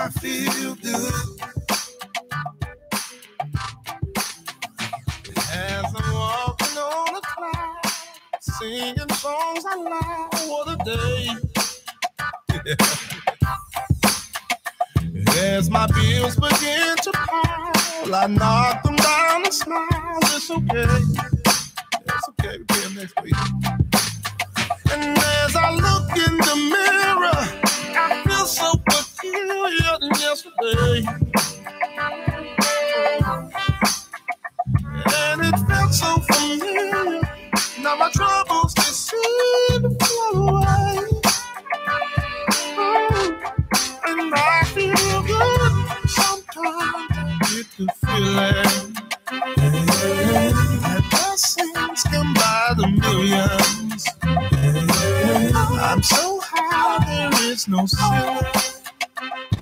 I feel good. As I'm walking on a cloud, singing songs I love. What a day. As my bills begin to pile, I knock them down and smile. It's okay. It's okay. We'll see you next week. And as I look in the mirror, I feel so peculiar than yesterday. And it felt so familiar. Now my troubles just seem to flow away. And I feel good. Sometimes I get the feeling that blessings come by the millions. I'm so high, there is no ceiling.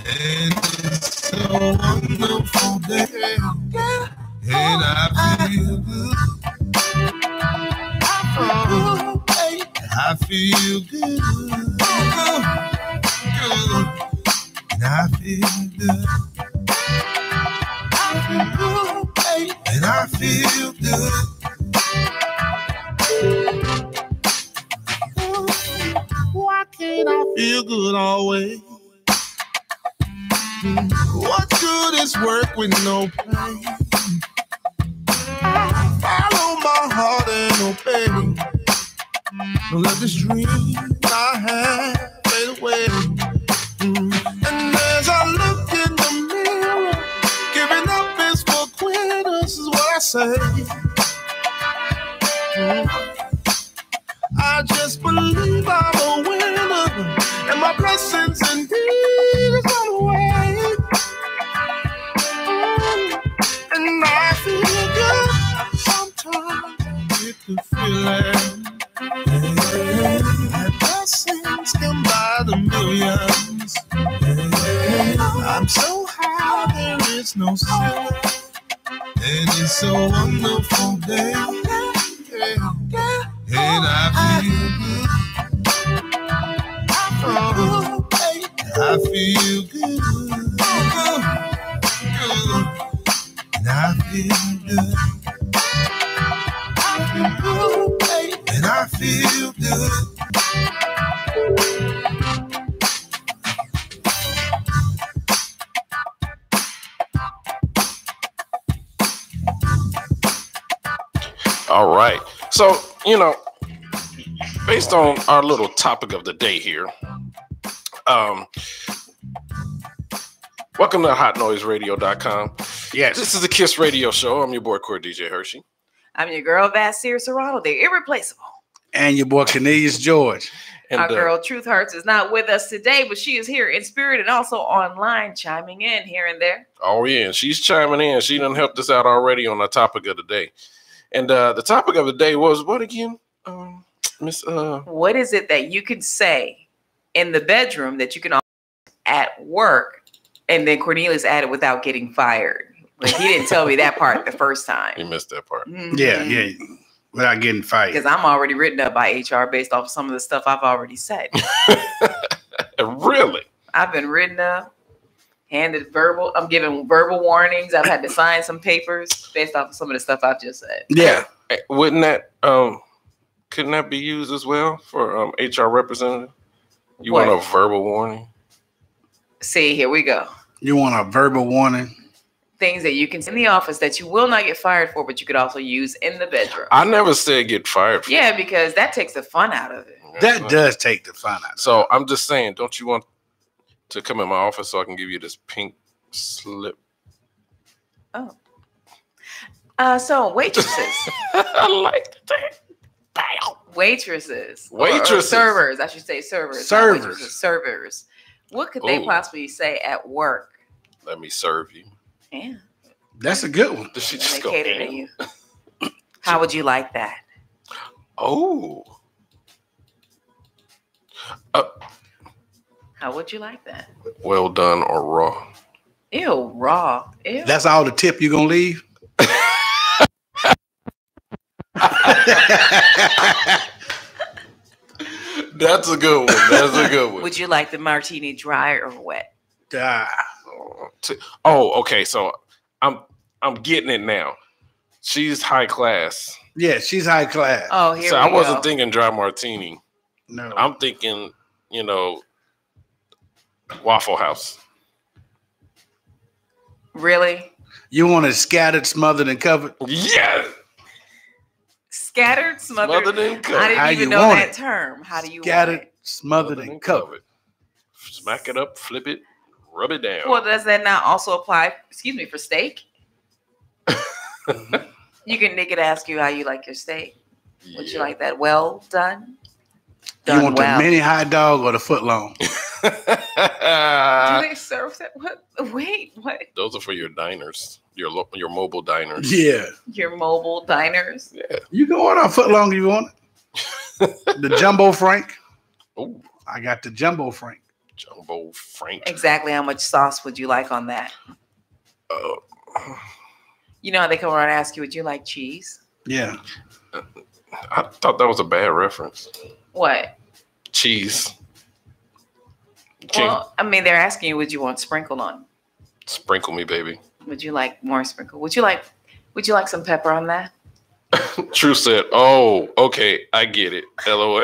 And it's a wonderful day. And I feel good. I feel good. Good. And I feel good. And I feel good. Why can't I feel good always? What good is work with no pain? I follow my heart and obey. Don't let this dream I have fade away. And as I look in the mirror, giving up is for quitters is what I say. I just believe I'm a winner, and my blessings indeed is on the way. And I feel good. Sometimes I get the feeling that blessings come by the millions. I'm so high, there is no ceiling. And it's a wonderful day. And I feel good. Oh, I feel good. And I feel good. And I feel good. All right. So, you know, based on our little topic of the day here, welcome to HotNoiseRadio.com. Yes. This is the Kiss Radio Show. I'm your boy, Core DJ Hershey. I'm your girl, Vasir Serrano. They're irreplaceable. And your boy, Cornelius George. And, Our girl, Truth Hurts, is not with us today, but she is here in spirit and also online, chiming in here and there. Oh, yeah. She's chiming in. She done helped us out already on the topic of the day. And the topic of the day was what again? Miss What is it that you can say in the bedroom that you can at work? And then Cornelius added without getting fired. But he didn't tell me that part the first time. You missed that part. Mm-hmm. Yeah. Without getting fired. Because I'm already written up by HR based off of some of the stuff I've already said. Really? I've been written up, handed verbal. I'm giving verbal warnings. I've had to sign some papers based off of some of the stuff I've just said. Yeah. Wouldn't that couldn't that be used as well for HR representative? You What? want a verbal warning? See, here we go. You want a verbal warning? Things that you can say in the office that you will not get fired for, but you could also use in the bedroom. I never said get fired for. Yeah, because that takes the fun out of it. That does take the fun out. So I'm just saying, don't you want to come in my office so I can give you this pink slip? Oh. So waitresses. I like that. Waitresses. Waitresses. Or servers. I should say servers. not Servers. waitresses, servers. What could they Ooh. possibly say at work? Let me serve you. Yeah. That's a good one. Does she They just go? cater to you. How would you like that? Oh. How would you like that? Well done or raw. Ew, raw. Ew. That's all the tip you gonna leave? That's a good one. That's a good one. Would you like the martini dry or wet? Okay. So I'm getting it now. She's high class. Yeah, she's high class. Oh, here So we I wasn't go. thinking dry martini. No. I'm thinking, Waffle House. Really? You want it scattered, smothered, and covered? Yeah. Scattered, smothered. Smothered and I covered. didn't How even you know want that it? term. How do you Scattered, want it? smothered, and covered. Smack it up, flip it, rub it down. Well, does that not also apply, for steak? You can Nick could ask you how you like your steak. Would you like that well done? You want well. the mini hot dog or the foot long? Do they serve that? What? Wait, what? Those are for your diners, your mobile diners. Yeah. Your mobile diners? Yeah. You can order a foot long if you want it. The Jumbo Frank. Oh, I got the Jumbo Frank. Jumbo Frank. Exactly how much sauce would you like on that? You know how they come around and ask you, would you like cheese? Yeah. I thought that was a bad reference. What? Cheese. Okay. Well, I mean, they're asking you, would you want sprinkled on? Sprinkle me, baby. Would you like more sprinkle? Would you like some pepper on that? True said, oh, okay, I get it. LOL.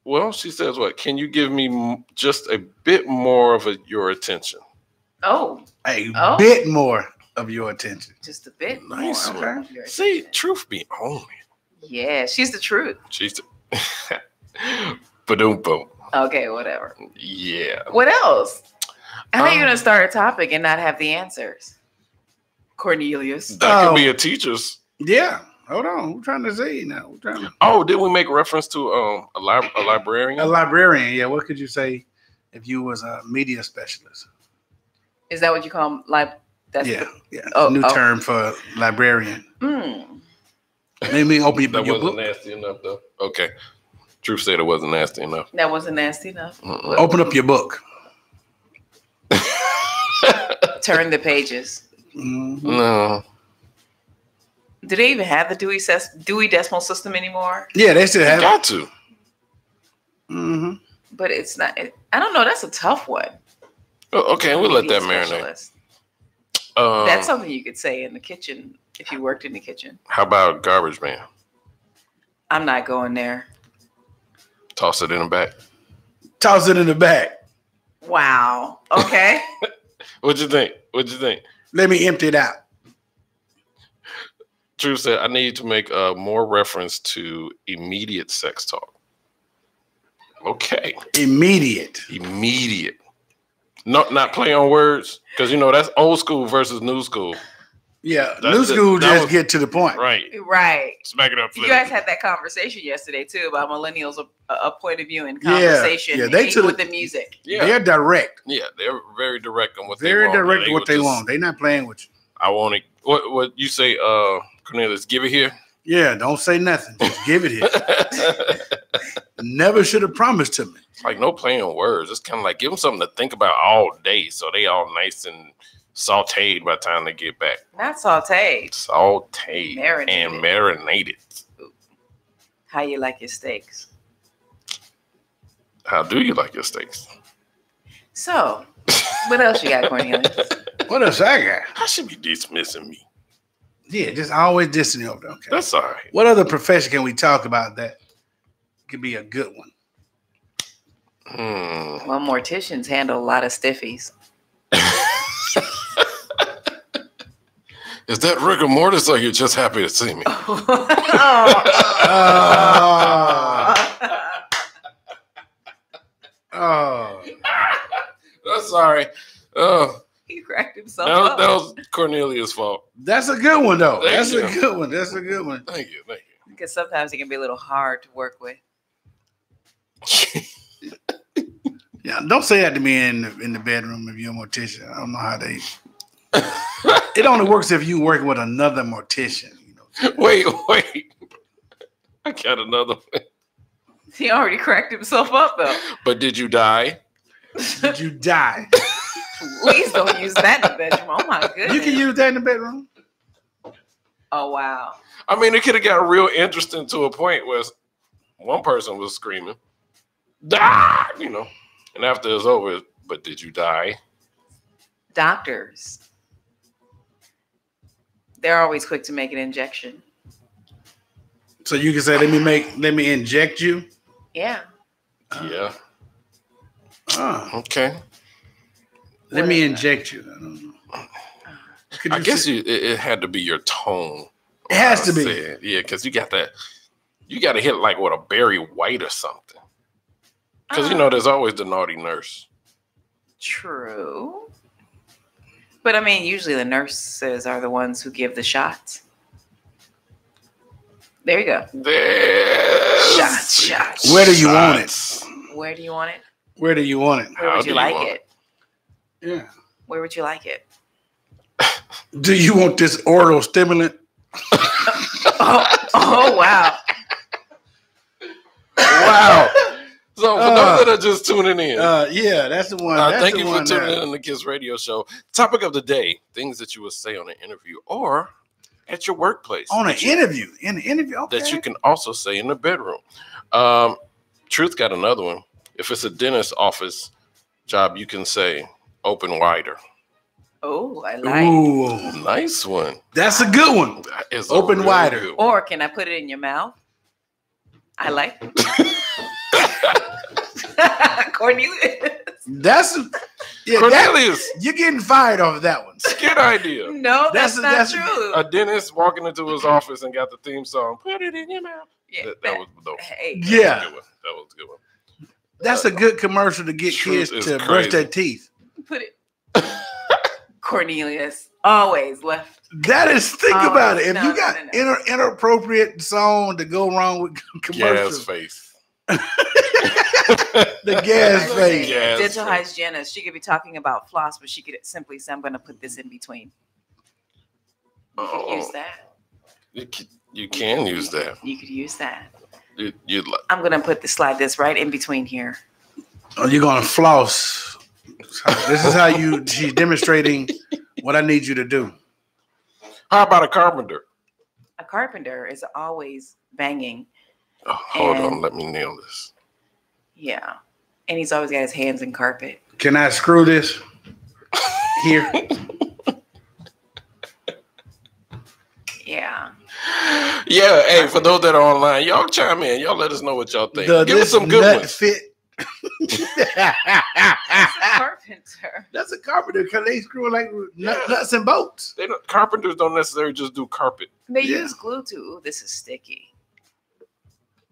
Well, she says, what? Can you give me just a bit more of your attention? Oh, A Oh. bit more of your attention. just a bit. Nice more one. of your See, attention. truth be on it. Yeah, she's the truth. She's Ba-doom boom. Okay, whatever. Yeah. What else? How are you gonna start a topic and not have the answers? Cornelius. That could be a teacher's. Yeah. Hold on. We're trying to say now. We're trying to... Oh, did we make reference to a librarian? A librarian. Yeah. What could you say if you was a media specialist? Is that what you call them? That's Yeah. Yeah. Oh, New oh. term for librarian. Mm. Let me open That your wasn't book. nasty enough, though. Okay. Truth said it wasn't nasty enough. That wasn't nasty enough. Mm-mm. Open up your book. Turn the pages. Mhm. No. Do they even have the Dewey Decimal System anymore? Yeah, they still You have it. got to. Mm-hmm. But it's not. I don't know. That's a tough one. Oh, okay, we'll let Media that marinate. specialist. Um, That's something you could say in the kitchen if you worked in the kitchen. How about garbage man? I'm not going there. Toss it in the back. Toss it in the back. Wow. Okay. What'd you think? Let me empty it out. Drew said, I need to make more reference to immediate sex talk. Okay. Immediate. Immediate. Not play on words, because that's old school versus new school. Yeah. That's New school that just was- get to the point. Right. Right. Smack it up. You flip guys it. had that conversation yesterday too about millennials, a point of view in Yeah, conversation, yeah, they even took- with the music. Yeah. They're direct. Yeah, they're very direct on what Very they want. direct They what would they just- want. They're not playing with you. I want it. What you say, Cornelius? Give it here. Yeah, don't say nothing. Just give it here. Never should have promised to me. Like no playing on words. It's kind of like give them something to think about all day, so they all nice and sautéed by the time they get back. Not sauteed. Sautéed Marinated. and marinated. How you like your steaks? How do you like your steaks? So, what else you got, Cornelius? What else I got? I should be dismissing me. Yeah, just always dissing over there. Okay. That's all right. What other profession can we talk about that could be a good one? Well, morticians handle a lot of stiffies. Is that rigor mortis, or you're just happy to see me? Oh. That's sorry. Oh, He cracked himself that up. was Cornelius' fault. That's a good one, though. Thank That's you. a good one. That's a good one. Thank you. Because sometimes it can be a little hard to work with. Yeah, don't say that to me in the bedroom if you're a mortician. I don't know how they. It only works if you working with another mortician. Wait. I got another one. He already cracked himself up, though. But did you die? Did you die? Please don't use that in the bedroom. Oh, my goodness. You can use that in the bedroom. Oh, wow. I mean, it could have got real interesting to a point where one person was screaming. Die, you know. And after it's over, but did you die? Doctors. They're always quick to make an injection. So you can say, let me inject you. Yeah. Yeah. Oh, Okay. let me inject you. I don't know. I guess it had to be your tone. It has to be. Yeah, because you got to hit like with a Barry White or something. Because there's always the naughty nurse. True. But I mean, usually the nurses are the ones who give the shots. There you go. Shots. Where do you want it? Where do you want it? Where do you want it? Where would you like it? Yeah. Where would you like it? Do you want this oral stimulant? Oh wow. Wow. So for those that are just tuning in, yeah, that's the one. Thank you for tuning in on the Kiss Radio Show. Topic of the day: things that you would say on an interview or at your workplace. On an interview, in the interview, okay. That you can also say in the bedroom. Truth got another one. If it's a dentist office job, you can say open wider. Oh, I like. Ooh, Nice one. that's a good one. That is Open really wider. good one. Or can I put it in your mouth? I like it. Cornelius. That's Cornelius. you're getting fired off of that one. Good idea. No, that's not that's- true. A dentist walking into his office and got the theme song. Put it in your mouth. Yeah, That was dope. Hey. Yeah, That was a good one. that's a good commercial to get Truth kids is to brush crazy. their teeth. Put it. Cornelius. Always left. That is, think Oh, about it. If no, you got no. inappropriate song to go wrong with Gas commercials, face. the gas I face. say, Yes. dental hygienist. She could be talking about floss, but she could simply say, I'm going to put this in between. You could use that. You can use that. You could use that. You'd like. I'm going to slide this right in between here. Oh, you're gonna floss. This is how she's demonstrating what I need you to do. How about a carpenter? A carpenter is always banging. Oh, hold And- on, let me nail this. Yeah. And he's always got his hands in carpet. Can I screw this here? Yeah. Yeah, hey, for those that are online, y'all chime in. Y'all let us know what y'all think. Give us This some good nut ones. fit. He's a carpenter. That's a carpenter because they screw like nuts and bolts. Carpenters don't necessarily just do carpet. They Yeah. use glue too. Ooh, this is sticky.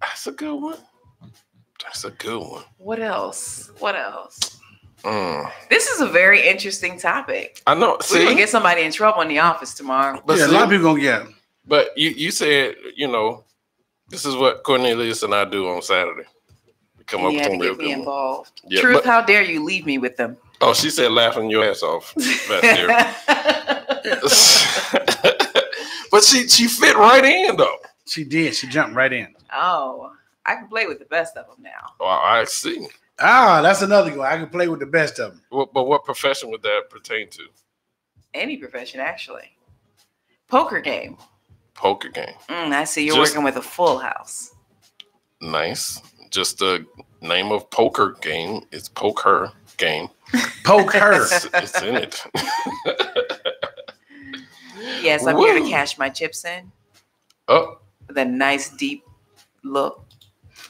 That's a good one. That's a good one. What else? Mm. This is a very interesting topic. I know. We're gonna See, get somebody in trouble in the office tomorrow. but Yeah, a see, lot of people gonna get it. but you said, this is what Cornelius and I do on Saturday. We come up You with had to some real get me good ones. involved. Yeah, Truth, but- how dare you leave me with them? Oh, she said laughing your ass off back there. But she fit right in though. She did. She jumped right in. Oh, I can play with the best of them now. Well, I see. That's another one. I can play with the best of them. But what profession would that pertain to? Any profession, actually. Poker game. Poker game. I see you're Just- working with a full house. Nice. Just the name of poker game is poker game. Poke her. It's in it. Yes, I'm here to Woo. cash my chips in Oh, with a nice deep look.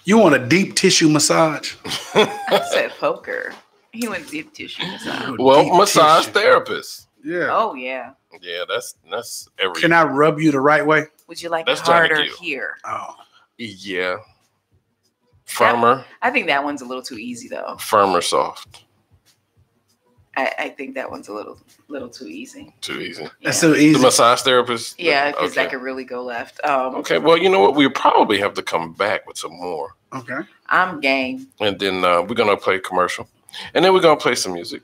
You want a deep tissue massage? I said poker. He went deep tissue massage. well, Deep massage tissue. therapist. Yeah. Oh yeah. Yeah, that's every. Can I rub you the right way? Would you like That's it Johnny harder Gill. here? Oh. Yeah. Firmer, I think that one's a little too easy though. firmer, soft. I think that one's a little too easy. Too easy. That's Yeah. so easy. The massage therapist. Yeah, because okay. that could really go left. Okay, well, you know what? We probably have to come back with some more. Okay. I'm game. And then we're going to play a commercial. And then we're going to play some music.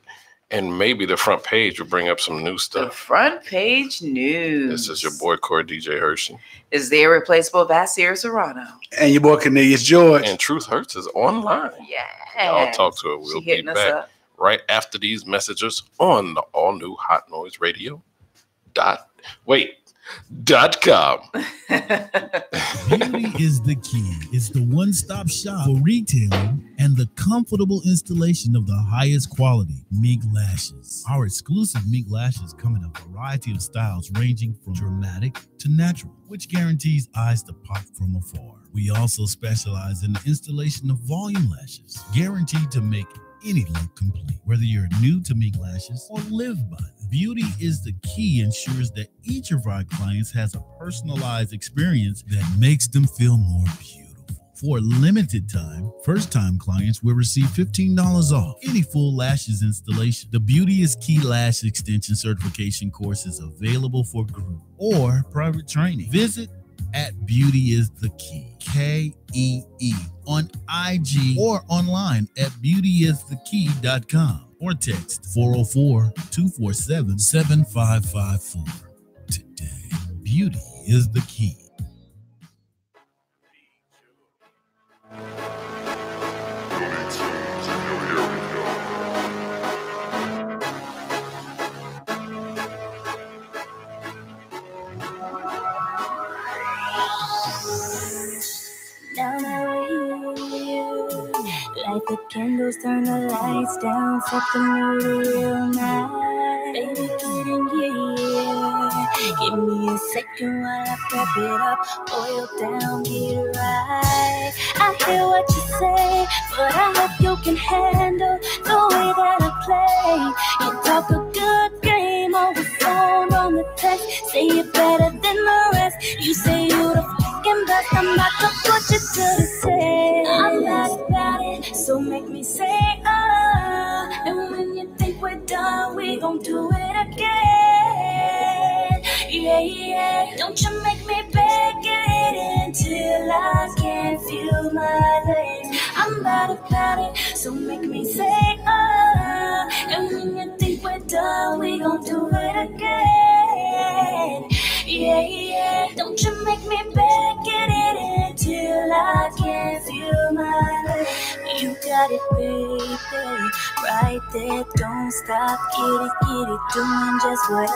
And maybe the front page will bring up some new The stuff. front page news. This is your boy, Core DJ Hershey. Is the irreplaceable Vasir Serrano. And your boy Cornelius George. And Truth Hurts is online. Yeah. I'll talk to her. We'll She be hitting us back up. right after these messages on the all-new Hot Noise Radio. Wait, Beauty is the key. It's the one-stop shop for retailing and the comfortable installation of the highest quality mink lashes. Our exclusive mink lashes come in a variety of styles ranging from dramatic to natural, which guarantees eyes to pop from afar. We also specialize in the installation of volume lashes, guaranteed to make any look complete. Whether you're new to mink lashes or live by them, Beauty is the key ensures that each of our clients has a personalized experience that makes them feel more beautiful. For a limited time, first-time clients will receive $15 off any full lashes installation. The Beauty is Key Lash Extension Certification course is available for group or private training. Visit at Beauty is the Key, K-E-E, on IG or online at beautyisthekey.com. Or text 404-247-7554. Today, beauty is the key. Light the candles, turn the lights down, set the mood real nice. Baby, get in here. Give me a second while I prep it up. Oil down, get it right. I hear what you say, but I hope you can handle the way that I play. You talk a good game on the phone, on the text. Say it better than the rest. You say you the fucking best. I'm not gonna put you to the test. I'm not about it, so make me say and when you think we're done, we gon' do it again. Yeah, yeah. Don't you make me beg it until I can't feel my legs. I'm bad about it, so make me say and when you think we're done, we gon' do it again. Yeah, yeah. Don't you make me beg it until I can't feel my legs. You got it, baby, right there, don't stop, get it, doing just what I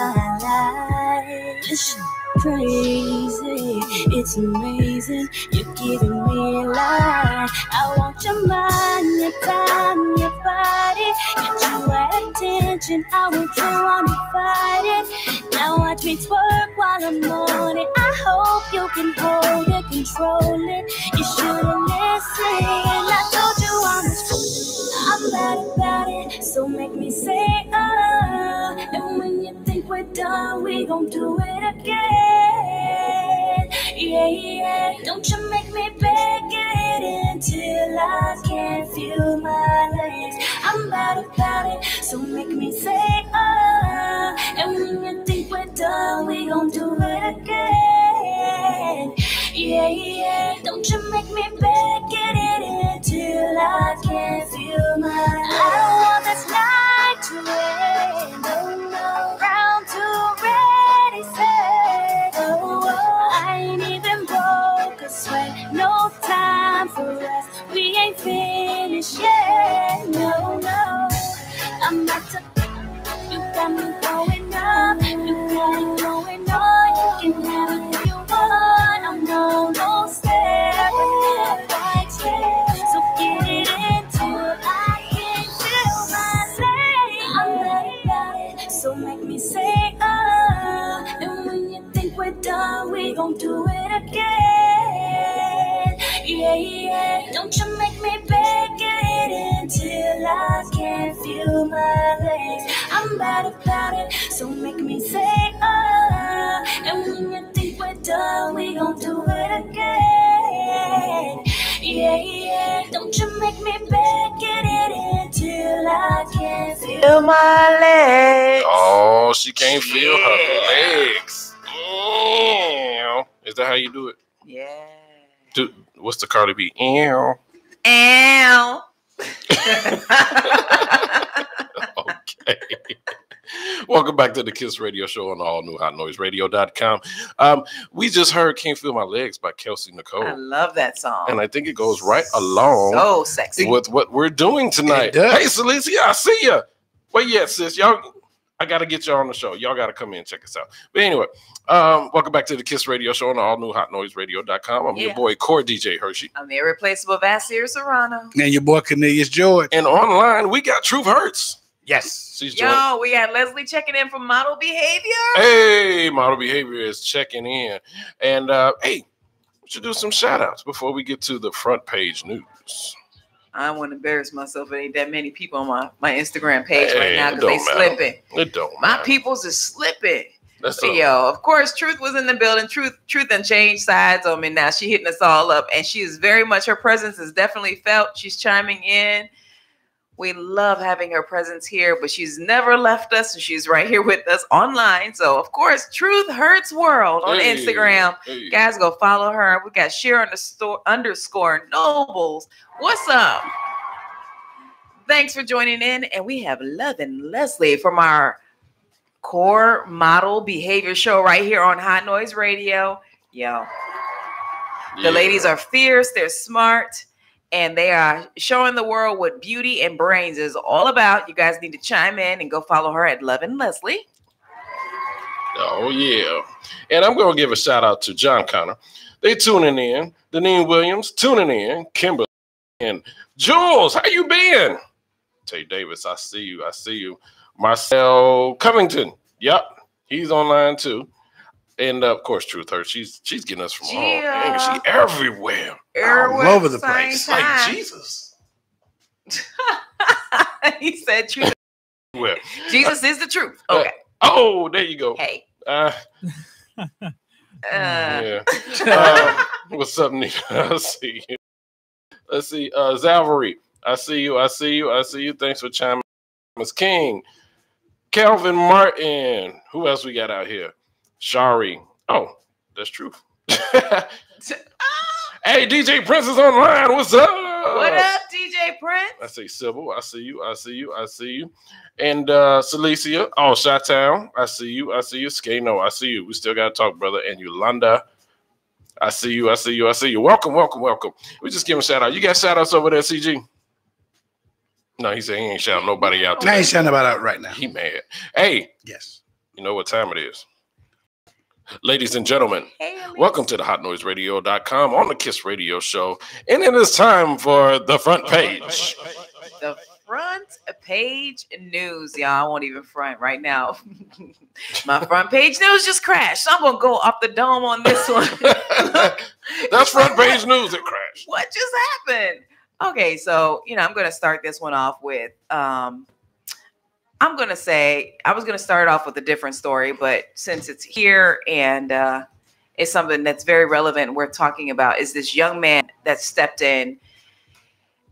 like. It's crazy, it's amazing, you're giving me a life. I want your mind, your time, your body, get your attention, I want you on to fight it. Now watch me twerk while I'm on it, I hope you can hold it, control it. You should've listened, I told you I'm bad about it, so make me say and when you think we're done, we gon' do it again. Yeah, yeah. Don't you make me beg it until I can't feel my legs. I'm bad about it, so make me say and when you think we're done, we gon' do it again. Yeah, yeah. Don't you make me beg it until I can't feel my legs. I don't want this night to end. Oh no, round two, ready, set. Oh, I ain't even broke a sweat. No time for rest. We ain't finished yet. No, no. I'm about to. You got me going up. You got it going on. You can have it if you want. I'm no step. So get it into I can feel my legs. I'm ready about it, so make me say and when you think we're done, we gon' do it again. Yeah, yeah. Don't you make me beg it until I can't feel my legs. I'm bad about it, so make me say and when you think we're done, we gon' do it again. Yeah, yeah. Don't you make me beg it until I can't feel my legs. Oh, she can't feel her legs. Ew. Is that how you do it? Yeah. Dude, what's the Cardi B? Ew. Ow. Okay. Welcome back to the Kiss Radio Show on the all new hotnoiseradio.com. We just heard Can't Feel My Legs by Kelsey Nicole. I love that song. And I think it goes right along so sexy with what we're doing tonight. Hey, Celicia, I see ya. Where you at, sis? Y'all, I got to get y'all on the show. Y'all got to come in and check us out. But anyway, welcome back to the Kiss Radio Show on the all new hotnoiseradio.com. I'm your boy, Core DJ Hershey. I'm the irreplaceable Vasir Serrano. And your boy, Cornelius George. And online, we got Truth Hurts. Yes. She's joined. Yo, we got Leslie checking in from Model Behavior. Hey, Model Behavior is checking in. And, hey, we should do some shout-outs before we get to the front page news. I don't want to embarrass myself. It ain't that many people on my Instagram page right now because they slipping. It don't My matter. people's is slipping. That's Yo, of course, Truth was in the building. Truth done changed sides on me now. She hitting us all up, and she is very much, her presence is definitely felt. She's chiming in. We love having her presence here, but she's never left us, and she's right here with us online. So, of course, Truth Hurts World on Instagram. Hey. Guys, go follow her. We got Sheer __ Nobles. What's up? Thanks for joining in. And we have Love and Leslie from our Core Model Behavior Show right here on Hot Noise Radio. Yo, the ladies are fierce. They're smart. And they are showing the world what beauty and brains is all about. You guys need to chime in and go follow her at Love and Leslie. Oh, yeah. And I'm going to give a shout out to John Connor. They tuning in. Deneen Williams tuning in. Kimberly and Jules, how you been? Tay Davis, I see you. I see you. Marcel Covington. Yep. He's online too. And of course, Truth Hurts. She's getting us from home. Dang, she everywhere. All over the place. Like Jesus. He said truth. Well, Jesus is the truth. Okay. Oh, there you go. Hey. Yeah. What's up, Nita? I see you. Let's see. Zalvery. I see you. I see you. I see you. Thanks for chiming in. Miss King. Calvin Martin. Who else we got out here? Shari. Oh, that's true. Hey, DJ Prince is online. What's up? What up, DJ Prince? I say Sybil. I see you. I see you. I see you. And Celicia. Oh, Chi-Town. I see you. I see you. Skano. I see you. We still got to talk, brother. And Yolanda. I see you. I see you. I see you. Welcome, welcome, welcome. We just give him a shout out. You got shout outs over there, CG? No, he said he ain't shouting nobody out today. I ain't shouting about out right now. He mad. Hey. Yes. You know what time it is. Ladies and gentlemen, welcome to the hotnoiseradio.com on the Kiss Radio Show. And it is time for the front page. The front page news. Y'all, I won't even front right now. My front page news just crashed. So I'm going to go off the dome on this one. That's front page news. It crashed. What just happened? Okay, so, I'm going to start this one off with, I'm going to say, I was going to start off with a different story, but since it's here and it's something that's very relevant, we're talking about is this young man that stepped in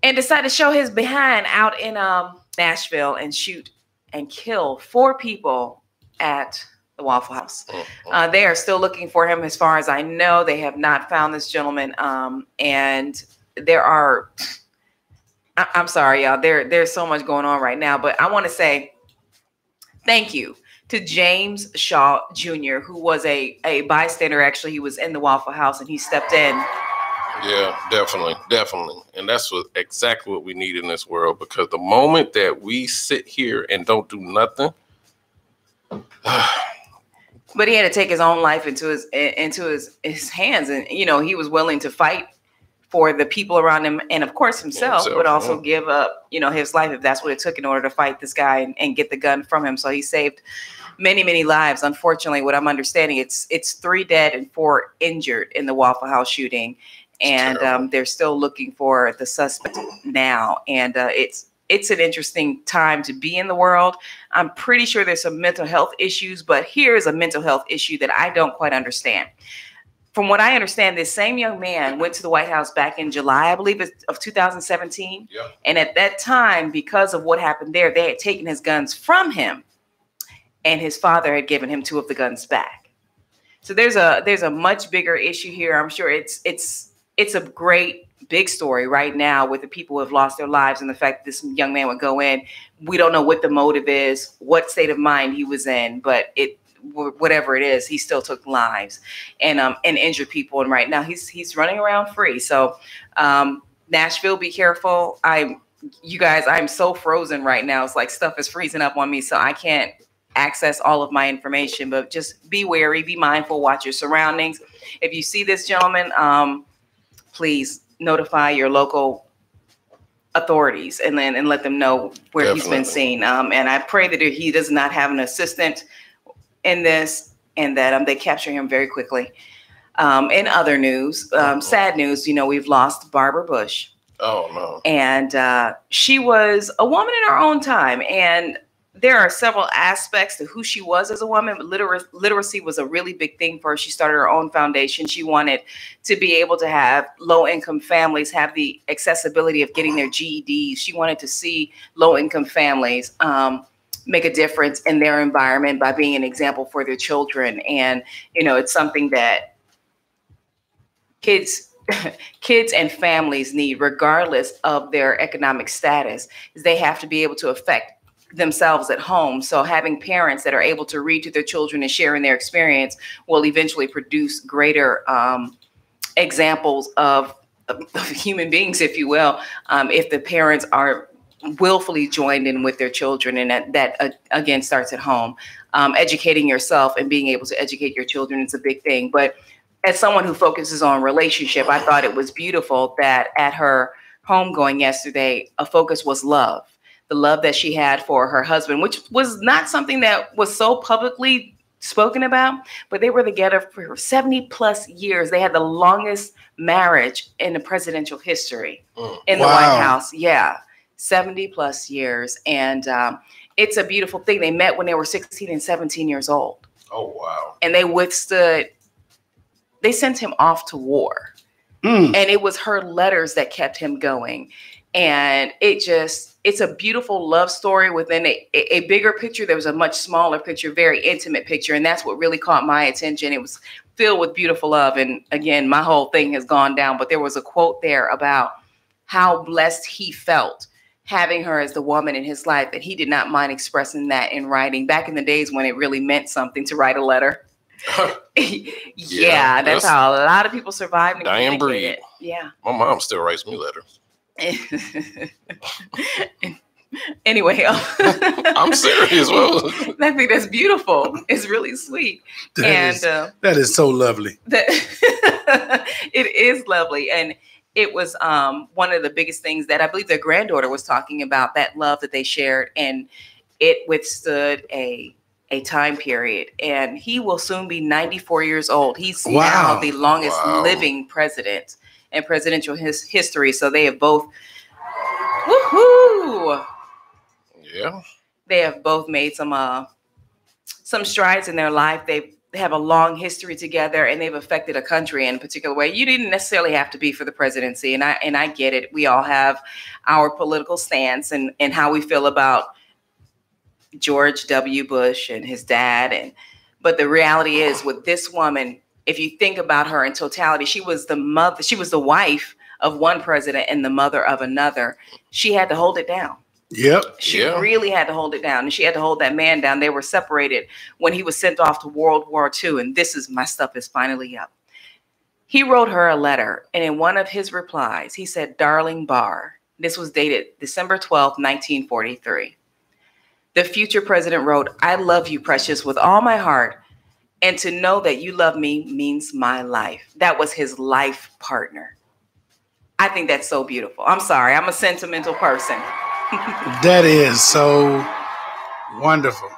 and decided to show his behind out in Nashville and shoot and kill 4 people at the Waffle House. They are still looking for him. As far as I know, they have not found this gentleman. And there are, I'm sorry, y'all, there's so much going on right now, but I want to say, thank you to James Shaw Jr., who was a bystander. Actually, he was in the Waffle House and he stepped in. Yeah, definitely. Definitely. And that's exactly what we need in this world, because the moment that we sit here and don't do nothing. But he had to take his own life into his hands. And, he was willing to fight for the people around him and, of course, himself, but also give up, his life if that's what it took in order to fight this guy and get the gun from him. So he saved many, many lives. Unfortunately, what I'm understanding, it's 3 dead and 4 injured in the Waffle House shooting. And they're still looking for the suspect now. And it's an interesting time to be in the world. I'm pretty sure there's some mental health issues, but here's a mental health issue that I don't quite understand. From what I understand, this same young man went to the White House back in July, I believe, of 2017. Yeah. And at that time, because of what happened there, they had taken his guns from him, and his father had given him 2 of the guns back. So there's a much bigger issue here. I'm sure it's a great big story right now with the people who have lost their lives and the fact that this young man would go in. We don't know what the motive is, what state of mind he was in, but whatever it is, he still took lives and injured people. And right now he's running around free. So Nashville, be careful. I'm so frozen right now. It's like stuff is freezing up on me. So I can't access all of my information, but just be wary, be mindful, watch your surroundings. If you see this gentleman, please notify your local authorities and let them know where Definitely. He's been seen. And I pray that he does not have an assistant in this, and that they capture him very quickly. In other news, sad news, we've lost Barbara Bush. Oh, no. And she was a woman in her own time. And there are several aspects to who she was as a woman, but literacy was a really big thing for her. She started her own foundation. She wanted to be able to have low-income families have the accessibility of getting their GEDs. She wanted to see low-income families make a difference in their environment by being an example for their children. And, it's something that kids and families need, regardless of their economic status, is they have to be able to affect themselves at home. So having parents that are able to read to their children and sharing their experience will eventually produce greater examples of human beings, if you will, if the parents are willfully joined in with their children. And that again starts at home. Educating yourself and being able to educate your children is a big thing. But as someone who focuses on relationship, I thought it was beautiful that at her homegoing yesterday, a focus was love. The love that she had for her husband, which was not something that was so publicly spoken about, but they were together for 70 plus years. They had the longest marriage in the presidential history in the White House. Yeah, 70 plus years. And it's a beautiful thing. They met when they were 16 and 17 years old. Oh, wow. And they sent him off to war. And it was her letters that kept him going. And it's a beautiful love story within a bigger picture. There was a much smaller picture, very intimate picture. And that's what really caught my attention. It was filled with beautiful love. And again, my whole thing has gone down, but there was a quote there about how blessed he felt having her as the woman in his life, that he did not mind expressing that in writing back in the days when it really meant something to write a letter. Yeah, that's how a lot of people survived. Diane Breed. Yeah. My mom still writes me letters. Anyway, I'm serious. Well, I think that's beautiful. It's really sweet. That is so lovely. It is lovely. And it was one of the biggest things that I believe their granddaughter was talking about, that love that they shared. And it withstood a time period. And he will soon be 94 years old. He's now the longest living president in presidential history. So they have both, woohoo! Yeah. They have both made some strides in their life. They have a long history together, and they've affected a country in a particular way. You didn't necessarily have to be for the presidency, and I get it. We all have our political stance and how we feel about George W. Bush and his dad. But the reality is, with this woman, if you think about her in totality, she was the wife of one president and the mother of another. She had to hold it down. Yep. She really had to hold it down. And she had to hold that man down. They were separated when he was sent off to World War II. And my stuff is finally up. He wrote her a letter. And in one of his replies, he said, "Darling Bar." This was dated December 12th, 1943. The future president wrote, "I love you, precious, with all my heart. And to know that you love me means my life." That was his life partner. I think that's so beautiful. I'm sorry. I'm a sentimental person. That is so wonderful.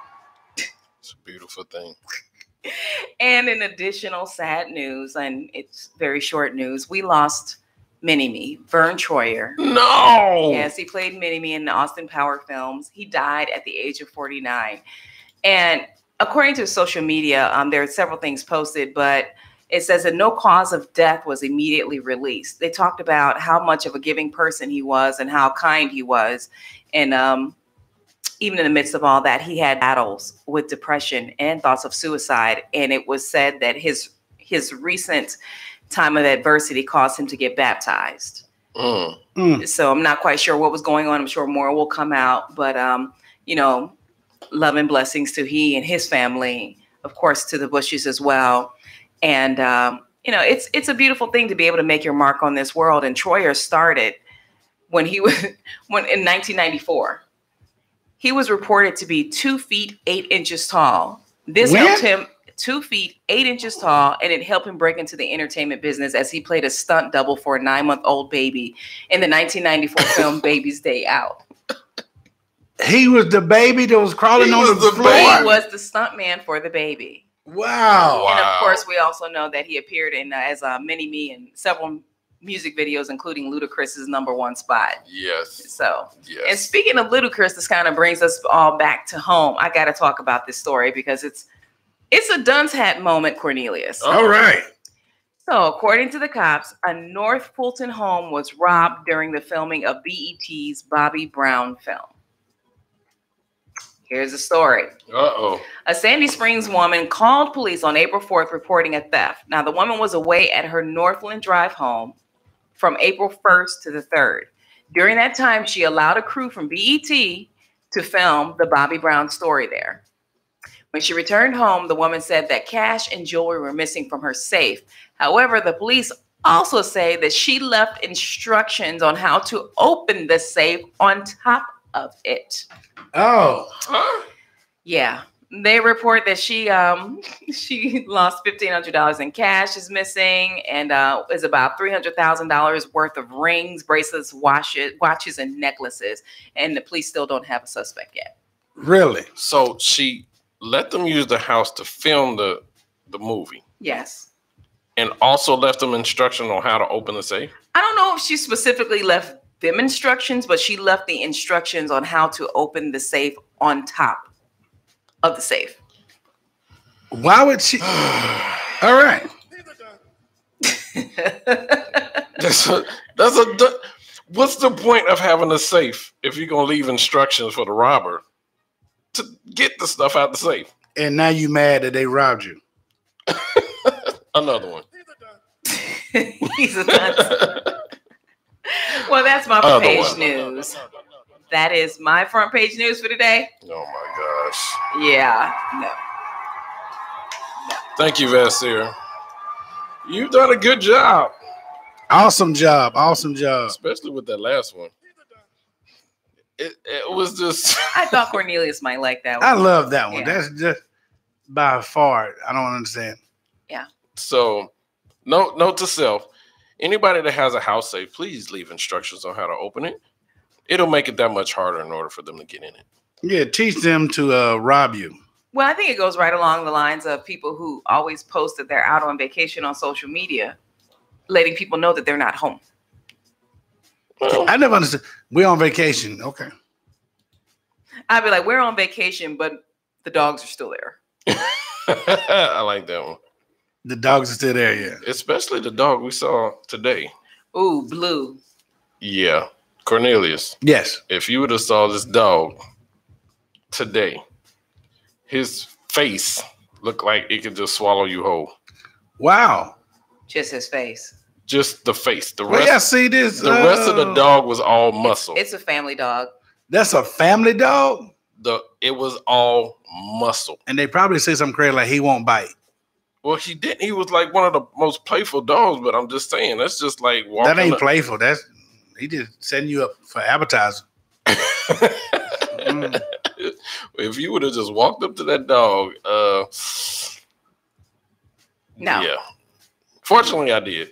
It's a beautiful thing. And in additional sad news, and it's very short news, we lost Mini-Me, Vern Troyer. No! Yes, he played Mini-Me in the Austin Power films. He died at the age of 49. And according to social media, there are several things posted, but it says that no cause of death was immediately released. They talked about how much of a giving person he was and how kind he was. And even in the midst of all that, he had battles with depression and thoughts of suicide. And it was said that his recent time of adversity caused him to get baptized. So I'm not quite sure what was going on. I'm sure more will come out. But, love and blessings to he and his family, of course, to the Bushes as well. And, it's a beautiful thing to be able to make your mark on this world. And Troyer started in 1994. He was reported to be 2 feet 8 inches tall. This helped him 2 feet 8 inches tall, and it helped him break into the entertainment business as he played a stunt double for a 9-month-old baby in the 1994 film Baby's Day Out. He was the baby that was crawling on the floor. He was the stunt man for the baby. Wow. And of course, we also know that he appeared in as Mini Me in several music videos, including Ludacris's Number One Spot. Yes. So, and speaking of Ludacris, this kind of brings us all back to home. I got to talk about this story because it's a dunce hat moment, Cornelius. All right. So, according to the cops, a North Fulton home was robbed during the filming of BET's Bobby Brown film. Here's the story. Uh-oh. A Sandy Springs woman called police on April 4th reporting a theft. Now, the woman was away at her Northland Drive home from April 1st to the 3rd. During that time, she allowed a crew from BET to film the Bobby Brown story there. When she returned home, the woman said that cash and jewelry were missing from her safe. However, the police also say that she left instructions on how to open the safe on top of it. Oh. Yeah. They report that she lost $1,500 in cash is missing, and is about $300,000 worth of rings, bracelets, watches, and necklaces. And the police still don't have a suspect yet. Really? So she let them use the house to film the movie. Yes. And also left them instructions on how to open the safe? I don't know if she specifically left them instructions, but she left the instructions on how to open the safe on top of the safe. Why would she? All right. What's the point of having a safe if you're going to leave instructions for the robber to get the stuff out the safe? And now you mad that they robbed you. Another one. He's a dunce. Well, that's my front page news. That is my front page news for today. Oh my gosh. Yeah. No. Thank you, Vasir. You've done a good job. Awesome job. Awesome job. Especially with that last one. It was just. I thought Cornelius might like that one. I love that one. Yeah. That's just by far. I don't understand. Yeah. So, note to self. Anybody that has a house safe, please leave instructions on how to open it. It'll make it that much harder in order for them to get in it. Yeah, teach them to rob you. Well, I think it goes right along the lines of people who always post that they're out on vacation on social media, letting people know that they're not home. Well, I never understood. We're on vacation. Okay. I'd be like, we're on vacation, but the dogs are still there. I like that one. The dogs are still there, yeah. Especially the dog we saw today. Ooh, Blue. Yeah. Cornelius. Yes. If you would have saw this dog today, his face looked like it could just swallow you whole. Wow. Just his face. Just the face. The Well, rest, yeah, see this. the rest of the dog was all muscle. It's a family dog. That's a family dog? It was all muscle. And they probably say something crazy like he won't bite. Well, he didn't. He was like one of the most playful dogs, but I'm just saying, that's just like walking. That ain't playful. He just setting you up for advertising. If you would have just walked up to that dog, No. Yeah. Fortunately, I did.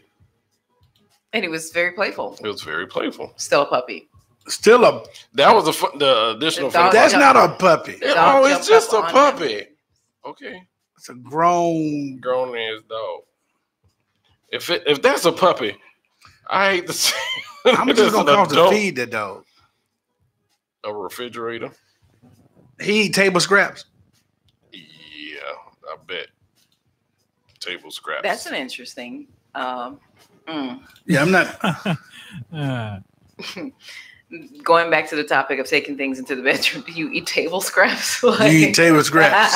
And he was very playful. It was very playful. Still a puppy. Still a. That was the additional. The dog- That's not a puppy. Oh, it's jumped just a up on puppy. Okay. It's a grown. Grown ass dog. If that's a puppy, I hate to say. How much is it gonna cost to adult. feed that dog? A refrigerator? He eat table scraps. Yeah, I bet. Table scraps. That's an interesting. Yeah, I'm not. Going back to the topic of taking things into the bedroom, do you eat table scraps? You eat table scraps.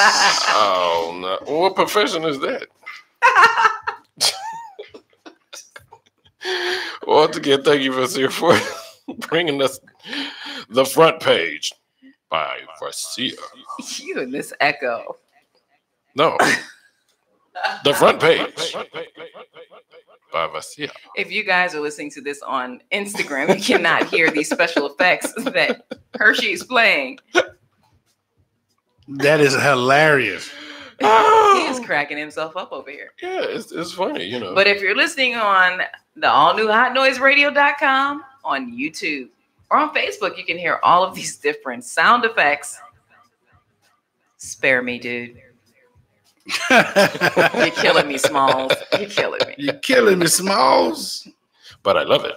Oh no! What profession is that? Once again, thank you, Vasir, for bringing us the front page by Vasir. You and this echo. No, the front page by Vasir. If you guys are listening to this on Instagram, you cannot hear these special effects that Hershey is playing. That is hilarious. He is cracking himself up over here. Yeah, it's funny, you know. But if you're listening on the all-new hotnoiseradio.com, on YouTube, or on Facebook, you can hear all of these different sound effects. Spare me, dude. You're killing me, Smalls. You're killing me. You're killing me, Smalls. But I love it.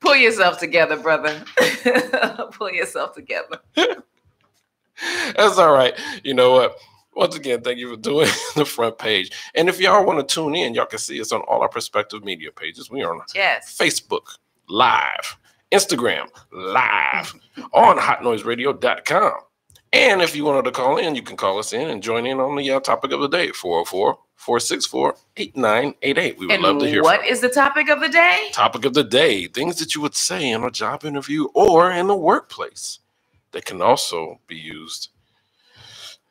Pull yourself together, brother. Pull yourself together. That's all right. You know what? Once again, thank you for doing the front page. And if y'all want to tune in, y'all can see us on all our Perspective Media pages. We are on Facebook Live, Instagram Live, on hotnoiseradio.com. And if you wanted to call in, you can call us in and join in on the topic of the day, 404-464-8988. We would love to hear from you. What is the topic of the day? Topic of the day, things that you would say in a job interview or in the workplace that can also be used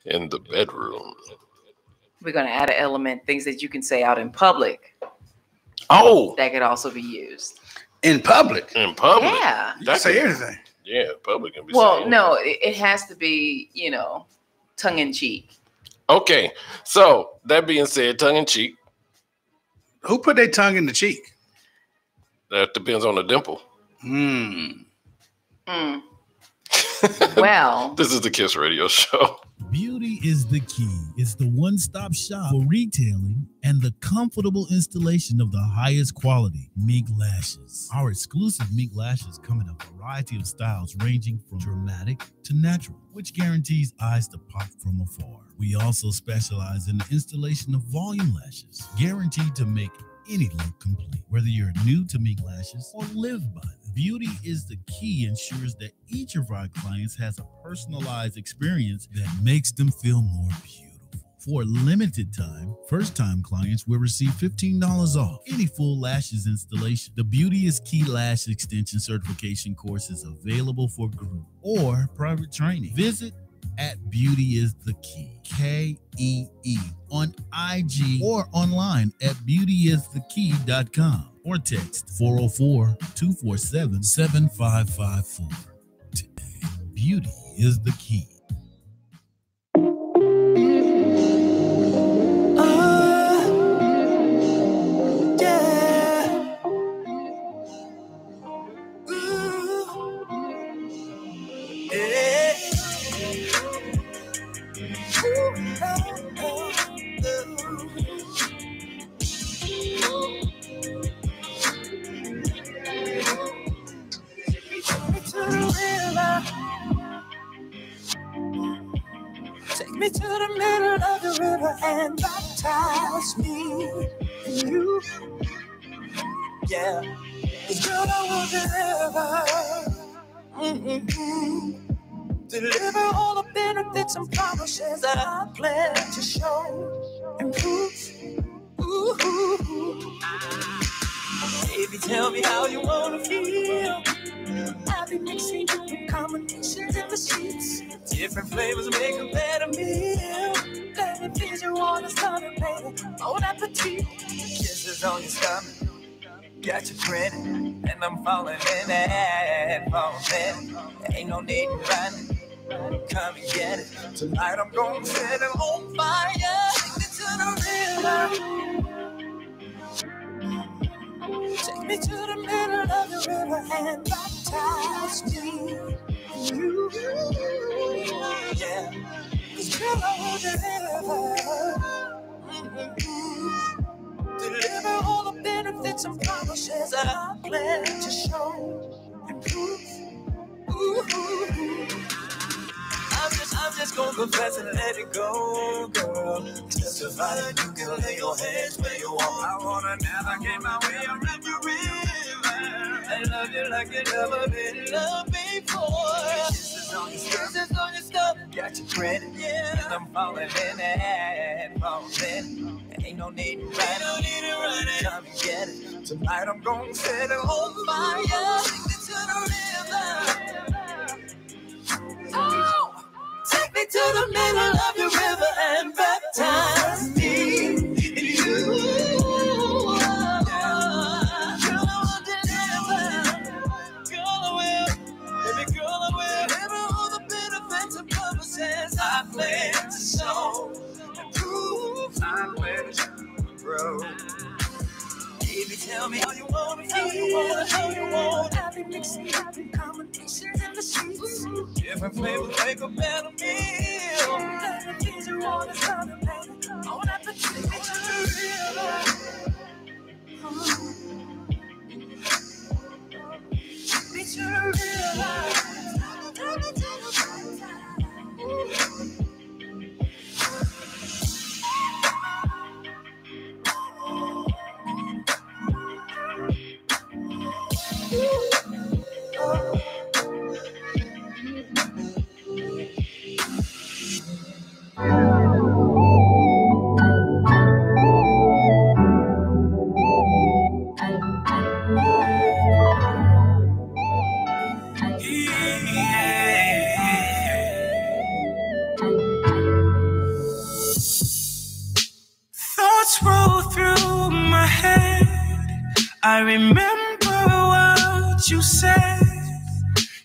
in the bedroom. We're going to add an element, things that you can say out in public. Oh. That could also be used. In public? In public. Yeah. You can say anything. Yeah, public can be Well, no, it has to be, tongue in cheek. Okay. So, that being said, tongue in cheek. Who put their tongue in the cheek? That depends on the dimple. Well, this is the Kiss Radio Show. Beauty is the key. It's the one-stop shop for retailing and the comfortable installation of the highest quality mink lashes. Our exclusive mink lashes come in a variety of styles ranging from dramatic to natural, which guarantees eyes to pop from afar. We also specialize in the installation of volume lashes, guaranteed to make any look complete. Whether you're new to mink lashes or live by them, Beauty is the key ensures that each of our clients has a personalized experience that makes them feel more beautiful. For a limited time, first-time clients will receive $15 off any full lashes installation. The Beauty is Key Lash Extension Certification course is available for group or private training. Visit at Beauty is the Key, K-E-E, on IG or online at beautyisthekey.com or text 404-247-7554. Today, beauty is the key. Take me to the middle of the river and baptize me in you. Yeah, 'cause girl, I will deliver. Deliver all the benefits and promises that I plan to show and prove. Baby, tell me how you wanna feel. I'll be mixing different combinations in the sheets. Different flavors make a better meal. Let me feed you on the stomach, baby. Bon appetit. Kisses on your stomach, got you grinning, and I'm falling in it, falling. Ain't no need to run it. Come and get it. Tonight I'm gonna set it on fire. Take me to the river. Take me to the middle of the river and baptize me in you. Yeah, 'cause girl, I will deliver. Deliver all the benefits and promises that I plan to show and prove. I'm just gonna confess and let it go, girl. Testify that you can lay your hands where you want. I wanna navigate my way around your river. I love you like you never been loved before. Kisses on your stuff, got you grinning, yeah. And I'm falling in it, falling. Ain't no need to run it. Come and get it. Tonight I'm gonna set it on fire. Take me to the river. Oh! Take me to the middle of the river and baptize me in you. Girl, I will deliver. Girl, I will. Baby girl, I will. Happy mixing, happy combinations in the streets. Different flavors make a better meal. Let me teach you all the time, baby. I want to put you real life. Need you to realize. Let me tell you one time. Thoughts roll through my head. I remember what you said.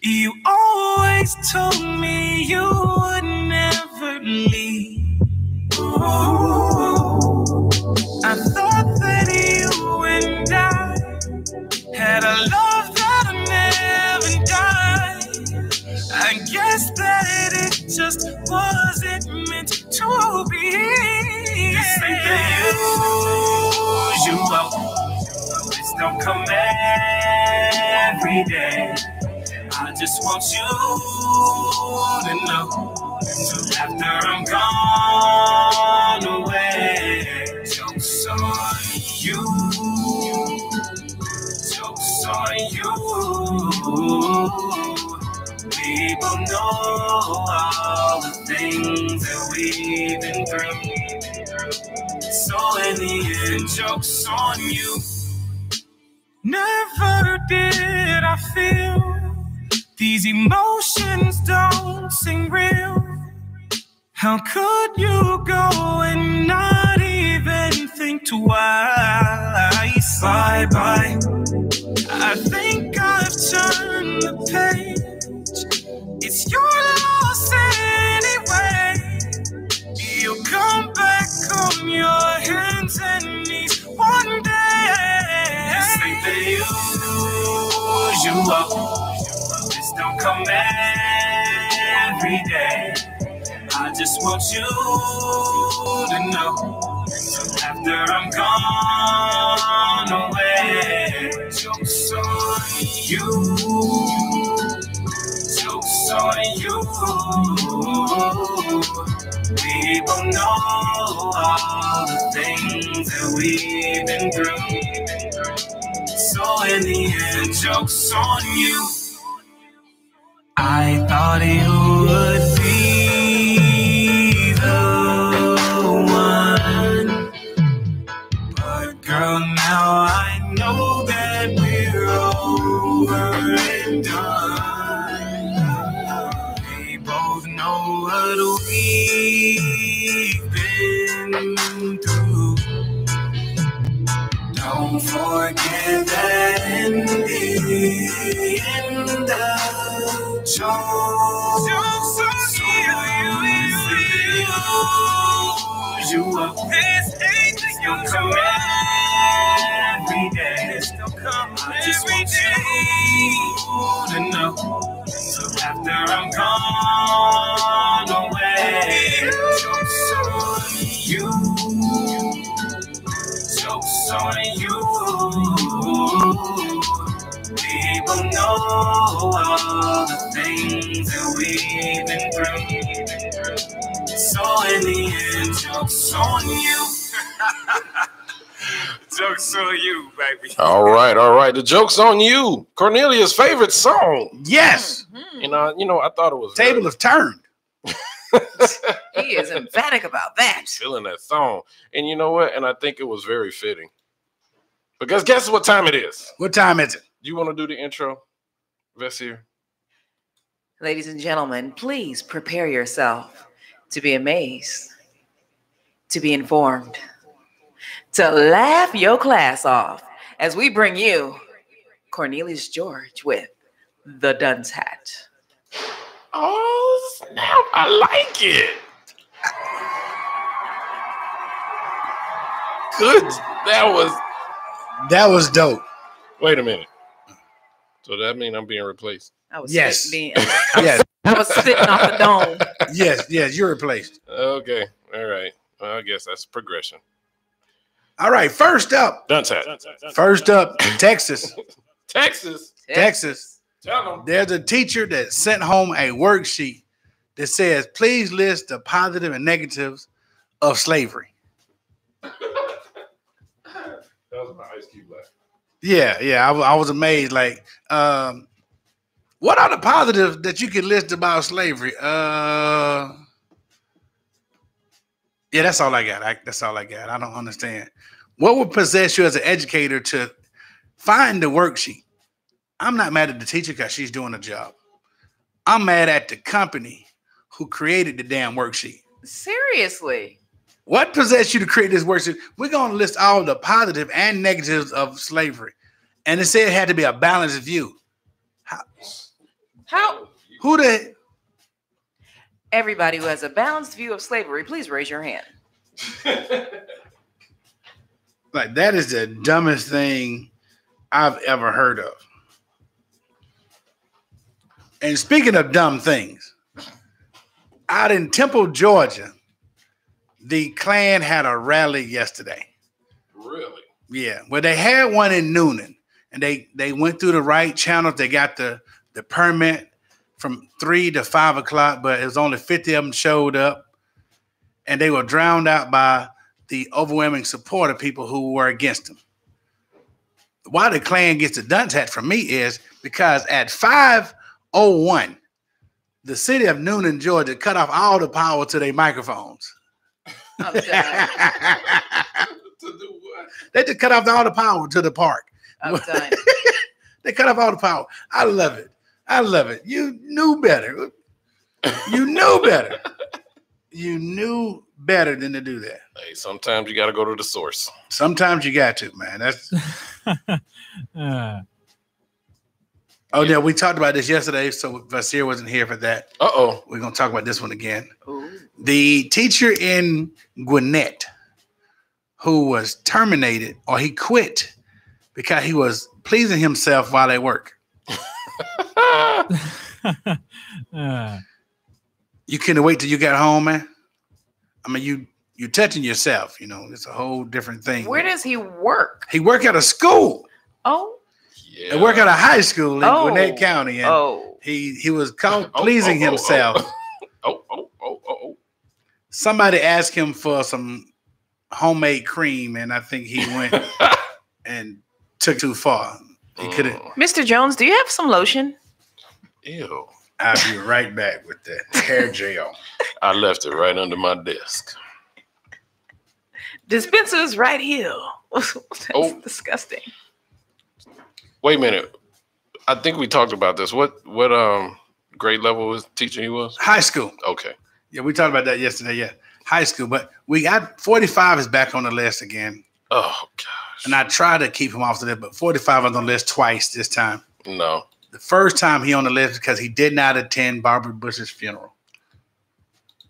You always told me you would never leave. Ooh, I thought that you and I had a love that'll never die. I guess that it just wasn't meant to be. This ain't the usual. This don't come every day. I just want you to know. So after I'm gone away, joke's on you. Joke's on you. People know all the things that we've been through. So in the end, joke's on you. Never did I feel these emotions don't seem real. How could you go and not even think twice? Bye-bye. I think I've turned the page. It's your loss anyway. You'll come back on your hands and knees one day. This ain't the usual. This don't come every day. I just want you to know. After I'm gone away, joke's on you. Joke's on you. People know all the things that we've been through. So in the end, joke's on you. I thought you would be the one, but girl, now I know that we're over and done. We both know what we've been through. Don't forget that in the end of joke's on you. This ain't gonna come every day. I just want you to know. So after I'm gone away, joke's on you. Joke's on you. People know all the things that we've been through. So in the end, joke's on you. Joke's on you, baby. All right. The joke's on you. Cornelia's favorite song. Yes. Mm-hmm. You know, I thought it was table is turned. He is emphatic about that. Feeling that song. And you know what? And I think it was very fitting. Because guess what time it is? What time is it? You want to do the intro, Vesir? Ladies and gentlemen, please prepare yourself to be amazed, to be informed, to laugh your class off as we bring you Cornelius George with The Dunce Hat. Oh, snap. I like it. Good. That was dope. Wait a minute. So that means I'm being replaced? I was Yes. Yes. I was sitting off the dome. Yes, you're replaced. Okay. All right. Well, I guess that's progression. All right, first up. First up, Texas. Texas. Tell them. There's a teacher that sent home a worksheet that says, please list the positive and negatives of slavery. That was my Ice Cube laugh. Yeah, I was amazed. Like, what are the positives that you can list about slavery? Yeah, that's all I got. That's all I got. I don't understand. What would possess you as an educator to find the worksheet? I'm not mad at the teacher because she's doing a job. I'm mad at the company who created the damn worksheet. Seriously. What possessed you to create this worksheet? We're going to list all the positive and negatives of slavery. And it said it had to be a balanced view. How? Who the? Everybody who has a balanced view of slavery, please raise your hand. Like, that is the dumbest thing I've ever heard of. And speaking of dumb things, out in Temple, Georgia, the Klan had a rally yesterday. Really? Yeah. Well, they had one in Noonan, and they went through the right channels. They got the permit from 3 to 5 o'clock, but it was only 50 of them showed up, and they were drowned out by the overwhelming support of people who were against them. Why the Klan gets the dunce hat from me is because at 5:01, the city of Noonan, Georgia, cut off all the power to their microphones. I'm done. To do what? They just cut off all the power to the park. I'm done. They cut off all the power. I love it. I love it. You knew better. You knew better. You knew better than to do that. Hey, sometimes you got to go to the source. Sometimes you got to, man. That's. Oh, yeah, we talked about this yesterday, so Vasir wasn't here for that. Uh-oh. We're going to talk about this one again. Ooh. The teacher in Gwinnett who was terminated, or he quit because he was pleasing himself while at work. You couldn't wait till you got home, man? I mean, you touching yourself, you know, it's a whole different thing. Where does he work? He worked at a school. Oh. Yeah. He worked at a high school in Gwinnett County. And he was caught pleasing himself. Somebody asked him for some homemade cream, and I think he went and took too far. He couldn't. Mr. Jones, do you have some lotion? Ew. I'll be right back with the hair gel. I left it right under my desk. Dispenser's right here. That's disgusting. Wait a minute. I think we talked about this. What grade level was teacher he was? High school. Okay. Yeah, we talked about that yesterday. Yeah, high school. But we got 45 is back on the list again. Oh, gosh. And I tried to keep him off the list, but 45 was on the list twice this time. No. The first time he on the list because he did not attend Barbara Bush's funeral.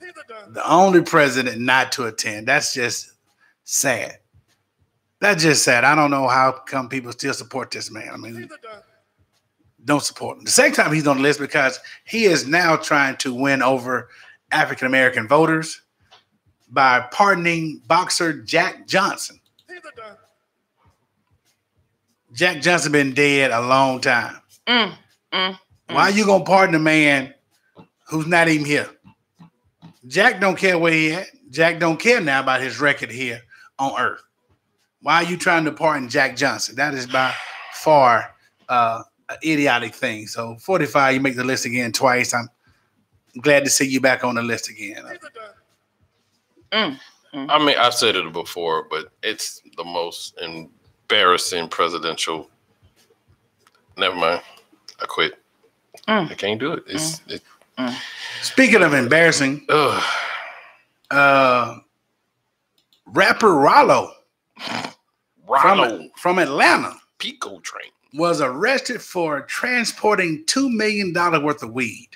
The only president not to attend. That's just sad. That's just sad. I don't know how come people still support this man. I mean, don't support him. The second time he's on the list because he is now trying to win over African-American voters by pardoning boxer Jack Johnson. Jack Johnson been dead a long time. Why are you going to pardon a man who's not even here? Jack don't care where he at. Jack don't care now about his record here on earth. Why are you trying to pardon Jack Johnson? That is by far an idiotic thing. So 45, you make the list again twice. I'm glad to see you back on the list again. I mean, I've said it before, but it's the most embarrassing presidential. Never mind. I quit. I can't do it. Speaking of embarrassing, rapper Rollo from Atlanta, Pico Train, was arrested for transporting $2 million worth of weed.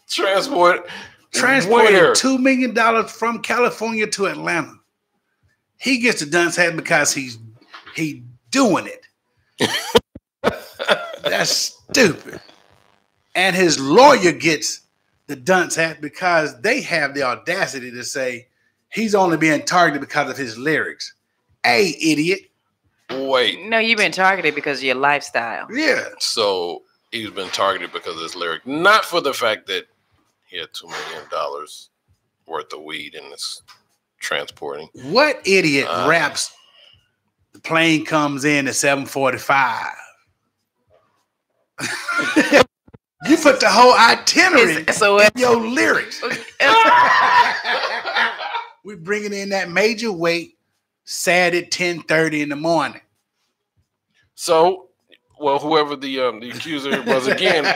Transported $2 million from California to Atlanta. He gets the dunce hat because he doing it. That's stupid. And his lawyer gets the dunce hat because they have the audacity to say he's only being targeted because of his lyrics. Hey, idiot. Wait. No, you've been targeted because of your lifestyle. Yeah. So he's been targeted because of his lyric, not for the fact that he had $2 million worth of weed in his transporting. What idiot raps the plane comes in at 7:45? You put the whole itinerary in your lyrics. We're bringing in that major weight sad at 10:30 in the morning. So, well, whoever the accuser was again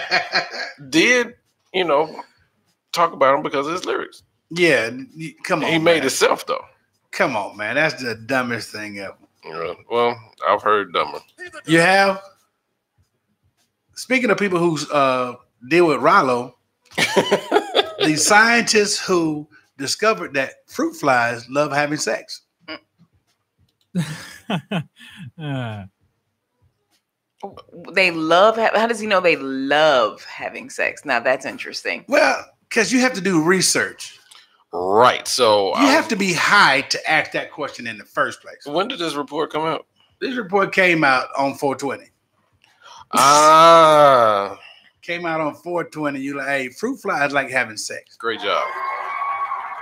did, talk about him because of his lyrics. Yeah, come on. He made himself though. Come on, man. That's the dumbest thing ever. Yeah, well, I've heard dumber. You have? Speaking of people who deal with Rollo, the scientists who discovered that fruit flies love having sex. They love. How does he know they love having sex? Now that's interesting. Well, because you have to do research. Right. So you have to be high to ask that question in the first place. When did this report come out? This report came out on 420. Came out on 420. You like, hey, fruit flies like having sex. Great job.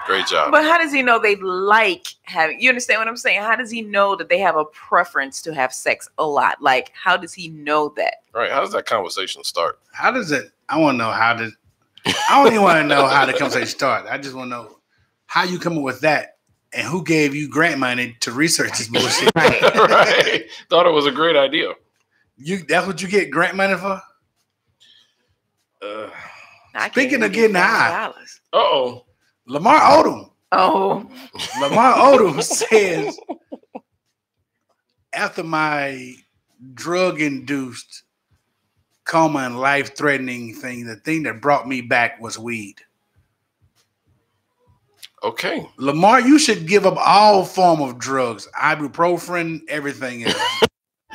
Great job. But how does he know they like having? You understand what I'm saying? How does he know that they have a preference to have sex a lot? Like, how does he know that? Right. How does that conversation start? How does it? I want to know how does. I don't even want to know how the conversation started. I just want to know how you come up with that and who gave you grant money to research this bullshit. Right. Thought it was a great idea. That's what you get grant money for? Speaking of getting high. Uh-oh. Lamar Odom. Oh. Lamar Odom says, after my drug-induced coma and life-threatening thing, the thing that brought me back was weed. Okay. Lamar, you should give up all form of drugs, ibuprofen, everything else.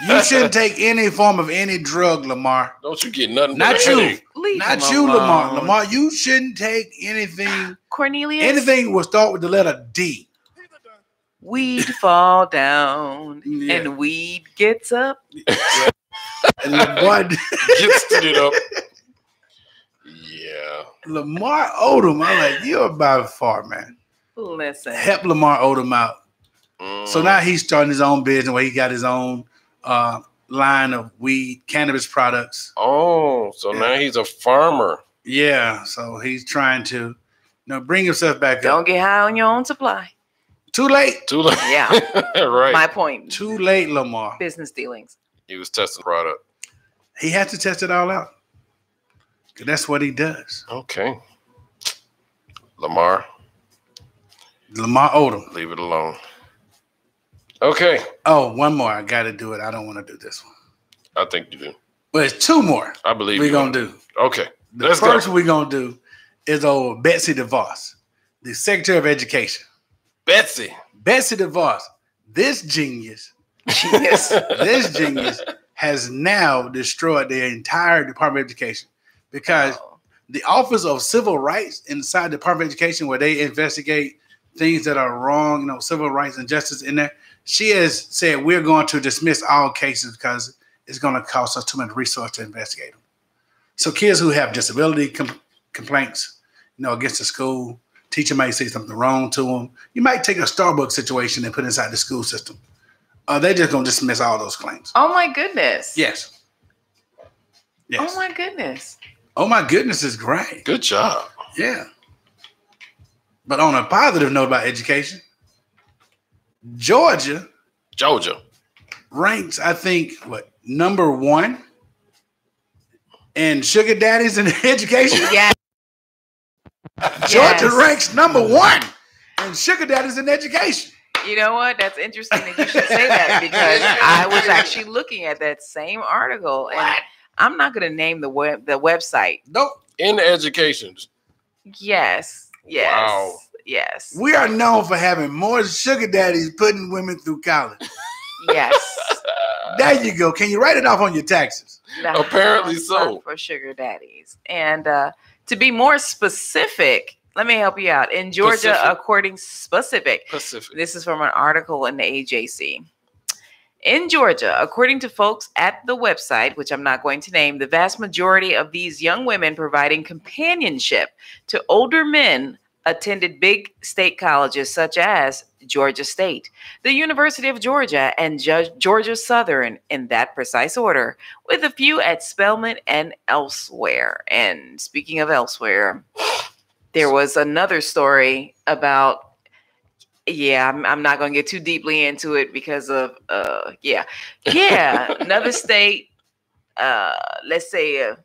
You shouldn't take any form of any drug, Lamar. Don't you get nothing? Not you. Not you, Lamar. Lamar, you shouldn't take anything. Cornelius. Anything will start with the letter D. Weed fall down and weed gets up. And Lamar gets it up. Yeah. Lamar Odom, I'm like, you're about far, man. Listen. Help Lamar Odom out. So now he's starting his own business where he got his own line of weed, cannabis products. Oh, so now he's a farmer. Yeah, so he's trying to bring himself back up. Don't get high on your own supply. Too late. Too late. Yeah. Right. My point. Too late, Lamar. Business dealings. He was testing the product. He had to test it all out. Because that's what he does. Okay. Lamar Odom. Leave it alone. Okay. Oh, one more. I got to do it. I don't want to do this one. I think you do. Well, it's two more. I believe we're going to do. Okay. The first one we're going to do is old Betsy DeVos, the Secretary of Education. Betsy DeVos. This genius has now destroyed the entire Department of Education because the Office of Civil Rights inside the Department of Education, where they investigate things that are wrong, civil rights and justice in there, she has said we're going to dismiss all cases because it's going to cost us too much resource to investigate them. So kids who have disability complaints, against the school, teacher might say something wrong to them. You might take a Starbucks situation and put it inside the school system. They're just going to dismiss all those claims. Oh, my goodness. Yes. Oh, my goodness. Oh, my goodness is great. Good job. Yeah. But on a positive note about education, Georgia ranks, I think, number 1 in sugar daddies in education? Yeah. Georgia ranks number 1 in sugar daddies in education. You know what? That's interesting that you should say that because I was actually looking at that same article and I'm not going to name the website. Nope. In education. Yes. Wow. Yes. We are known for having more sugar daddies putting women through college. Yes. There you go. Can you write it off on your taxes? Apparently so. For sugar daddies. And to be more specific, let me help you out. In Georgia, Pacific. This is from an article in the AJC. In Georgia, according to folks at the website, which I'm not going to name, the vast majority of these young women providing companionship to older men attended big state colleges such as Georgia State, the University of Georgia, and Georgia Southern in that precise order, with a few at Spelman and elsewhere. And speaking of elsewhere, there was another story about, I'm not going to get too deeply into it because of, another state, let's say,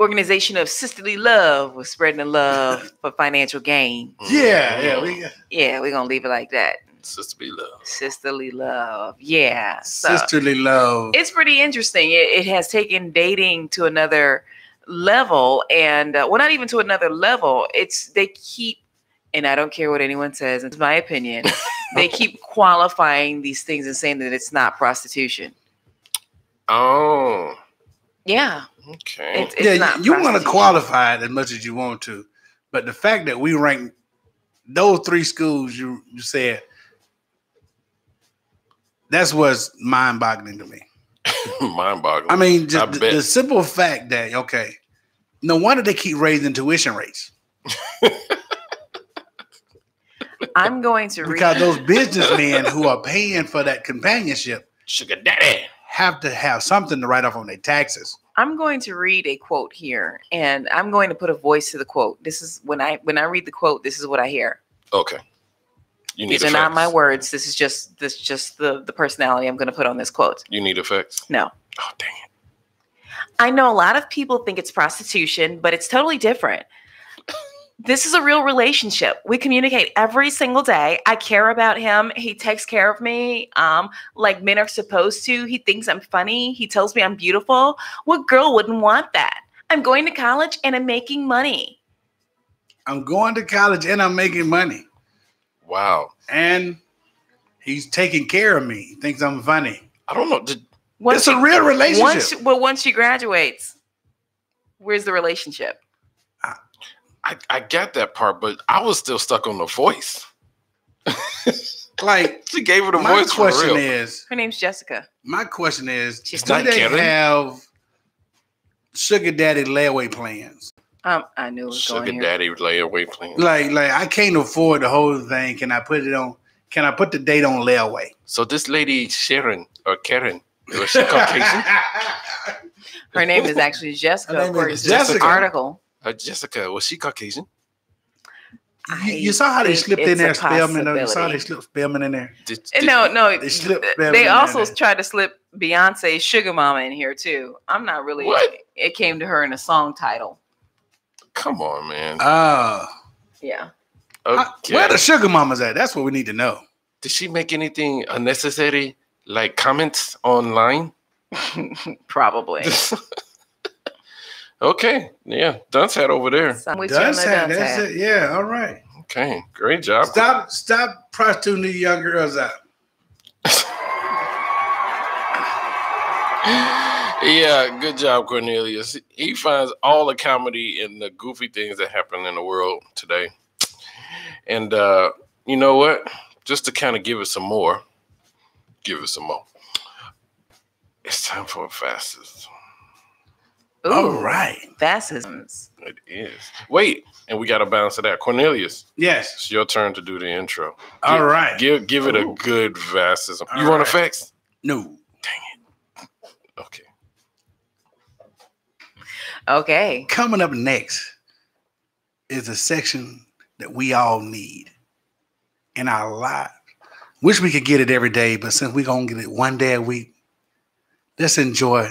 organization of sisterly love was spreading the love for financial gain. We're gonna leave it like that. Sisterly love. Yeah. Sisterly love. It's pretty interesting. It has taken dating to another level, and not even to another level. They keep, and I don't care what anyone says, it's my opinion. They keep qualifying these things and saying that it's not prostitution. Oh. Yeah. Okay. It's you want to qualify it as much as you want to, but the fact that we rank those three schools you said, that's what's mind-boggling to me. Mind-boggling. I mean, just the simple fact that, okay, no wonder they keep raising tuition rates. I'm going to because those businessmen who are paying for that companionship, sugar daddy, have to have something to write off on their taxes. I'm going to read a quote here, and I'm going to put a voice to the quote. This is when I read the quote, this is what I hear. Okay. These are not my words. This is just the personality I'm going to put on this quote. You need effects? No. Oh, dang it. I know a lot of people think it's prostitution, but it's totally different. This is a real relationship. We communicate every single day. I care about him. He takes care of me like men are supposed to. He thinks I'm funny. He tells me I'm beautiful. What girl wouldn't want that? I'm going to college and I'm making money. Wow. And he's taking care of me. He thinks I'm funny. I don't know. It's a real relationship. Once she graduates, where's the relationship? I got that part, but I was still stuck on the voice. Like, she gave her the my voice. Question is, her name's Jessica. My question is, she's do they have sugar daddy layaway plans? I knew it was sugar going daddy layaway plans. Like I can't afford the whole thing. Can I put the date on layaway? So this lady Sharon or Karen, was she Caucasian? Her name is actually Jessica. According to this article. Jessica, was she Caucasian? You saw how they slipped in there, Spelman. You saw they slipped Spelman in there. No. They slipped. They also tried to slip Beyonce's Sugar Mama in here too. I'm not really. What? It came to her in a song title. Come on, man. Yeah. Okay. Where the Sugar Mamas at? That's what we need to know. Did she make anything unnecessary, like comments online? Probably. Okay. Yeah. Dunce hat over there. Dunce hat. That's it. Yeah. All right. Okay. Great job. Stop prostituting these young girls out. Yeah. Good job, Cornelius. He finds all the comedy and the goofy things that happen in the world today. And you know what? Just to kind of give it some more. It's time for a fastest. Ooh, all right. Fascisms. It is. Wait, and we got to bounce to that. Cornelius. Yes. It's your turn to do the intro. All right. Give it a good fascism. You want effects? No. Dang it. Okay. Okay. Coming up next is a section that we all need in our lives. Wish we could get it every day, but since we're going to get it one day a week, let's enjoy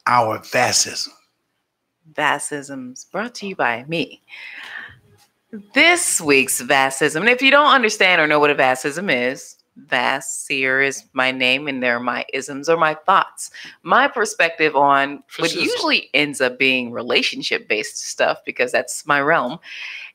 our fascism. Fascisms brought to you by me. This week's Vassism, and if you don't understand or know what a Vassism is, Vassir is my name and they're my isms or my thoughts. My perspective on what usually ends up being relationship-based stuff because that's my realm.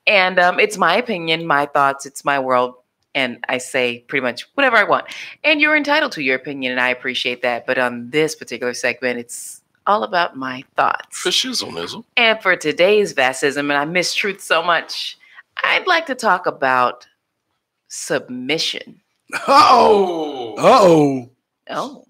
And it's my opinion, my thoughts, it's my world. And I say pretty much whatever I want. And you're entitled to your opinion, and I appreciate that. But on this particular segment, it's all about my thoughts. For shizzle-nizzle. And for today's Vassism, and I miss truth so much, I'd like to talk about submission. Uh-oh. Uh-oh. Oh.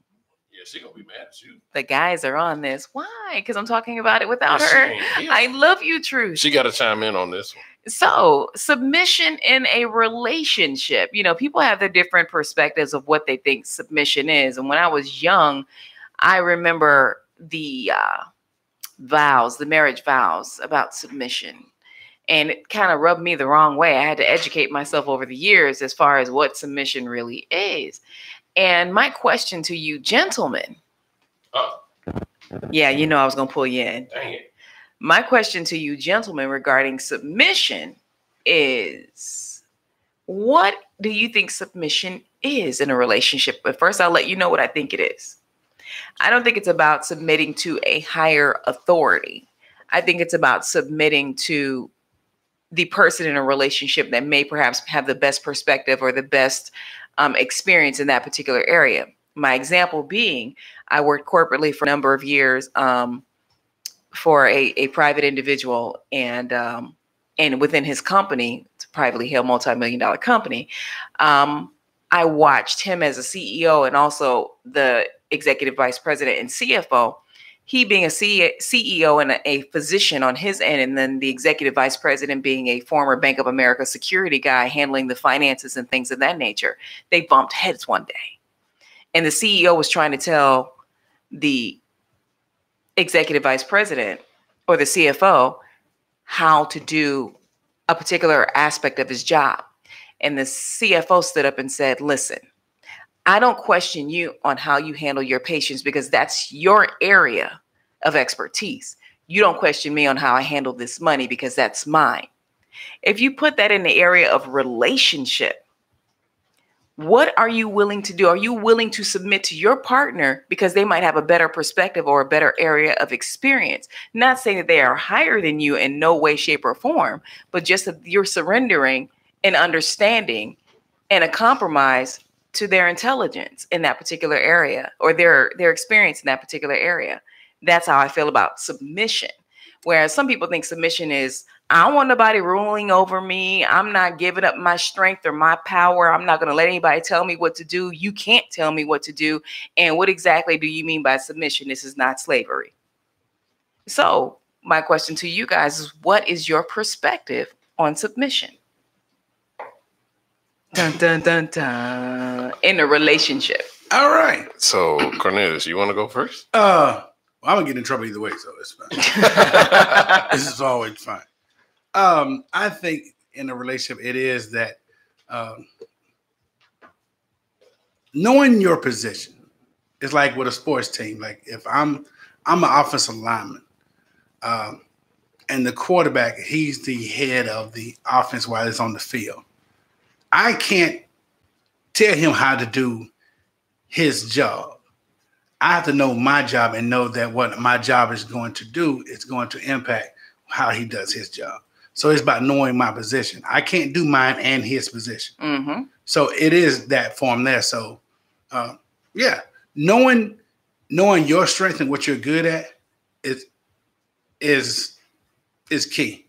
Yeah, she's going to be mad at you. The guys are on this. Why? Because I'm talking about it without her. I love you, Truth. She got to chime in on this one. So, submission in a relationship. You know, people have their different perspectives of what they think submission is. And when I was young, I remember the vows, the marriage vows about submission. And it kind of rubbed me the wrong way. I had to educate myself over the years as far as what submission really is. And my question to you, gentlemen. Yeah, you know I was going to pull you in. Dang it. My question to you, gentlemen, regarding submission is, what do you think submission is in a relationship? But first, I'll let you know what I think it is. I don't think it's about submitting to a higher authority. I think it's about submitting to the person in a relationship that may perhaps have the best perspective or the best experience in that particular area. My example being, I worked corporately for a number of years for a private individual, and within his company, it's a privately held multi-million-dollar company. I watched him as a CEO and also the executive vice president and CFO. He being a CEO and a physician on his end, and then the executive vice president being a former Bank of America security guy handling the finances and things of that nature. They bumped heads one day. And the CEO was trying to tell the executive vice president or the CFO how to do a particular aspect of his job. And the CFO stood up and said, listen, I don't question you on how you handle your patients because that's your area of expertise. You don't question me on how I handle this money because that's mine. If you put that in the area of relationship, what are you willing to do? Are you willing to submit to your partner because they might have a better perspective or a better area of experience? Not saying that they are higher than you in no way, shape, or form, but just that you're surrendering an understanding and a compromise to their intelligence in that particular area or their experience in that particular area. That's how I feel about submission. Whereas some people think submission is, I don't want nobody ruling over me. I'm not giving up my strength or my power. I'm not going to let anybody tell me what to do. You can't tell me what to do. And what exactly do you mean by submission? This is not slavery. So my question to you guys is, what is your perspective on submission? Dun, dun, dun, dun. In a relationship. All right. So Cornelius, you want to go first? I'm gonna get in trouble either way, so it's fine. This is always fine. I think in a relationship, it is that knowing your position. It's like with a sports team. Like if I'm an offensive lineman, and the quarterback, he's the head of the offense while it's on the field. I can't tell him how to do his job. I have to know my job and know that what my job is going to do is going to impact how he does his job. So it's about knowing my position. I can't do mine and his position. Mm-hmm. So it is that form there. So, yeah, knowing your strength and what you're good at is key.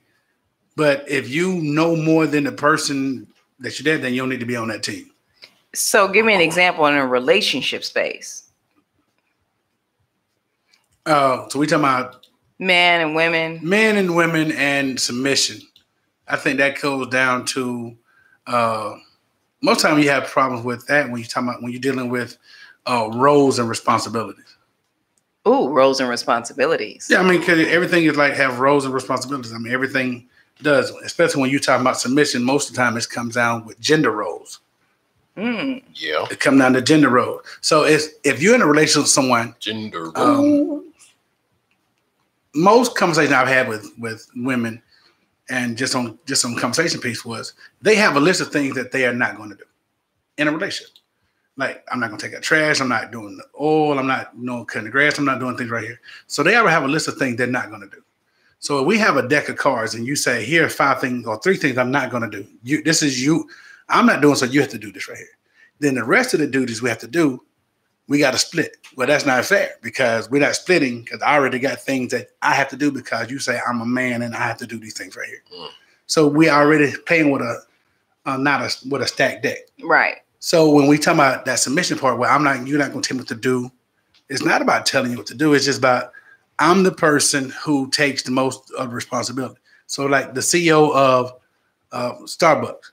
But if you know more than the person that you're there, then you don't need to be on that team. So give me an example in a relationship space. So we talking about men and women and submission. I think that goes down to most time you have problems with that when you're dealing with roles and responsibilities. Ooh, roles and responsibilities. Yeah, I mean, because everything is like have roles and responsibilities. I mean, everything does, especially when you're talking about submission. Most of the time, it comes down with gender roles. Yeah, it comes down to gender roles. So if you're in a relationship with someone, gender roles. Most conversation I've had with women, and just on conversation piece was they have a list of things that they are not going to do in a relationship. Like, I'm not going to take out trash. I'm not doing the oil. I'm not cutting the grass. I'm not doing things right here. So they ever have a list of things they're not going to do. So if we have a deck of cards and you say, here are 5 things or 3 things I'm not going to do. This is you. I'm not doing, so you have to do this right here. Then the rest of the duties we have to do, we got to split. Well, that's not fair because we're not splitting because I already got things that I have to do because you say I'm a man and I have to do these things right here. So we already playing with with a stacked deck. Right. So when we talk about that submission part where you're not going to tell me what to do. It's not about telling you what to do. It's just about I'm the person who takes the most of the responsibility. So like the CEO of Starbucks,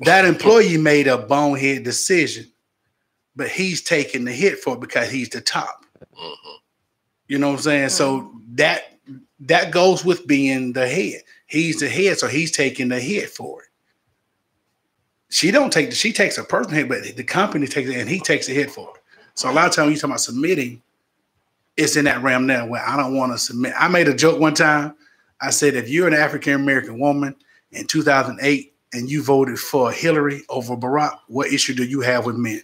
that employee made a bonehead decision, but he's taking the hit for it because he's the top. You know what I'm saying? So that goes with being the head. He's the head, so he's taking the hit for it. She takes a personal hit, but the company takes it and he takes the hit for it. So a lot of times you talk about submitting, it's in that realm now where I don't want to submit. I made a joke one time. I said, if you're an African-American woman in 2008 and you voted for Hillary over Barack, what issue do you have with men?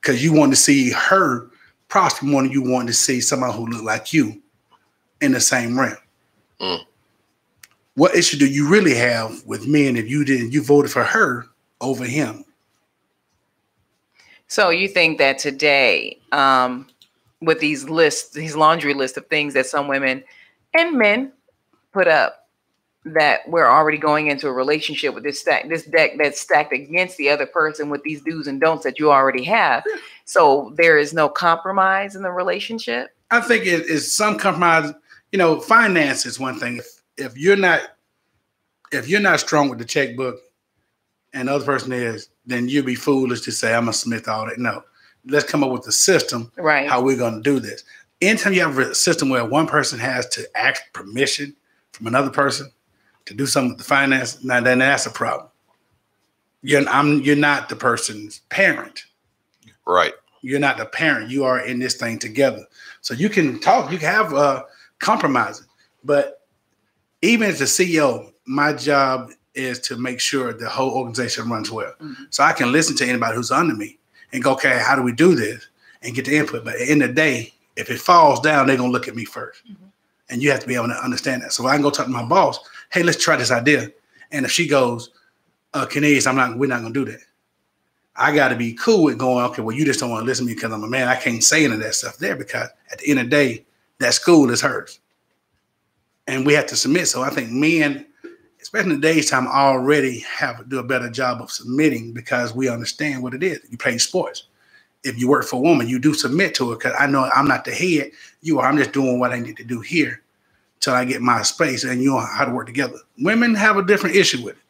Because you want to see her prosper more than you want to see somebody who look like you in the same realm. What issue do you really have with men if you voted for her over him? So you think that today, with these lists, these laundry lists of things that some women and men put up, that we're already going into a relationship with this deck that's stacked against the other person with these do's and don'ts that you already have. So there is no compromise in the relationship? I think it is some compromise. You know, finance is one thing. If you're not strong with the checkbook and the other person is, then you'd be foolish to say, I'm going to submit all that. No. Let's come up with a system, right? How we're going to do this. Anytime you have a system where one person has to ask permission from another person to do something with the finance, now then that's a problem. You're not the person's parent. Right. You're not the parent. You are in this thing together. So you can talk, you can have compromising. But even as a CEO, my job is to make sure the whole organization runs well. So I can listen to anybody who's under me and go, okay, how do we do this? And get the input. But at the end of the day, if it falls down, they're going to look at me first. And you have to be able to understand that. So I can go talk to my boss, hey, let's try this idea. And if she goes, Kenese, we're not going to do that. I got to be cool with going, okay, well, you just don't want to listen to me because I'm a man. I can't say any of that stuff there because at the end of the day, that school is hers. And we have to submit. So I think men, especially in today's time, already have to do a better job of submitting because we understand what it is. You play sports. If you work for a woman, you do submit to her because I know I'm not the head. You are. I'm just doing what I need to do here till I get my space and you know how to work together. Women have a different issue with it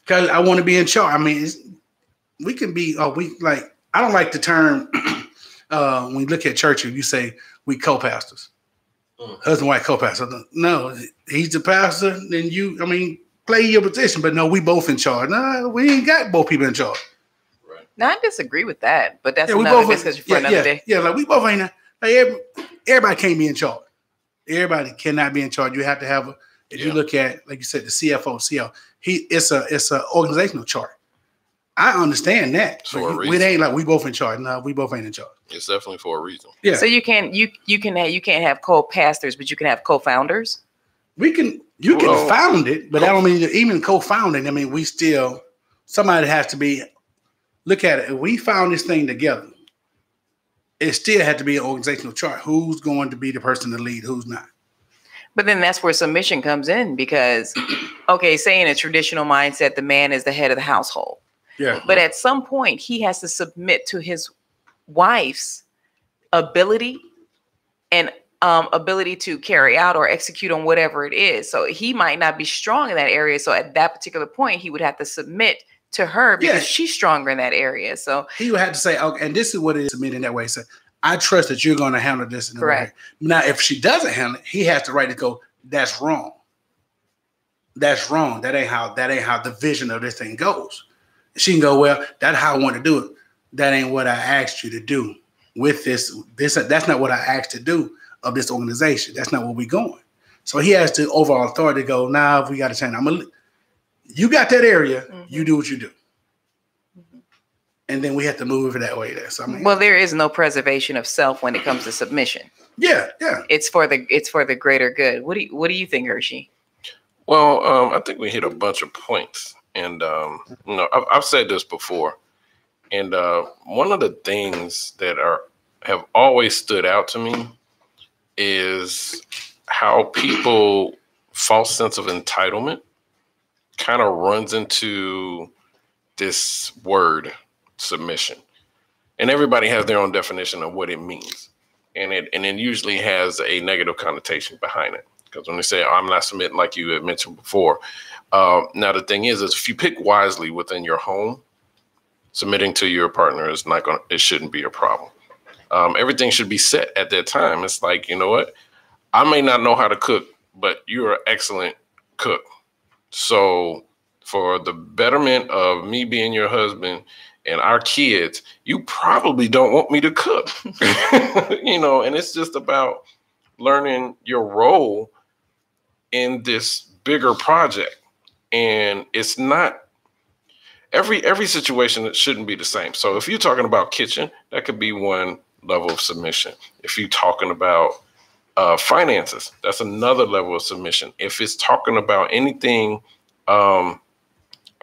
because I want to be in charge. I mean, we can be. I don't like the term when you look at church. You say we co-pastors. Husband, wife, co-pastor. No, he's the pastor. Then play your position. But no, we both in charge. No, we ain't got both people in charge. Right. Now, I disagree with that, but that's another discussion for another day. Yeah, like we both ain't. Everybody can't be in charge. Everybody cannot be in charge. You have to have if you look at, like you said, the CFO, CEO, it's a organizational chart. I understand that. So it ain't like we both in charge. No, we both ain't in charge. It's definitely for a reason. Yeah. So you can't have co-pastors, but you can have co-founders. You can found it, but I don't mean even co-founding. I mean, somebody has to be. Look at it. If we found this thing together, it still had to be an organizational chart. Who's going to be the person to lead? Who's not? But then that's where submission comes in because, okay, say in a traditional mindset, the man is the head of the household. Yeah. But at some point, he has to submit to his wife's ability and ability to carry out or execute on whatever it is. So he might not be strong in that area. So at that particular point, he would have to submit to her because she's stronger in that area. So he would have to say, okay, and this is what it is submit in that way. So I trust that you're going to handle this in the way. Now, if she doesn't handle it, he has the right to go, that's wrong. That's wrong. That ain't how the vision of this thing goes. She can go, well, that's how I want to do it. That ain't what I asked you to do with this. That's not what I asked to do of this organization. That's not where we're going. So he has the overall authority to go, nah, we got to change. You got that area. You do what you do. and then we have to move it that way. So, well, there is no preservation of self when it comes to submission. Yeah. It's for the greater good. What do you think, Hershey? Well, I think we hit a bunch of points, and I've said this before, and one of the things that have always stood out to me is how people false sense of entitlement kind of runs into this word submission, and everybody has their own definition of what it means, and it usually has a negative connotation behind it, because when they say, I'm not submitting, like you had mentioned before, now the thing is if you pick wisely within your home, submitting to your partner it shouldn't be a problem. Everything should be set at that time. It's like, you know what, I may not know how to cook, but you're an excellent cook. So for the betterment of me being your husband and our kids, you probably don't want me to cook. And it's just about learning your role in this bigger project. And it's not every situation that shouldn't be the same. So if you're talking about kitchen, that could be one level of submission. If you're talking about finances, that's another level of submission. If it's talking about anything,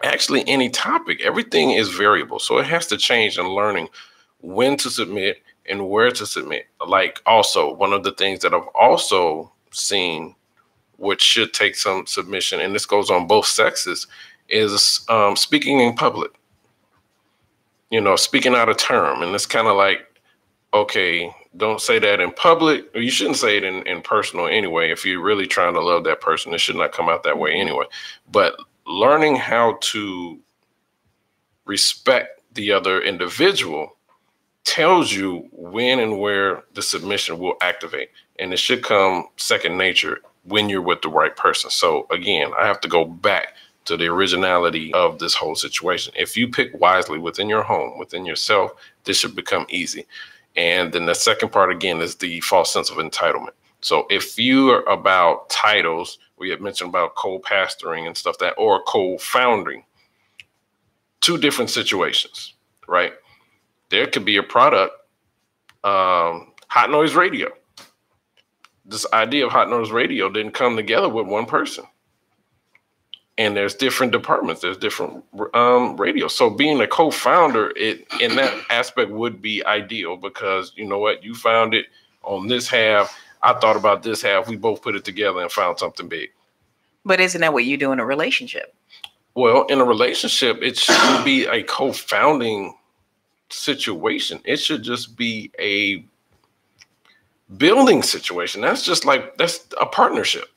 actually any topic, everything is variable. So it has to change in learning when to submit and where to submit. Like also one of the things that I've also seen, which should take some submission, and this goes on both sexes, is speaking in public, speaking out of term. And it's kind of like, okay, don't say that in public, or you shouldn't say it in personal anyway. If you're really trying to love that person, it should not come out that way anyway. But learning how to respect the other individual tells you when and where the submission will activate. And it should come second nature when you're with the right person. So again, I have to go back to the originality of this whole situation. If you pick wisely within your home, within yourself, this should become easy. And then the second part, again, is the false sense of entitlement. So if you are about titles, we had mentioned about co-pastoring and stuff or co-founding, two different situations, right? There could be a product, Hot Noise Radio. This idea of Hot Noise Radio didn't come together with one person. And there's different departments. There's different radios. So being a co-founder, in that aspect would be ideal, because you know what? You found it on this half. I thought about this half. We both put it together and found something big. But isn't that what you do in a relationship? Well, in a relationship, it shouldn't be a co-founding situation. It should just be a building situation. That's a partnership.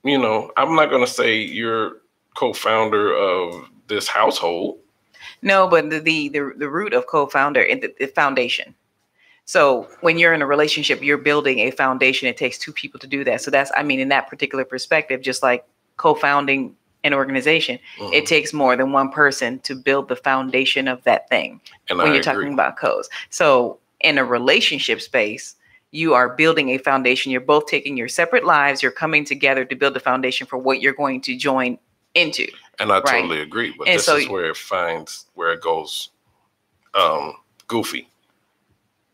I'm not going to say you're co-founder of this household. No, but the root of co-founder is the foundation. So when you're in a relationship, you're building a foundation. It takes two people to do that. So in that particular perspective, just like co-founding an organization, it takes more than one person to build the foundation of that thing. And when you're talking about codes. So in a relationship space, you are building a foundation. You're both taking your separate lives. You're coming together to build a foundation for what you're going to join into. And I totally agree. But this is where it goes goofy.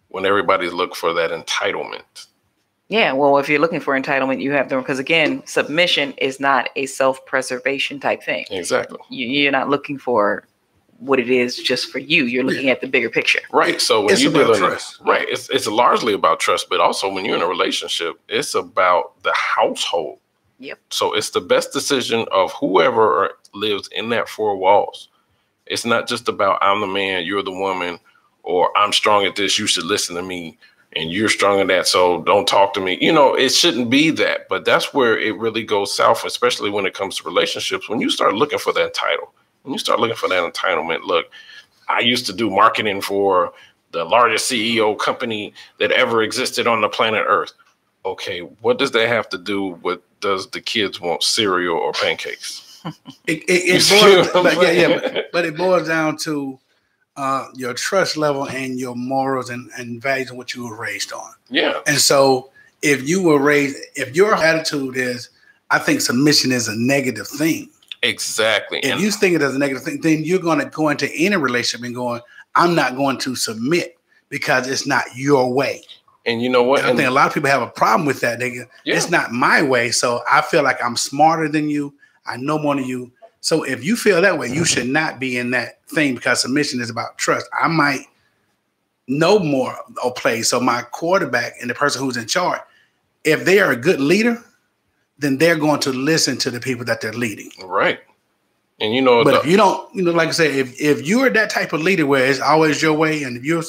When everybody look for that entitlement. Yeah, well, if you're looking for entitlement, you have to, because again, submission is not a self-preservation type thing. Exactly. You're not looking for what it is just for you. You're looking at the bigger picture. Right. So when you build trust, right, it's largely about trust, but also when you're in a relationship, it's about the household. Yep. So it's the best decision of whoever lives in that four walls. It's not just about I'm the man, you're the woman, or I'm strong at this, you should listen to me, and you're strong at that, so don't talk to me. It shouldn't be that, but that's where it really goes south, especially when it comes to relationships. When you start looking for that title, when you start looking for that entitlement, look, I used to do marketing for the largest CEO company that ever existed on the planet Earth. Okay, what does that have to do with, does the kids want cereal or pancakes? But it boils down to your trust level and your morals and values and what you were raised on. Yeah. And so if your attitude is, I think submission is a negative thing. Exactly. If you think it as a negative thing, then you're going to go into any relationship and going, I'm not going to submit because it's not your way. And you know what? And I think a lot of people have a problem with that. It's not my way. So I feel like I'm smarter than you. I know more than you. So if you feel that way, you should not be in that thing because submission is about trust. I might know more or play. So my quarterback and the person who's in charge, if they are a good leader, then they're going to listen to the people that they're leading. Right. And you know, but if you don't, like I said, if you're that type of leader where it's always your way, and if you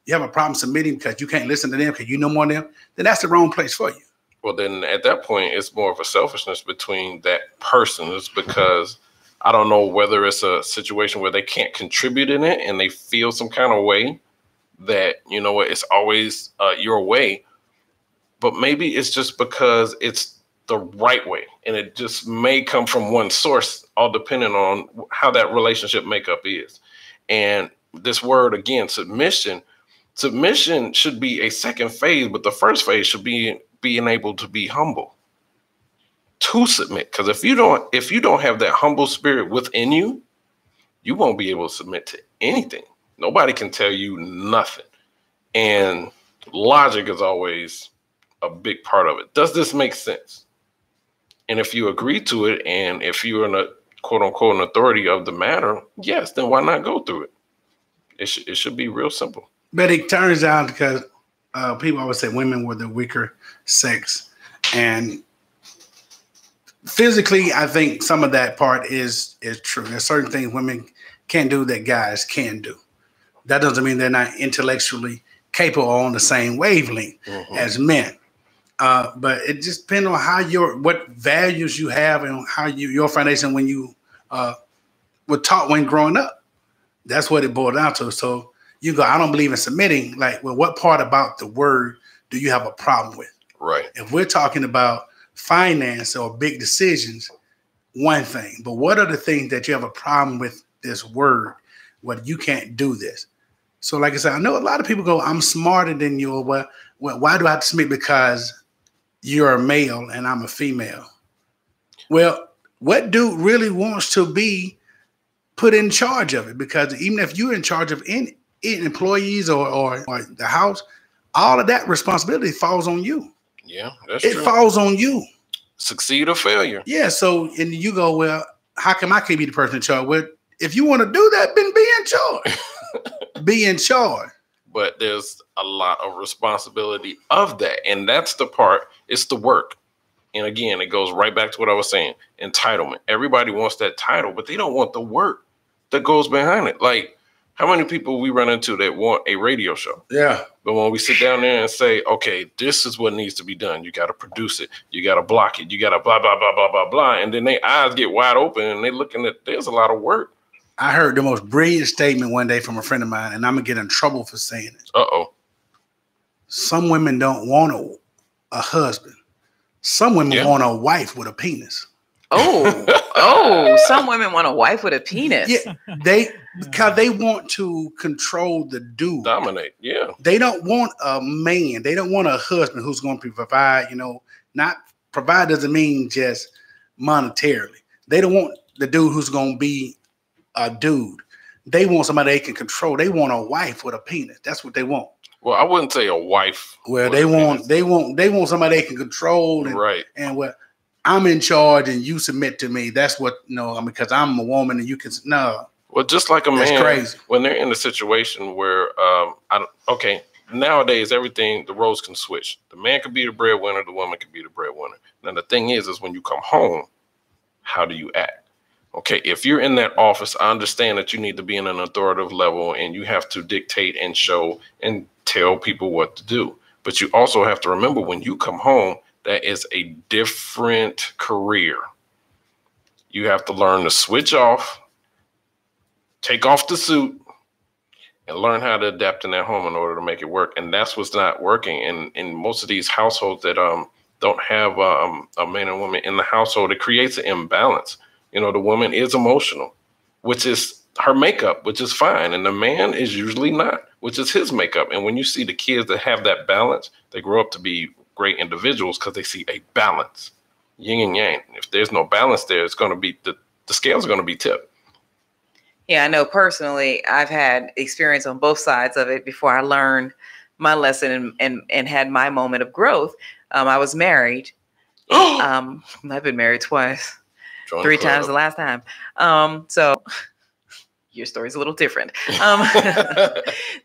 have a problem submitting because you can't listen to them because you know more than them, then that's the wrong place for you. Well, then at that point, it's more of a selfishness between that person. It's because I don't know whether it's a situation where they can't contribute in it and they feel some kind of way that, you know what, it's always your way. But maybe it's just because it's the right way, and it just may come from one source, all depending on how that relationship makeup is. And this word again, submission should be a second phase, but the first phase should be being able to be humble to submit. Because if you don't have that humble spirit within you, you won't be able to submit to anything. Nobody can tell you nothing. And logic is always a big part of it. Does this make sense? And if you agree to it, and if you're in a quote unquote an authority of the matter, yes, then why not go through it? It should be real simple. But it turns out because people always say women were the weaker sex, and physically, I think some of that part is true. There's certain things women can't do that guys can do. That doesn't mean they're not intellectually capable on the same wavelength as men. But it just depends on what values you have and how your foundation when you were taught when growing up. That's what it boiled down to. So you go, I don't believe in submitting. Like, well, what part about the word do you have a problem with? Right. If we're talking about finance or big decisions, one thing. But what are the things that you have a problem with this word? What you can't do this. So like I said, I know a lot of people go, I'm smarter than you. Well, why do I have to submit? Because you're a male and I'm a female. Well, what dude really wants to be put in charge of it? Because even if you're in charge of any employees or the house, all of that responsibility falls on you. Yeah, that's true. It falls on you. Succeed or failure. Yeah. So, and you go, well, how come I can't be the person in charge? Well, if you want to do that, then be in charge. Be in charge. But there's a lot of responsibility of that. And that's the part, it's the work. And again, it goes right back to what I was saying, entitlement. Everybody wants that title, but they don't want the work that goes behind it. Like, how many people we run into that want a radio show? Yeah. But when we sit down there and say, okay, this is what needs to be done. You got to produce it. You got to block it. You got to blah, blah, blah, blah, blah, blah. And then their eyes get wide open and they're looking at, there's a lot of work. I heard the most brilliant statement one day from a friend of mine, and I'm going to get in trouble for saying it. Uh-oh. Some women don't want a husband. Some women want a wife with a penis. Some women want a wife with a penis. Yeah, because they want to control the dude. Dominate, yeah. They don't want a man. They don't want a husband who's going to provide, not provide doesn't mean just monetarily. They don't want the dude who's going to be a dude. They want somebody they can control. They want a wife with a penis. That's what they want. Well, I wouldn't say a wife. Well, they want somebody they can control. Right. And what I'm in charge and you submit to me. That's what because I'm a woman and you can no. Well, just like a man, that's crazy. When they're in a situation where nowadays everything, the roles can switch. The man could be the breadwinner, the woman could be the breadwinner. Now the thing is when you come home, how do you act? Okay, if you're in that office, I understand that you need to be in an authoritative level and you have to dictate and show and tell people what to do. But you also have to remember when you come home, that is a different career. You have to learn to switch off, take off the suit, and learn how to adapt in that home in order to make it work. And that's what's not working. And in most of these households that don't have a man and woman in the household, it creates an imbalance. The woman is emotional, which is her makeup, which is fine. And the man is usually not, which is his makeup. And when you see the kids that have that balance, they grow up to be great individuals because they see a balance, yin and yang. If there's no balance there, it's going to be the scales are going to be tipped. Yeah, I know personally, I've had experience on both sides of it before I learned my lesson and had my moment of growth. I was married. I've been married twice, 3 times the last time. So your story's a little different.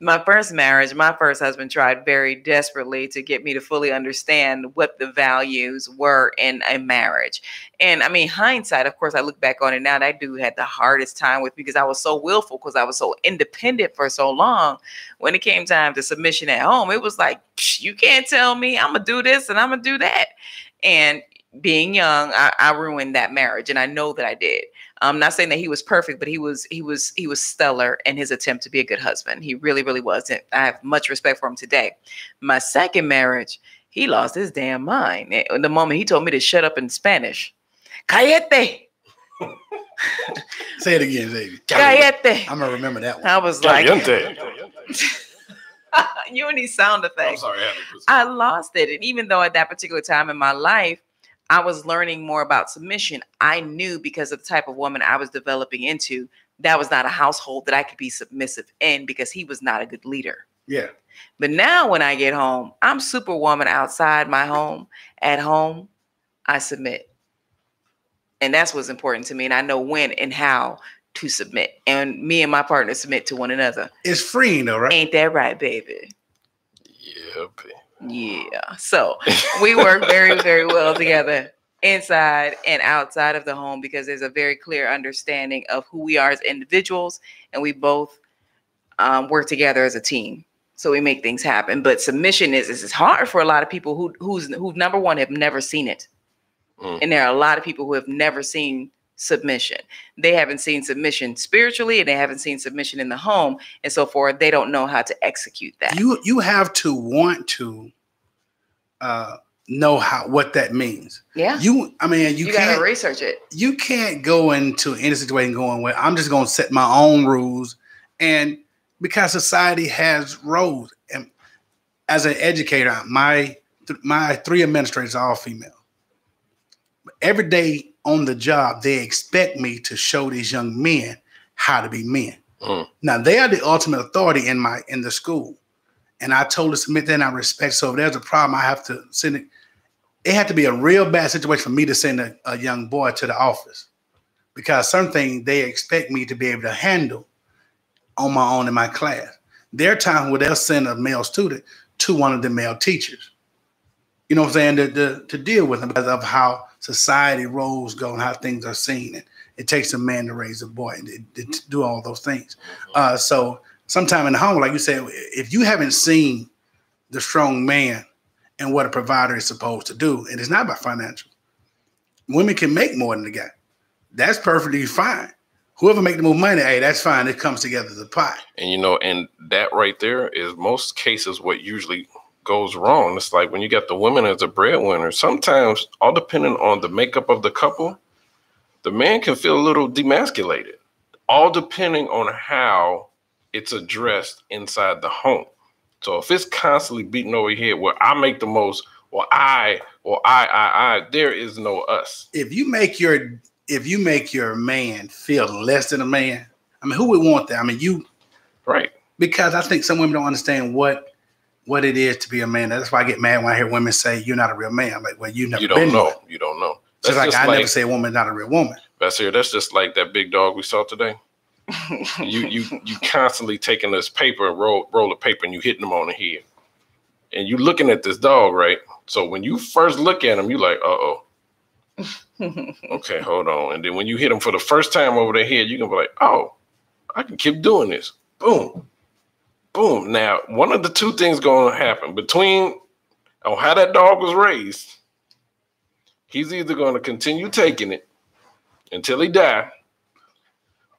My first marriage, my first husband tried very desperately to get me to fully understand what the values were in a marriage. And I mean, hindsight, of course, I look back on it now, that dude had the hardest time with me because I was so willful, because I was so independent for so long. When it came time to submission at home, it was like, you can't tell me I'm going to do this and I'm going to do that. And being young, I ruined that marriage. And I know that I did. I'm not saying that he was perfect, but he was stellar in his attempt to be a good husband. He really, really was. And I have much respect for him today. My second marriage, he lost his damn mind. The moment he told me to shut up in Spanish, cállate. Say it again, baby. Cállate. I'm gonna remember that one. I was like, you and these sound effects. I'm sorry, I lost it. And even though at that particular time in my life, I was learning more about submission, I knew, because of the type of woman I was developing into, that was not a household that I could be submissive in, because he was not a good leader. Yeah. But now when I get home, I'm superwoman outside my home. At home, I submit. And that's what's important to me. And I know when and how to submit. And me and my partner submit to one another. It's freeing though, right? Ain't that right, baby? Yeah, baby. Yeah. So we work very, very well together inside and outside of the home, because there's a very clear understanding of who we are as individuals. And we both work together as a team. So we make things happen. But submission is hard for a lot of people who number one, have never seen it. And there are a lot of people who have never seen submission. They haven't seen submission spiritually, and they haven't seen submission in the home, and so forth. They don't know how to execute that. You have to want to know what that means. Yeah. You gotta research it. You can't go into any situation going, well, I'm just gonna set my own rules, and because society has roles. And as an educator, my 3 administrators are all female. Every day on the job, they expect me to show these young men how to be men. Now, they are the ultimate authority in the school. And I told them to submit that, and I respect. So if there's a problem, I have to send it. It had to be a real bad situation for me to send a young boy to the office, because something they expect me to be able to handle on my own in my class. There are times where they'll send a male student to one of the male teachers. You know what I'm saying? To deal with them, because of how society roles go and how things are seen. And it takes a man to raise a boy and to do all those things. So sometime in the home, like you said, if you haven't seen the strong man and what a provider is supposed to do, and it's not about financial. Women can make more than the guy. That's perfectly fine. Whoever make the more money, hey, that's fine. It comes together as a pie. And and that right there is most cases what usually goes wrong. It's like when you got the women as a breadwinner, sometimes, all depending on the makeup of the couple, the man can feel a little demasculated, all depending on how it's addressed inside the home. So if it's constantly beating over your head, where I make the most, or I, there is no us. If you make your man feel less than a man, I mean, who would want that? I mean, you, right? Because I think some women don't understand what it is to be a man. That's why I get mad when I hear women say you're not a real man. Like, well, you don't know. You don't know. That's like I never say a woman's not a real woman. That's just like that big dog we saw today. you constantly taking this paper and roll of paper, and you hitting them on the head, and you looking at this dog, right? So when you first look at him, you like, okay, hold on. And then when you hit him for the first time over the head, you can be like, oh, I can keep doing this. Boom. Boom. Now, one of the two things going to happen between on how that dog was raised, he's either going to continue taking it until he die,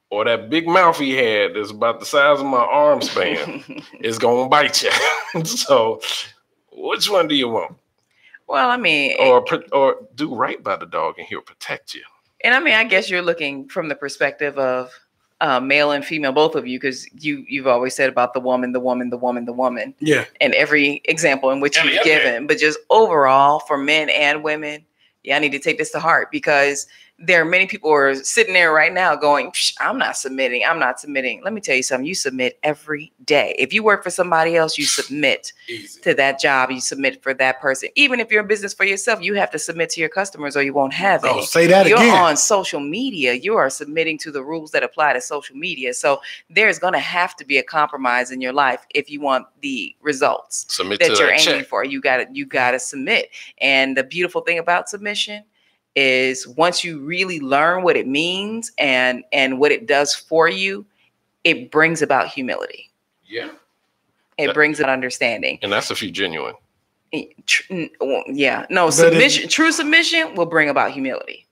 or that big mouth he had that's about the size of my arm span is going to bite you. So which one do you want? Well, I mean, or do right by the dog and he'll protect you. And I mean, I guess you're looking from the perspective of male and female, both of you, because you've always said about the woman. Yeah. And every example in which you've given, but just overall for men and women, I need to take this to heart, because there are many people who are sitting there right now going, I'm not submitting. I'm not submitting. Let me tell you something. You submit every day. If you work for somebody else, you submit to that job. You submit for that person. Even if you're in business for yourself, you have to submit to your customers or you won't have any. Say that you're again. On social media, you are submitting to the rules that apply to social media. So there's going to have to be a compromise in your life if you want the results that you're aiming for. You got to submit. And the beautiful thing about submission is once you really learn what it means and what it does for you, it brings about humility. Yeah. It brings an understanding. And that's if you're genuine. Yeah. No, submission, true submission will bring about humility.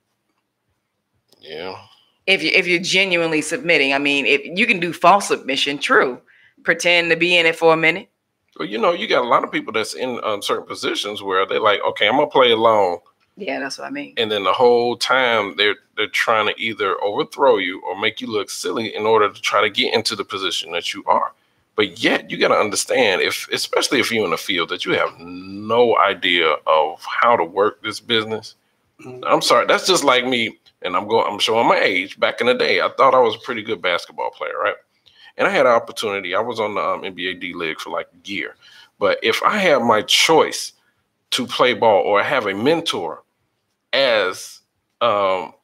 Yeah. If you're genuinely submitting, I mean, if you can do false submission, true. Pretend to be in it for a minute. Well, you know, you got a lot of people that's in certain positions where they're like, okay, I'm going to play along. Yeah, that's what I mean. And then the whole time they're trying to either overthrow you or make you look silly in order to try to get into the position that you are. But yet you got to understand, especially if you're in a field that you have no idea of how to work this business. I'm sorry, that's just like me. And I'm showing my age. Back in the day, I thought I was a pretty good basketball player, right? And I had an opportunity. I was on the NBA D-League for like a year. But if I had my choice to play ball or have a mentor as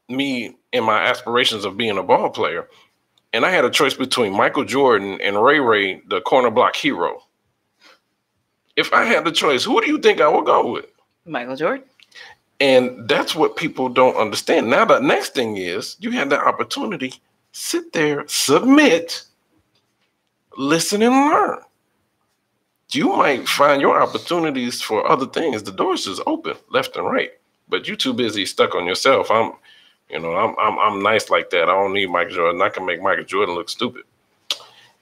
me in my aspirations of being a ball player, and I had a choice between Michael Jordan and Ray, the corner block hero. If I had the choice, who do you think I would go with? Michael Jordan. And that's what people don't understand. Now, the next thing is you had the opportunity, sit there, submit, listen and learn. You might find your opportunities for other things. The door's just open left and right, but you're too busy stuck on yourself. I'm nice like that. I don't need Michael Jordan. I can make Michael Jordan look stupid.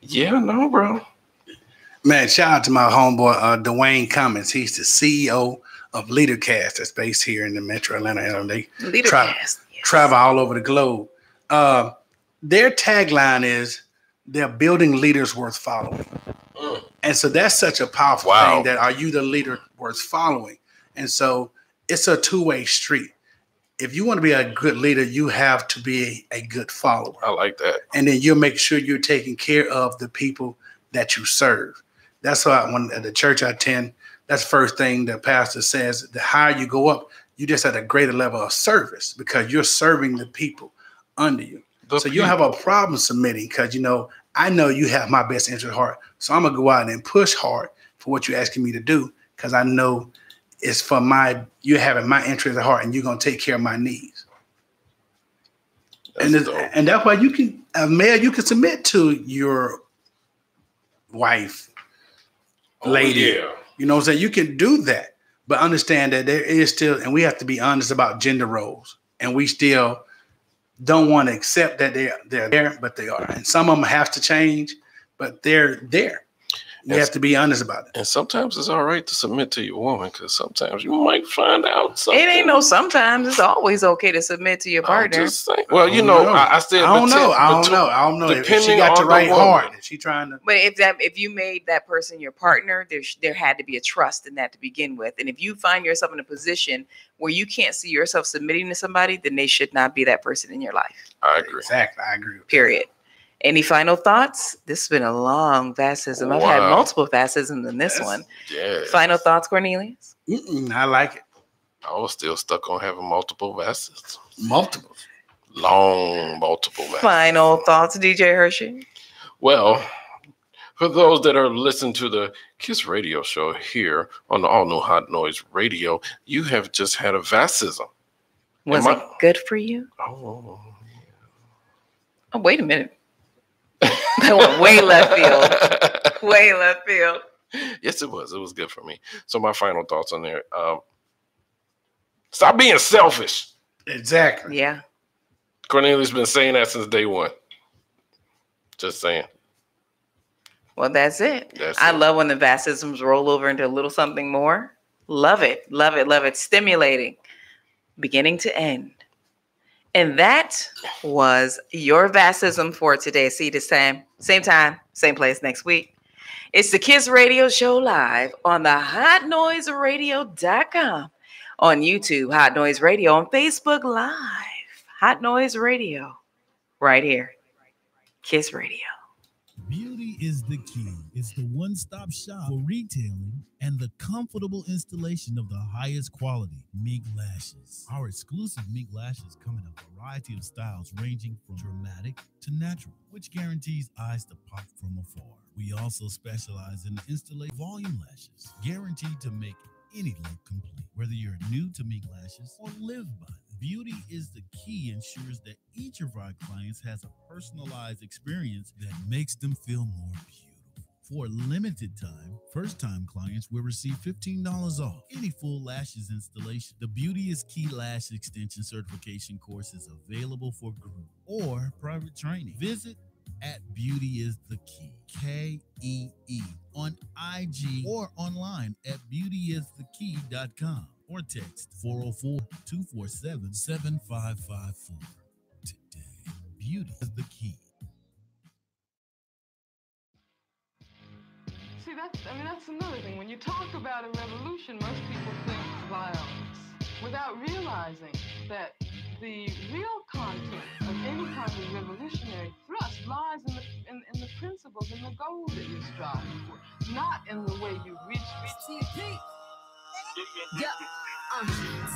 Yeah, no, bro. Man, shout out to my homeboy, Dwayne Cummins. He's the CEO of LeaderCast that's based here in the Metro Atlanta area. They travel all over the globe. Their tagline is, they're building leaders worth following. And so that's such a powerful thing, that are you the leader worth following? And so it's a two-way street. If you want to be a good leader, you have to be a good follower. I like that. And then you'll make sure you're taking care of the people that you serve. That's why when at the church I attend, that's the first thing the pastor says. The higher you go up, you just at a greater level of service because you're serving the people under you. You don't have a problem submitting because, I know you have my best interest at heart. So I'm going to go out and push hard for what you're asking me to do because I know it's for you having my interest at heart and you're going to take care of my needs. And that's why you can, male, you can submit to your wife, lady. Yeah. You know what I'm saying? You can do that, but understand that there is still, and we have to be honest about gender roles. And we still don't want to accept that they're there, but they are. And some of them have to change, but they're there. You have to be honest about it. And sometimes it's all right to submit to your woman because sometimes you might find out something. It ain't no sometimes. It's always okay to submit to your partner. Well, I said I don't know. If she got the right heart, if she trying to. But if you made that person your partner, there had to be a trust in that to begin with. And if you find yourself in a position where you can't see yourself submitting to somebody, then they should not be that person in your life. I agree. Exactly. I agree. Period. Any final thoughts? This has been a long fascism. I've had multiple fascisms in this one. Yeah. Final thoughts, Cornelius? I like it. I was still stuck on having multiple fascisms. Multiple. Long multiple fascisms. Final thoughts, DJ Hershey? Well, for those that are listening to the KISS radio show here on the all new Hot Noise Radio, you have just had a fascism. Was it good for you? Oh, wait a minute. That went way left field. Way left field. Yes, it was. It was good for me. So my final thoughts on there. Stop being selfish. Exactly. Yeah. Cornelius been saying that since day one. Just saying. Well, that's it. I love when the fascisms roll over into a little something more. Love it. Love it. Love it. Stimulating. Beginning to end. And that was your fascism for today. See you this time, same place next week. It's the KISS Radio Show live on the HotNoiseRadio.com, on YouTube, Hot Noise Radio, on Facebook Live, Hot Noise Radio, right here. Kiss Radio. Beauty is the key. It's the one-stop shop for retailing and the comfortable installation of the highest quality mink lashes. Our exclusive mink lashes come in a variety of styles ranging from dramatic to natural, which guarantees eyes to pop from afar. We also specialize in installation volume lashes, guaranteed to make any look complete. Whether you're new to mink lashes or live by them, Beauty is the key ensures that each of our clients has a personalized experience that makes them feel more beautiful. For a limited time, first-time clients will receive $15 off any full lashes installation. The Beauty is Key Lash Extension Certification course is available for group or private training. Visit at Beauty is the Key, K-E-E, on IG or online at beautyisthekey.com. Or text 404-247-7554. Today, beauty is the key. See, that's another thing. When you talk about a revolution, most people think violence, without realizing that the real content of any kind of revolutionary thrust lies in the principles and the goals that you're striving for, not in the way you reach it. Yeah.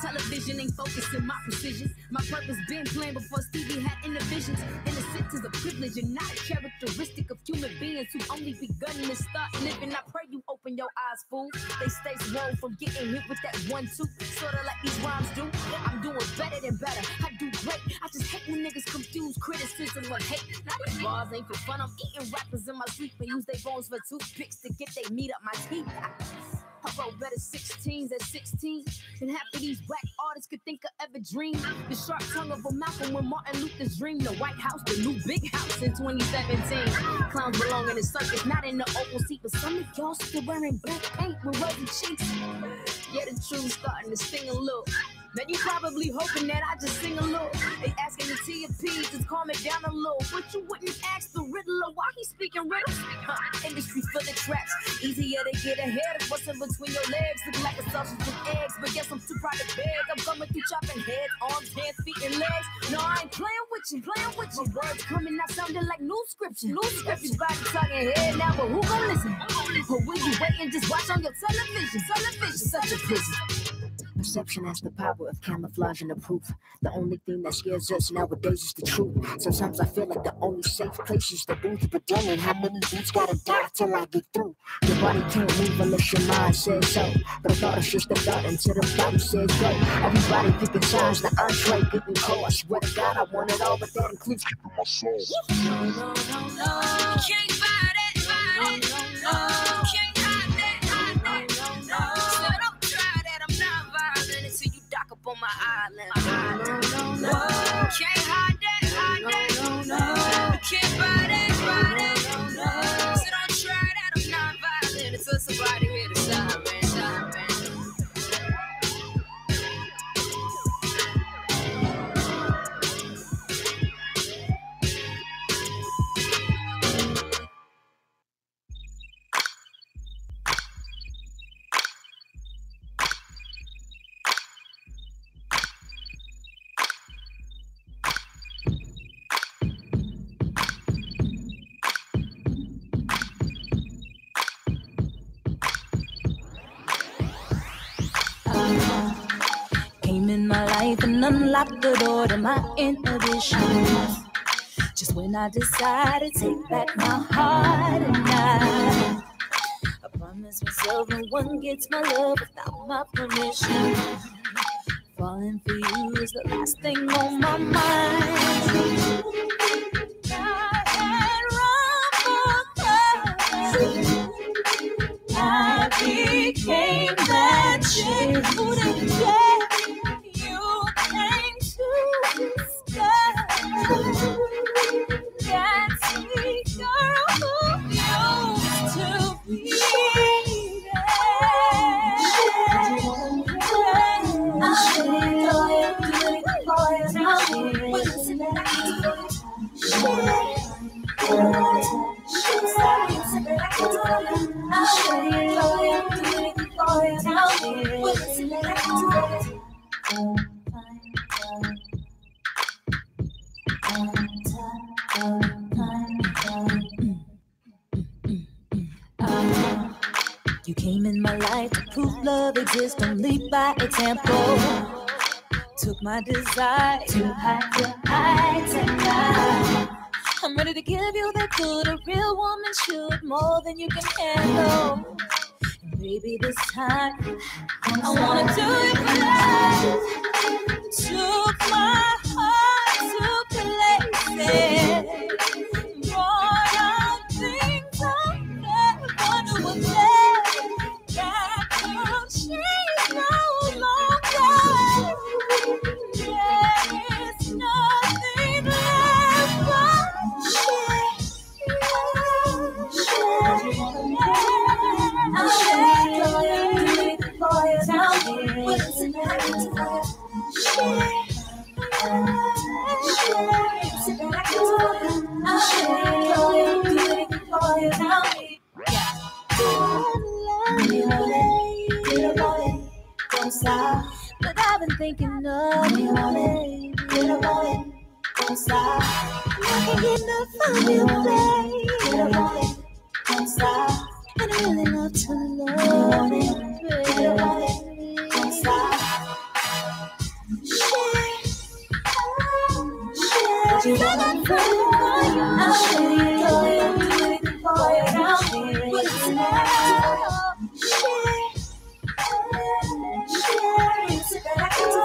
Television ain't focusing my precision. My purpose been planned before Stevie had innovations. Innocence is a privilege and not a characteristic of human beings who only begun to start living. I pray you open your eyes, fool. They stay swole from getting hit with that 1-2, sorta like these rhymes do. I'm doing better than better. I do great. I just hate when niggas confuse criticism with hate. Now these bars ain't for fun. I'm eating rappers in my sleep and use their bones for toothpicks to get they meat up my teeth. I wrote better 16s at 16 than half of these black artists could think or ever dream. The sharp tongue of a Malcolm when Martin Luther's dream. The White House, the new big house in 2017. Clowns belong in the circus, not in the open seat. But some of y'all still wearing black paint with rosy cheeks. Yeah, the truth's starting to sting a little. Then you probably hoping that I just sing a little. They asking the T.P. just calm it down a little. But you wouldn't ask the Riddler why he's speaking riddles. Industry full of traps. Easier to get ahead of what's in between your legs. Look like a sausage with eggs. But yes, I'm too proud to beg. I'm coming through chopping heads, arms, hands, feet, and legs. No, I ain't playing with you, My words coming out sounding like new scripture. Everybody talking head now, but who gon' listen? Or will you wait and just watch on your television? Such a prison. Perception has the power of camouflage and the proof. The only thing that scares us nowadays is the truth. Sometimes I feel like the only safe place is the booth. But damn, how many dudes gotta die till I get through? Your body can't move unless your mind says so. But I thought it's just a thought until the body says go. Everybody picking sides, the entree getting cold. I swear to God, I want it all, but that includes keeping my soul. No. Can't fight it. No. Can't hide that. No. So don't try that. I'm not violent until you dock up on my island. No. Can't hide that. No. Can't fight it. No. So don't try that. I'm not violent until somebody hit the siren. Came in my life and unlocked the door to my inhibitions. Just when I decided to take back my heart and I promise myself no one gets my love without my permission. Falling for you is the last thing on my mind. I became that chick who didn't care. You came to stay. That's me, girl, who used to be there. I'll show you You came in my life to prove love exists, don't lead by example. Took my desire to hide your eyes and lie. I'm ready to give you the good a real woman should, more than you can handle. And baby, this time I wanna do it for life. Took my heart to places, brought out things I'll never do again. That girl, she's no longer. There is nothing left but but I've been thinking of you, baby. Don't stop. I can't get enough of you, baby. Don't stop. And I really love to love you, baby. Don't stop. You know I'm crying for you. I'll show you, do it for you. What's the matter? Tell me what is it that I can do?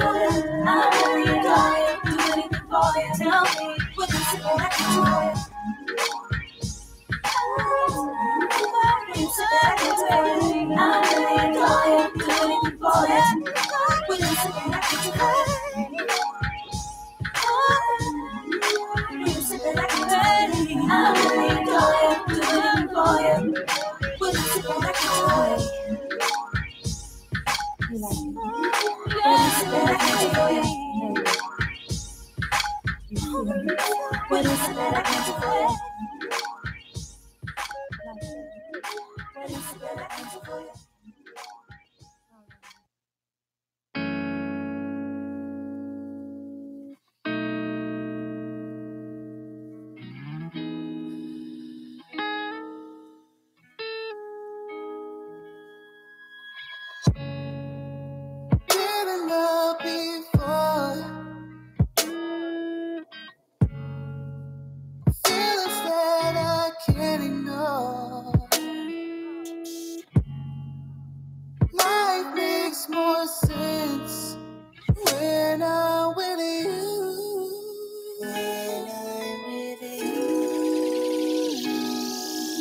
What is it that I can do for you? What is it that I can do for you? Didn't love before. Feelings that I can't ignore. Life makes more sense when I'm with you. When I'm with you.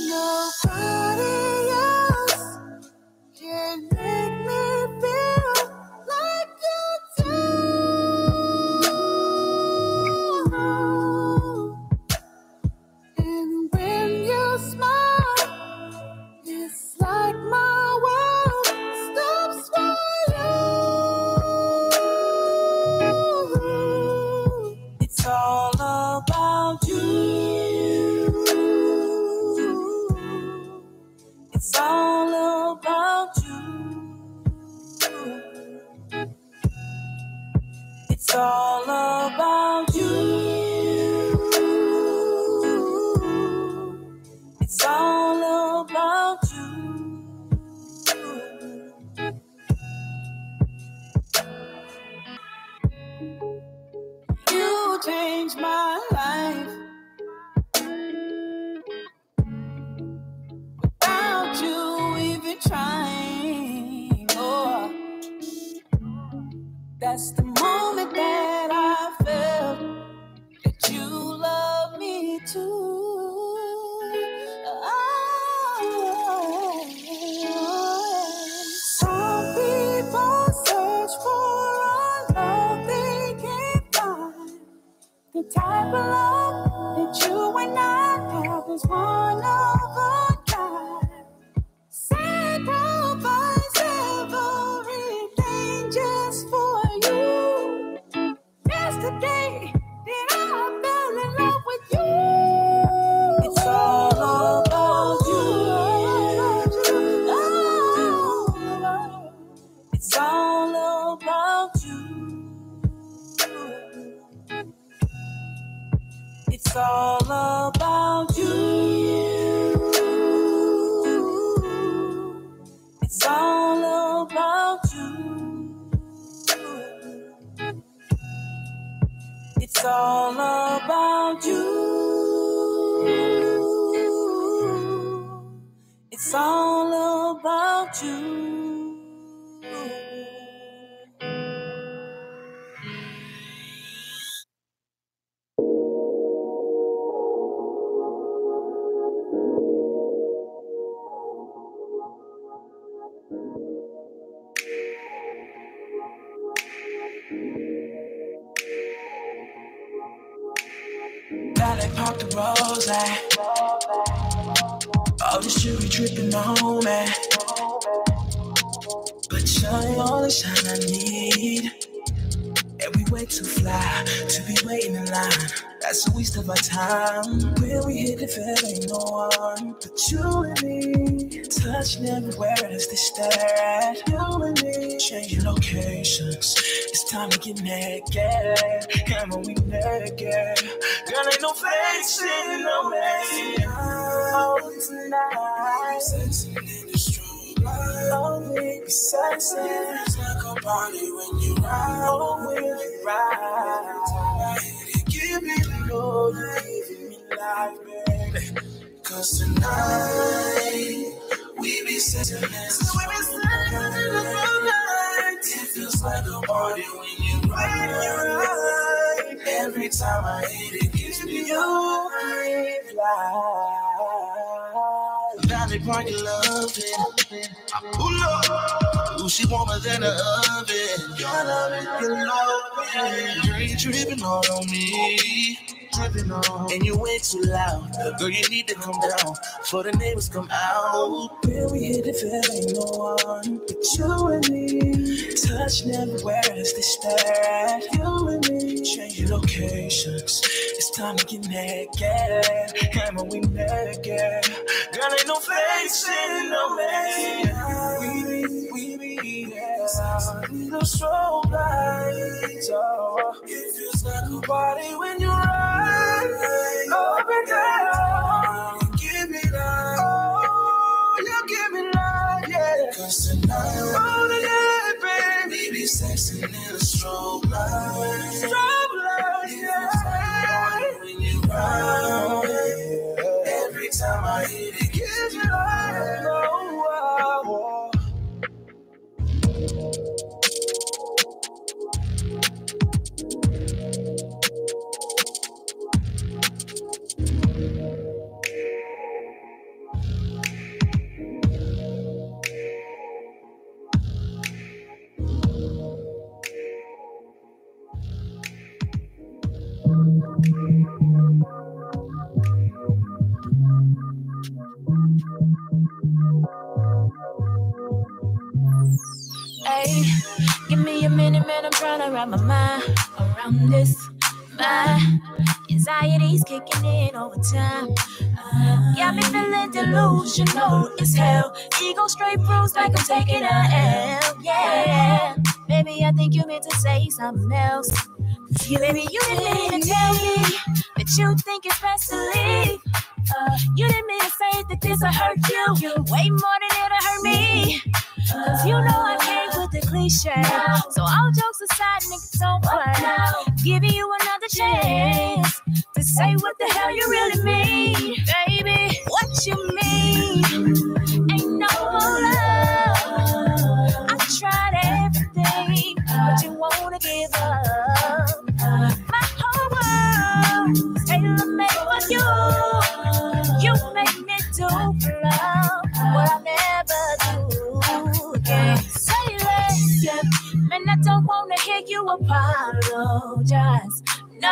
Nobody else can make me feel like you do. And when you smile, it's like my world stops for you. It's all about you. It's all about you. It's all about you. It's all about you. You changed my life. Without you even trying. Oh, that's the moment that I felt that you love me too. Some people search for a love they can't find. The type of love that you and I have is one of a kind. Sacrifice everything just for you. Yesterday, did I fell in love with you? It's all about you. It's all about you. It's all about you. It's all about you. It's all about you. Valley pop the rose, all the shit we tripping on, man. But you're the only shine I need. And we way too fly to be waiting in line. That's a waste of our time. When we hit the fair, ain't no one but you and me. Touching everywhere as they stare at you and me. Changing locations, it's time to get naked. And when we naked, girl, ain't no facing, no way. Oh, tonight, sexing in the strobe light. Oh, we be sexing. It's like a party when you ride. Oh, when you ride. Give me the Lord, give me life, baby. Cause tonight, we be sexing in the strobe light. It feels like a party when you ride. Every time I hit it, gives me your green light. Valley Park, you love it. I pull up. Ooh, she warmer than an oven. Your love it, you love it. Girl, you dripping all on me. Dripping on. And you way too loud. Girl, you need to come down before the neighbors come out. When we hit the fair, ain't no one but you and me. Touching everywhere as they stare at you and me. Changing locations, it's time to get naked. And when we naked, girl, ain't no facing, no way. We be, the strobe lights, oh. It feels like a party when you ride. Up and down, give me that. Oh, you give me that, yeah. Cause tonight, oh, yeah, baby. We be sexing in the strobe lights. Strobe lights, yeah. When you ride, every time I hit it, gives you life. Oh, oh, oh. Hey, give me a minute, man, I'm trying to wrap my mind around this. My anxiety's kicking in over time. Got me feeling delusional as hell. Ego straight bruised like I'm taking a L. Yeah, baby, I think you meant to say something else. Baby, you didn't mean to tell me that you think it's best to leave. You didn't mean to say that this'll hurt you way more than it'll hurt me. Cause you know I came with the cliche. So all jokes aside, niggas don't play. Giving you another chance to say what the hell you really mean. Baby, what you mean? Ain't no more love. I tried everything, but you wanna give up. My whole world is tailor-made for you. You make me do for love what I never do. Say less, yeah. Man, I don't wanna hear you apologize. No,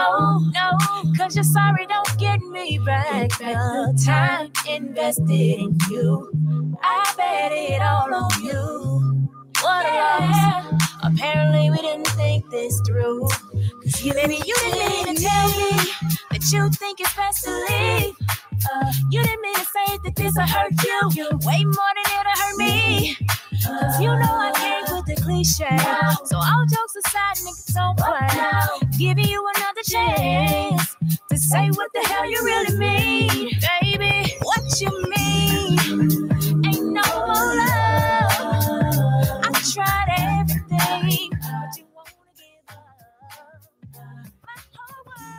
cause you're sorry, don't get me back. The time invested in you, I bet it all on you. What a loss. Apparently we didn't think this through. Cause baby, you didn't mean to tell me that you think it's best to leave. You didn't mean to say that this'll hurt you way more than it'll hurt me. Cause you know I came with the cliche. So all jokes aside, niggas don't play. Giving you another chance to say what the hell you really mean. Baby, what you mean? Ain't no more love. I tried everything, but you wanna give up. My whole world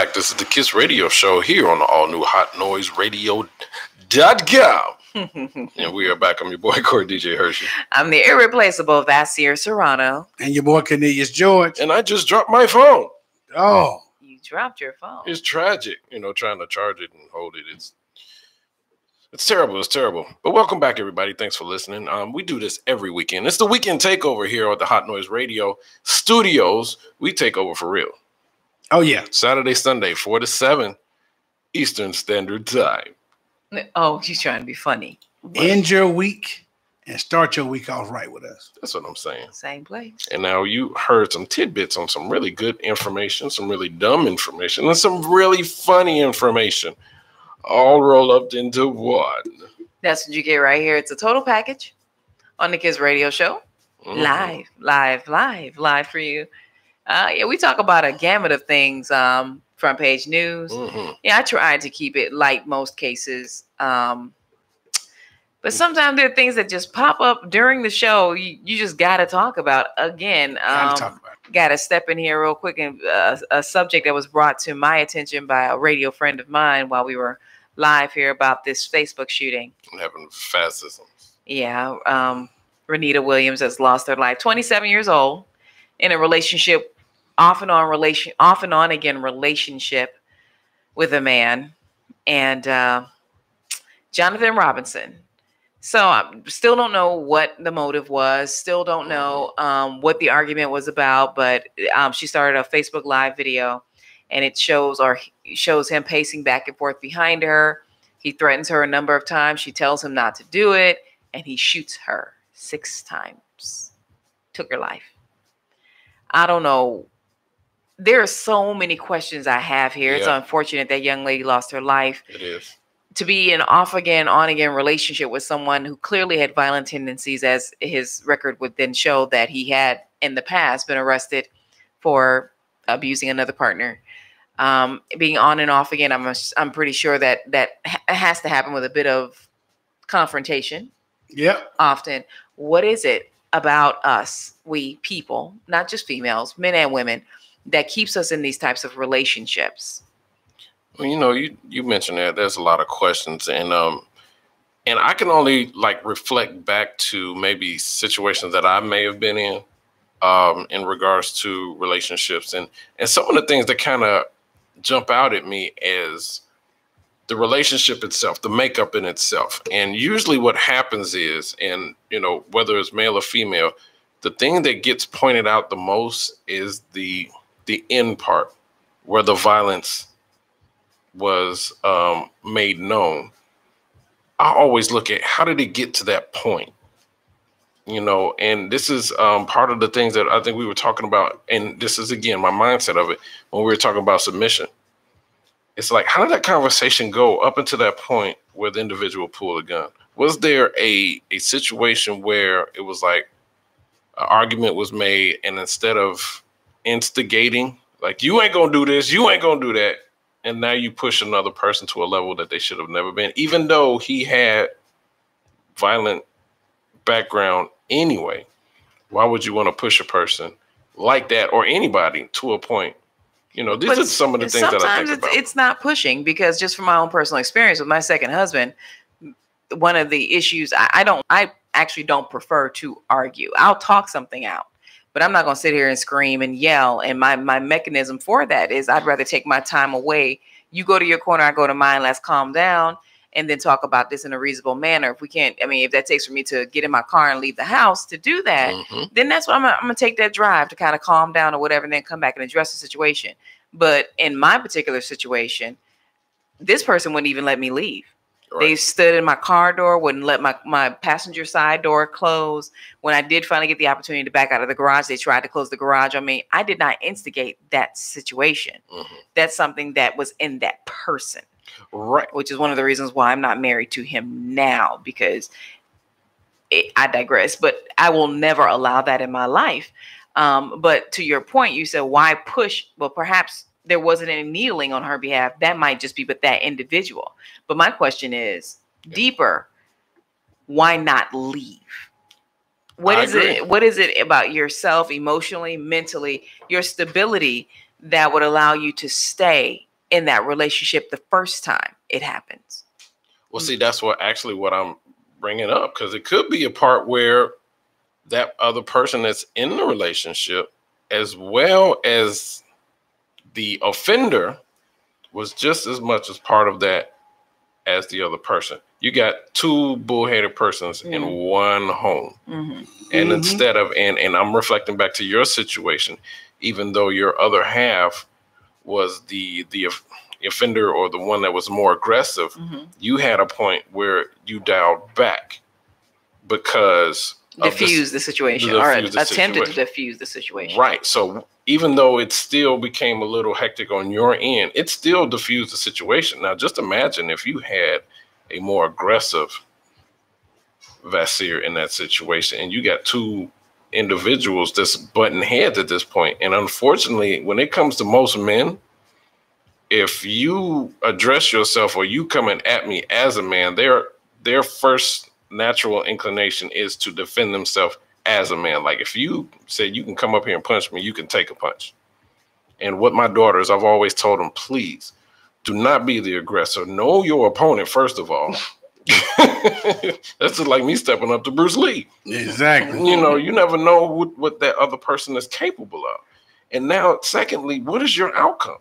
back. This is the Kiss Radio Show here on the all-new HotNoiseRadio.com. And we are back. I'm your boy, Corey DJ Hershey. I'm the irreplaceable Vassier Serrano. And your boy, Cornelius George. And I just dropped my phone. Oh. You dropped your phone. It's tragic, trying to charge it and hold it. It's terrible. It's terrible. But welcome back, everybody. Thanks for listening. We do this every weekend. It's the weekend takeover here at the Hot Noise Radio Studios. We take over for real. Oh, yeah. Saturday, Sunday, 4 to 7 Eastern Standard Time. Oh, he's trying to be funny. End your week and start your week off right with us. That's what I'm saying. Same place. And now you heard some tidbits on some really good information, some really dumb information, and some really funny information, all rolled up into one. That's what you get right here. It's a total package on the Kiss Radio Show. Mm-hmm. Live for you. Yeah, we talk about a gamut of things. Front page news. Mm-hmm. Yeah, I tried to keep it light most cases. But sometimes there are things that just pop up during the show. You just got to talk about. Again, got to step in here real quick. And a subject that was brought to my attention by a radio friend of mine while we were live here about this Facebook shooting. Having fascism. Yeah. Renita Williams has lost her life. 27 years old, in a relationship, off and on again relationship with a man, and Jonathan Robinson. So I still don't know what the motive was. Still don't know what the argument was about. But she started a Facebook Live video, and it shows him pacing back and forth behind her. He threatens her a number of times. She tells him not to do it, and he shoots her 6 times. Took her life. I don't know. There are so many questions I have here. Yeah. It's unfortunate that young lady lost her life. It is. To be an off again, on again relationship with someone who clearly had violent tendencies, as his record would then show that he had in the past been arrested for abusing another partner. Being on and off again, I'm pretty sure that has to happen with a bit of confrontation. Yeah. Often. What is it about us, we people, not just females, men and women, that keeps us in these types of relationships? Well, you mentioned that there's a lot of questions, and I can only reflect back to maybe situations that I may have been in regards to relationships, and some of the things that kind of jump out at me as the relationship itself, the makeup in itself. And usually what happens is, and whether it's male or female, the thing that gets pointed out the most is the end part, where the violence was made known. I always look at, how did it get to that point? And this is part of the things that I think we were talking about. And this is, again, my mindset of it when we were talking about submission. It's like, how did that conversation go up until that point where the individual pulled a gun? Was there a situation where it was like an argument was made, and instead of instigating, like, you ain't gonna do this, you ain't gonna do that, and now you push another person to a level that they should have never been, even though he had violent background anyway? Why would you want to push a person like that, or anybody, to a point? These are some of the things that I think about. It's not pushing, because just from my own personal experience with my second husband, one of the issues, I actually don't prefer to argue. I'll talk something out, but I'm not going to sit here and scream and yell. And my mechanism for that is, I'd rather take my time away. You go to your corner, I go to mine. Let's calm down and then talk about this in a reasonable manner. If we can't, if that takes for me to get in my car and leave the house to do that, then that's what I'm going to take that drive to kind of calm down or whatever, and then come back and address the situation. But in my particular situation, this person wouldn't even let me leave. Right. They stood in my car door, wouldn't let my passenger side door close. When I did finally get the opportunity to back out of the garage, they tried to close the garage on me. I did not instigate that situation. Mm-hmm. That's something that was in that person. Right. Which is one of the reasons why I'm not married to him now, because I digress, but I will never allow that in my life. But to your point, you said, why push? Well, perhaps there wasn't any needling on her behalf. That might just be with that individual. But my question is deeper. Why not leave? What is it about yourself, emotionally, mentally, your stability, that would allow you to stay in that relationship the first time it happens. Well, see, that's what I'm bringing up, because it could be a part where that other person that's in the relationship, as well as the offender, was just as much as part of that as the other person. You got two bullheaded persons in one home. And instead of, and I'm reflecting back to your situation, even though your other half was the offender or the one that was more aggressive, you had a point where you dialed back because diffuse the situation, or attempted to diffuse the situation. Right. So even though it still became a little hectic on your end, it still diffused the situation. Now, just imagine if you had a more aggressive Vasir in that situation, and you got two individuals that's butting heads at this point. And unfortunately, when it comes to most men, if you address yourself or you coming at me as a man, their first natural inclination is to defend themselves as a man. Like if you say you can come up here and punch me, you can take a punch. And what my daughters, I've always told them, please do not be the aggressor. Know your opponent, first of all. That's just like me stepping up to Bruce Lee. Exactly. You know, you never know what that other person is capable of. And now, secondly, what is your outcome?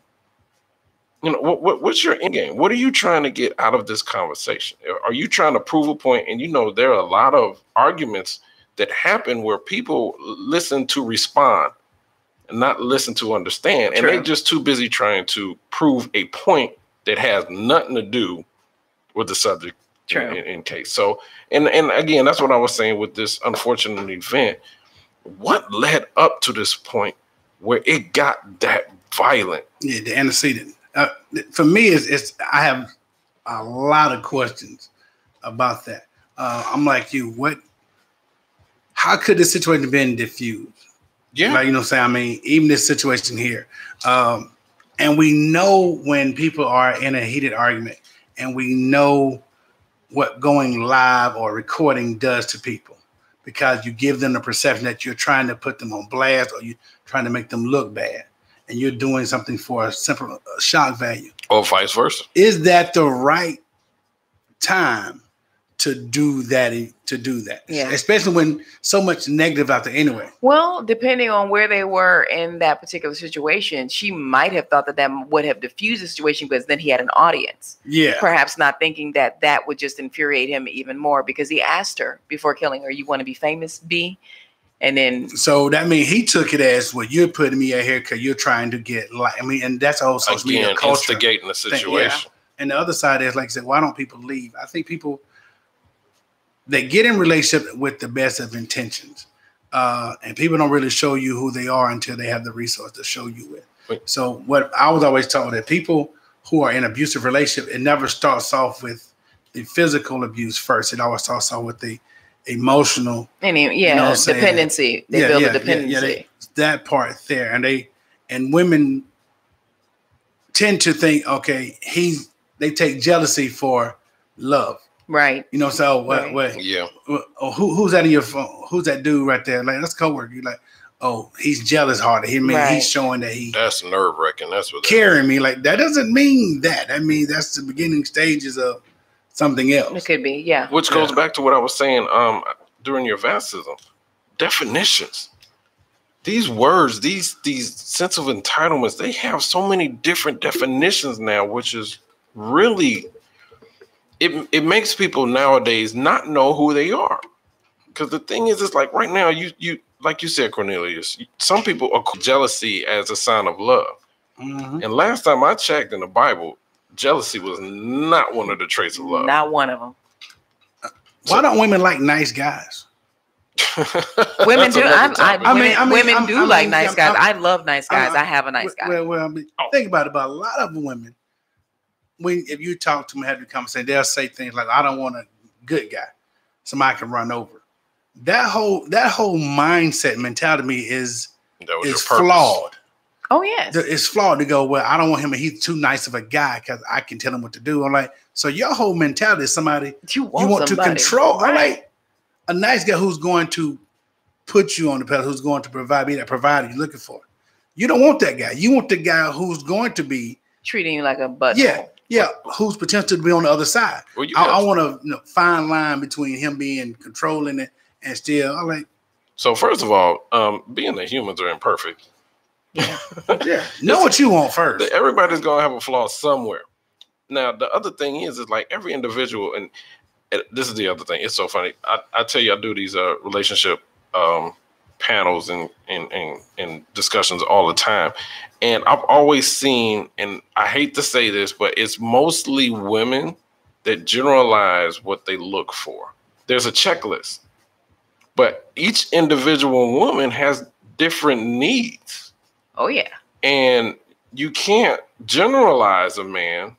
You know, what's your end game? What are you trying to get out of this conversation? Are you trying to prove a point? And you know, there are a lot of arguments that happen where people listen to respond and not listen to understand. And they're just too busy trying to prove a point that has nothing to do with the subject in case. So, and again, that's what I was saying with this unfortunate event. What led up to this point where it got that violent? Yeah, the antecedent. For me, it's I have a lot of questions about that. I'm like you. How could this situation have been diffused? Yeah, like, you know what I'm saying? I mean, even this situation here, and we know when people are in a heated argument, and we know what going live or recording does to people, because you give them the perception that you're trying to put them on blast or you're trying to make them look bad. And you're doing something for a simple shock value. Or vice versa. Is that the right time to do that? Yeah. Especially when so much negative out there anyway. Well, depending on where they were in that particular situation, she might have thought that would have diffused the situation because then he had an audience. Yeah. Perhaps not thinking that would just infuriate him even more, because he asked her before killing her, "You want to be famous, B?" And then, so that means he took it as, well, you're putting me out here because you're trying to get and that's all social media culture. Instigating the situation. And the other side is, like I said, why don't people leave? I think people, they get in relationship with the best of intentions. And people don't really show you who they are until they have the resource to show you it. Wait. So what I was always told, that people who are in abusive relationship, it never starts off with the physical abuse first. It always starts off with the emotional, dependency. They build a dependency. That part there, and women tend to think, okay, they take jealousy for love, right? You know, so who's that in your phone? Who's that dude right there? Like, that's coworker. You're like, oh, he's jealous hearted. He's showing that that's nerve wracking. That's what carrying me. Like, that doesn't mean that. I mean, that's the beginning stages of something else. It could be, yeah. Which goes back to what I was saying during your Vasism. Definitions. These words, these sense of entitlements, they have so many different definitions now, which is really, it makes people nowadays not know who they are. Because the thing is, it's like right now, you like you said, Cornelius, some people are jealousy as a sign of love. Mm-hmm. And last time I checked in the Bible, jealousy was not one of the traits of love. Not one of them. Why don't women like nice guys? Women do. Women do like nice guys. I love nice guys. I have a nice guy. Well, think about it. About a lot of women, if you talk to them, have the conversation, they'll say things like, "I don't want a good guy, somebody can run over." That whole mindset mentality is flawed. Oh, yes. It's flawed to go, well, I don't want him, and he's too nice of a guy because I can tell him what to do. I'm like, so your whole mentality is somebody you want to control. Right. I'm like, a nice guy who's going to put you on the pedal, who's going to provide me that provider you're looking for. You don't want that guy. You want the guy who's going to be treating you like a butt. Yeah. Who's potential to be on the other side? Well, I want to fine line between him being controlling it and still. I like. So first of all, being that humans are imperfect. Yeah. Know what you want first. Everybody's gonna have a flaw somewhere. Now the other thing is like every individual, and this is the other thing. It's so funny. I tell you, I do these relationship panels and discussions all the time, and I've always seen, and I hate to say this, but it's mostly women that generalize what they look for. There's a checklist, but each individual woman has different needs. Oh yeah, and you can't generalize a man,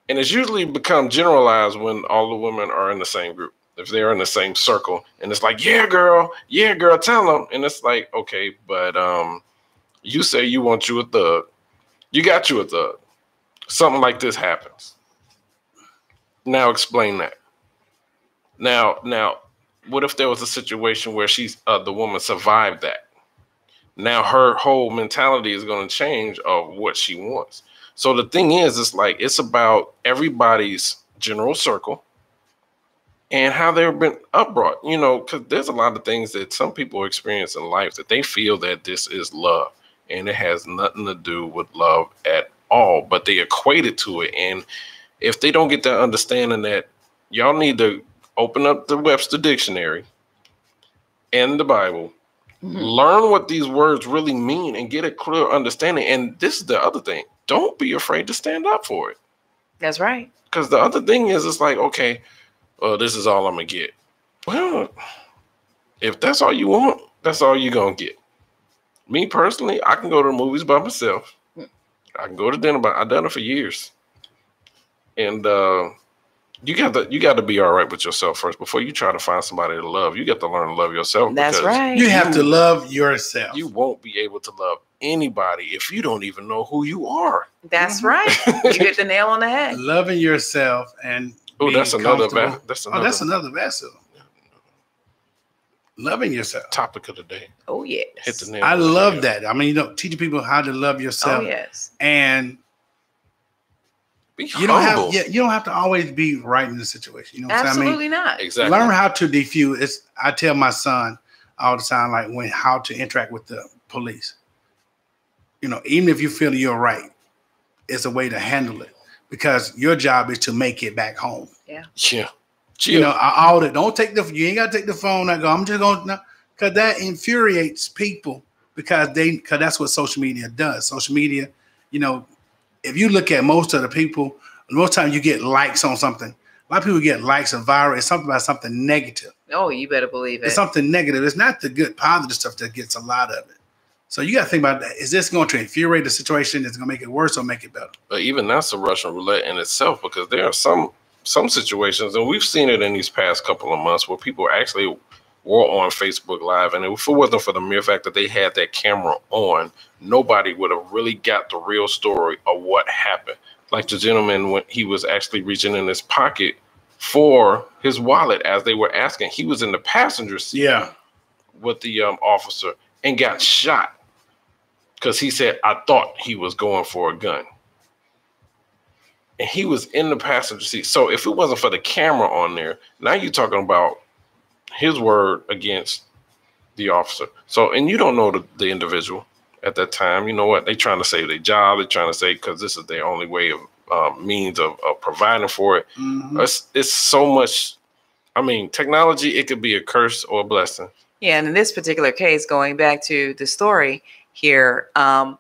and it's usually become generalized when all the women are in the same group. If they're in the same circle, and it's like, yeah, girl, tell them. And it's like, okay, but you say you want you a thug. You got you a thug. Something like this happens. Now explain that. Now, what if there was a situation where the woman survived that? Now her whole mentality is going to change of what she wants. So the thing is, it's about everybody's general circle and how they've been upbrought, because there's a lot of things that some people experience in life that they feel that this is love, and it has nothing to do with love at all, but they equate it to it. And if they don't get that understanding, that y'all need to open up the Webster Dictionary and the Bible, learn what these words really mean, and get a clear understanding. And this is the other thing. Don't be afraid to stand up for it. That's right. Because the other thing is, it's like, okay, this is all I'm going to get. Well, if that's all you want, that's all you're going to get. Me personally, I can go to the movies by myself. I can go to dinner, I've done it for years. And you got to be all right with yourself first before you try to find somebody to love. You got to learn to love yourself. That's right. You have to love yourself. You won't be able to love anybody if you don't even know who you are. That's right. You hit the nail on the head. Loving yourself and that's another vessel. Loving yourself. Topic of the day. Oh yes. Hit the nail. I love that. I mean, teaching people how to love yourself. Oh yes. And be humble. You don't have to always be right in the situation. You know what Absolutely I mean? not. Exactly. Learn how to defuse. I tell my son all the time, like how to interact with the police. Even if you feel you're right, it's a way to handle it, because your job is to make it back home. Yeah. Yeah. Don't take you ain't got to take the phone. I'm just going to, because that infuriates people, because that's what social media does. Social media, if you look at most of the people, most time you get likes on something. A lot of people get likes or viral. It's something about something negative. Oh, you better believe it. It's something negative. It's not the good, positive stuff that gets a lot of it. So you got to think about that. Is this going to infuriate the situation? Is it going to make it worse or make it better? But even that's a Russian roulette in itself, because there are some situations, and we've seen it in these past couple of months, where people actually were on Facebook Live, and if it wasn't for the mere fact that they had that camera on, nobody would have really got the real story of what happened. Like the gentleman, when he was actually reaching in his pocket for his wallet as they were asking, he was in the passenger seat with the officer and got shot because he said, I thought he was going for a gun. And he was in the passenger seat. So if it wasn't for the camera on there, now you're talking about his word against the officer. So, and you don't know the individual at that time. You know what? They're trying to save their job. They're trying to say, because this is their only way of means of providing for it. Mm-hmm. It's so much. I mean, technology, it could be a curse or a blessing. Yeah. And in this particular case, going back to the story here, one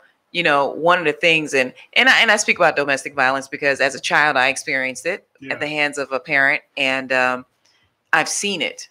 of the things, and I speak about domestic violence because as a child, I experienced it at the hands of a parent, and I've seen it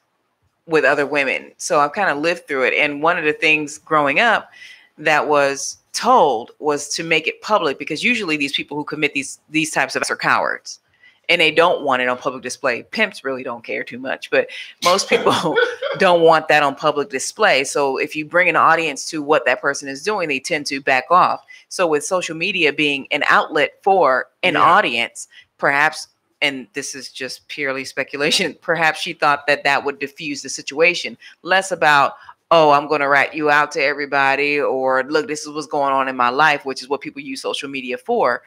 with other women. So I've kind of lived through it. And one of the things growing up that was told was to make it public, because usually these people who commit these types of acts are cowards and they don't want it on public display. Pimps really don't care too much, but most people don't want that on public display. So if you bring an audience to what that person is doing, they tend to back off. So with social media being an outlet for an audience, perhaps, and this is just purely speculation, perhaps she thought that would diffuse the situation, less about, oh, I'm going to rat you out to everybody, or look, this is what's going on in my life, which is what people use social media for.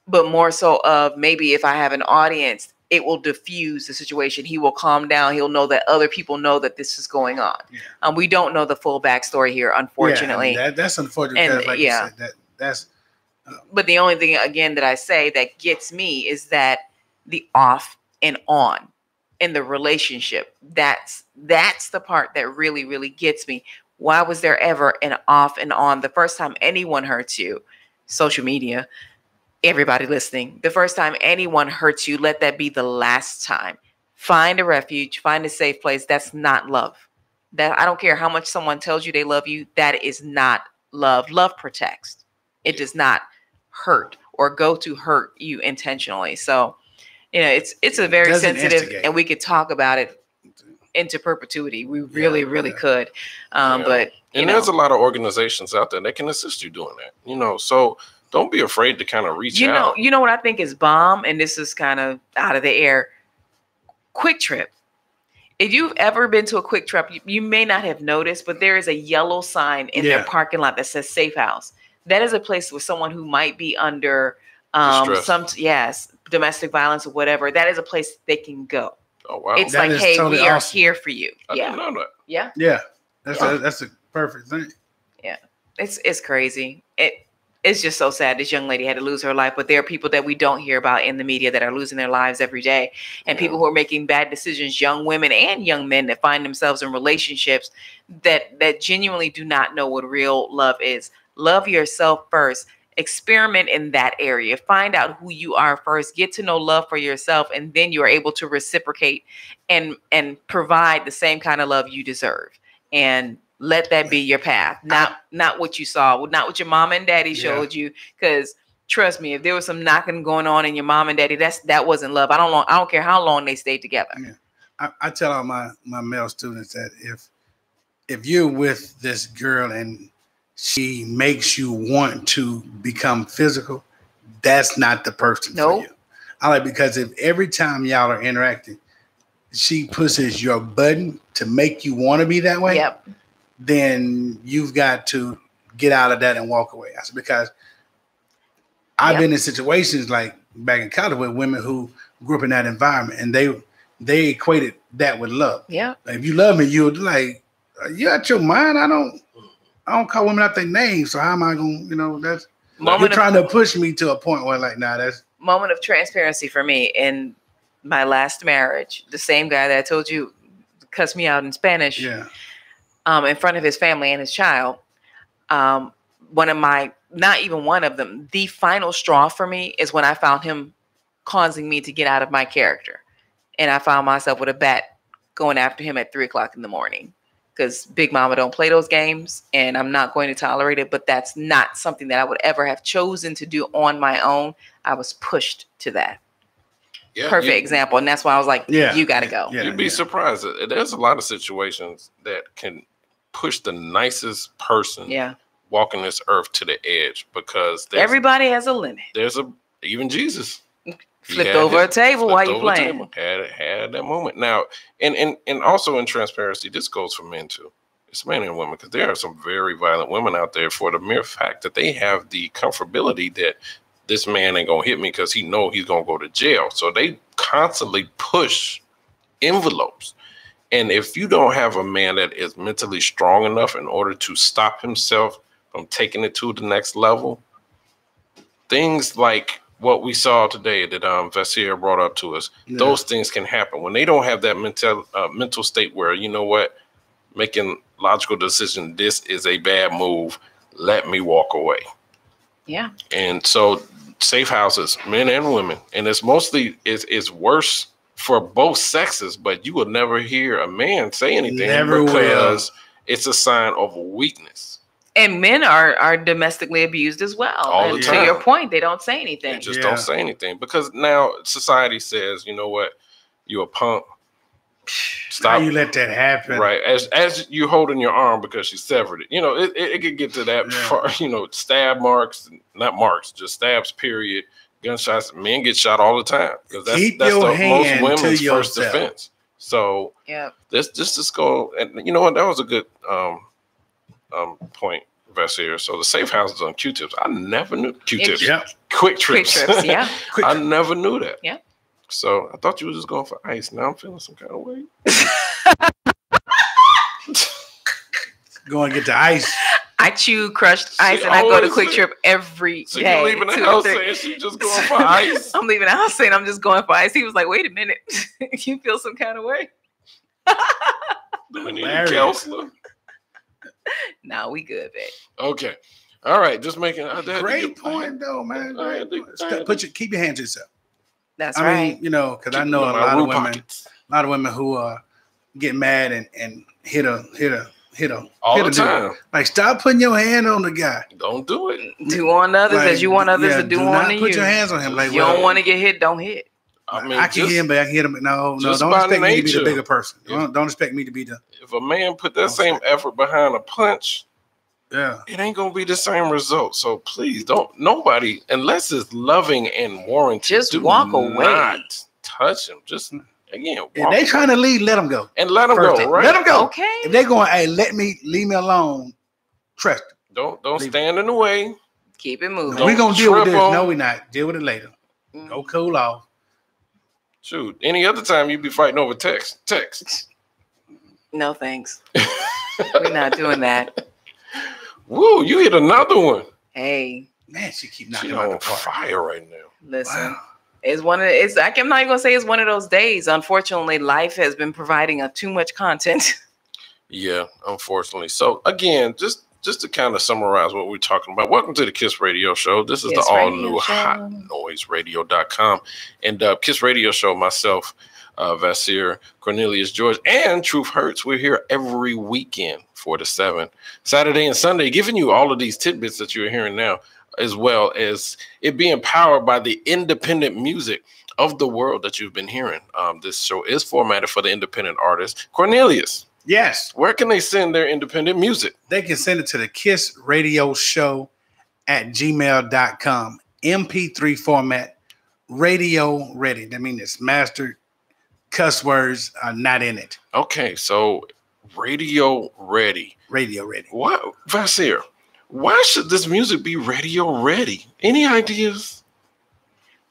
But more so of maybe if I have an audience, it will diffuse the situation. He will calm down. He'll know that other people know that this is going on. Yeah. We don't know the full backstory here, unfortunately. Yeah, that's unfortunate. And, like you said, that's. But the only thing, again, that I say that gets me is that the off and on in the relationship. That's the part that really, really gets me. Why was there ever an off and on? The first time anyone hurts you, social media, everybody listening, the first time anyone hurts you, let that be the last time. Find a refuge, find a safe place. That's not love. That I don't care how much someone tells you they love you. That is not love. Love protects. It does not hurt or go to hurt you intentionally. So, it's a very sensitive, and we could talk about it into perpetuity. We really, really could. But there's a lot of organizations out there that can assist you doing that. So don't be afraid to kind of reach out. You know what I think is bomb, and this is kind of out of the air. Quick Trip. If you've ever been to a Quick Trip, you may not have noticed, but there is a yellow sign in their parking lot that says Safe House. That is a place with someone who might be under domestic violence or whatever. That is a place they can go. Oh wow! It's that like, hey, totally we are here for you. I didn't know that. Yeah. That's a perfect thing. Yeah, it's crazy. It's just so sad. This young lady had to lose her life, but there are people that we don't hear about in the media that are losing their lives every day, and people who are making bad decisions, young women and young men that find themselves in relationships that genuinely do not know what real love is. Love yourself first. Experiment in that area. Find out who you are first. Get to know love for yourself, and then you are able to reciprocate and provide the same kind of love you deserve. And let that be your path, not what you saw, not what your mom and daddy showed you. Because trust me, if there was some knocking going on in your mom and daddy, that wasn't love. I don't care how long they stayed together. Yeah. I tell all my male students that if you're with this girl and she makes you want to become physical, that's not the person for you. Because if every time y'all are interacting, she pushes your button to make you want to be that way, then you've got to get out of that and walk away. I said, because I've been in situations like back in college with women who grew up in that environment, and they equated that with love. Yeah. Like, if you love me, you're like, you out your mind? I don't call women out their names, so how am I going to, that's... You're trying to push me to a point where, like, that's... Moment of transparency for me. In my last marriage, the same guy that I told you cussed me out in Spanish in front of his family and his child, not even one of them, the final straw for me is when I found him causing me to get out of my character. And I found myself with a bat going after him at 3:00 in the morning. Because Big Mama don't play those games, and I'm not going to tolerate it. But that's not something that I would ever have chosen to do on my own. I was pushed to that. Yeah, perfect example. And that's why I was like, you got to go. You'd be surprised. There's a lot of situations that can push the nicest person walking this earth to the edge, because everybody has a limit. Even Jesus. Flipped over a table while you playing. Had that moment. Now, and also in transparency, this goes for men too. It's men and women, because there are some very violent women out there for the mere fact that they have the comfortability that this man ain't gonna hit me because he know he's gonna go to jail. So they constantly push envelopes. And if you don't have a man that is mentally strong enough in order to stop himself from taking it to the next level, things like what we saw today that Vasir brought up to us, those things can happen when they don't have that mental state where, you know what, making logical decision, this is a bad move, let me walk away. Yeah. And so safe houses, men and women, and it's mostly it's worse for both sexes, but you will never hear a man say anything because it's a sign of weakness. And men are domestically abused as well. All the time. To your point, they don't say anything. They just don't say anything, because now society says, you know what, you a punk. Stop. How you let that happen? Right. As you holding your arm because she severed it. It could get to that far, stab marks, not marks, just stabs, period. Gunshots. Men get shot all the time, because that's most women's first defense. So yeah, let's just go. And you know what? That was a good point, Vassir. So the safe houses on Q-tips. I never knew Q-tips. Yeah. Quick trips. yeah. I never knew that. Yeah. So I thought you were just going for ice. Now I'm feeling some kind of way. Go and get the ice. I chew crushed ice and I go to Quick Trip every so day. So you're leaving the house saying she's just going for ice? I'm leaving the house saying I'm just going for ice. He was like, wait a minute. You feel some kind of way? Do we need a counselor? No, we good, babe. Okay. All right. Just making great point though, man. Keep your hands to yourself. That's I right. mean, you know, because I know a lot of women who get mad and hit a all the time. Like, stop putting your hand on the guy. Don't do it. Do on others as you want others to do on you. Put your hands on him. Like, you don't want to get hit, don't hit. I mean, I can hit him, but I can hit him. No, don't expect me to be the bigger person. Don't expect me to be the. If a man put that same effort behind a punch, yeah, it ain't gonna be the same result. So please don't. Nobody, unless it's loving and warranted, just walk away. Not touch him. Just again. If they trying to leave, let them go. And let them go. Right. Let them go. Okay. If they going, hey, leave me alone. Trust them. Don't stand in the way. Keep it moving. We're gonna deal with this. No, we're not. Deal with it later. Go cool off. Shoot, any other time you'd be fighting over text. No thanks. We're not doing that. Woo, you hit another one. Hey, man, she keep knocking on fire right now. Listen, wow. I'm not even gonna say it's one of those days. Unfortunately, life has been providing too much content. Yeah, unfortunately. So again, just to kind of summarize what we're talking about, welcome to the Kiss Radio Show. This is the all-new HotNoiseRadio.com. And Kiss Radio Show, myself, Vassir, Cornelius George, and Truth Hurts. We're here every weekend 4 to 7, Saturday and Sunday, giving you all of these tidbits that you're hearing now, as well as it being powered by the independent music of the world that you've been hearing. This show is formatted for the independent artist. Cornelius. Yes. Where can they send their independent music? They can send it to the Kiss Radio Show at gmail.com. MP3 format, radio ready. That means it's mastered. Cuss words are not in it. Okay, so radio ready. Radio ready. What, Vassir? Why should this music be radio ready? Any ideas?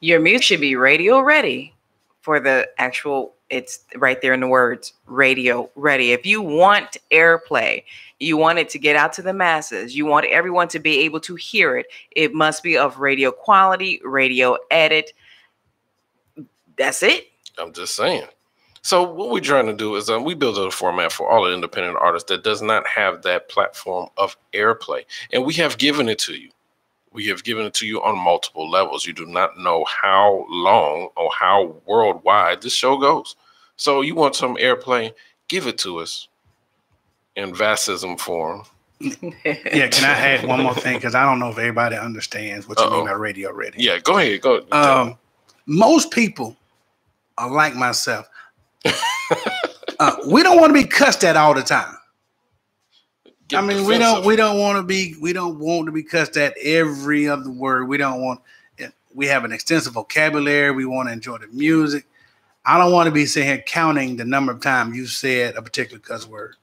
Your music should be radio ready for the actual. It's right there in the words, radio ready. If you want airplay, you want it to get out to the masses, you want everyone to be able to hear it, it must be of radio quality, radio edit. That's it. I'm just saying. So what we're trying to do is we build a format for all the independent artists that does not have that platform of airplay. And we have given it to you. We have given it to you on multiple levels. You do not know how long or how worldwide this show goes. So you want some airplay, give it to us in Vassism form. Yeah, can I add one more thing? Because I don't know if everybody understands what you mean by radio ready. Yeah, go ahead. Go. Most people are like myself. We don't want to be cussed at all the time. We don't want to be cussed at every other word. We have an extensive vocabulary. We want to enjoy the music. I don't want to be sitting here counting the number of times you said a particular cuss word.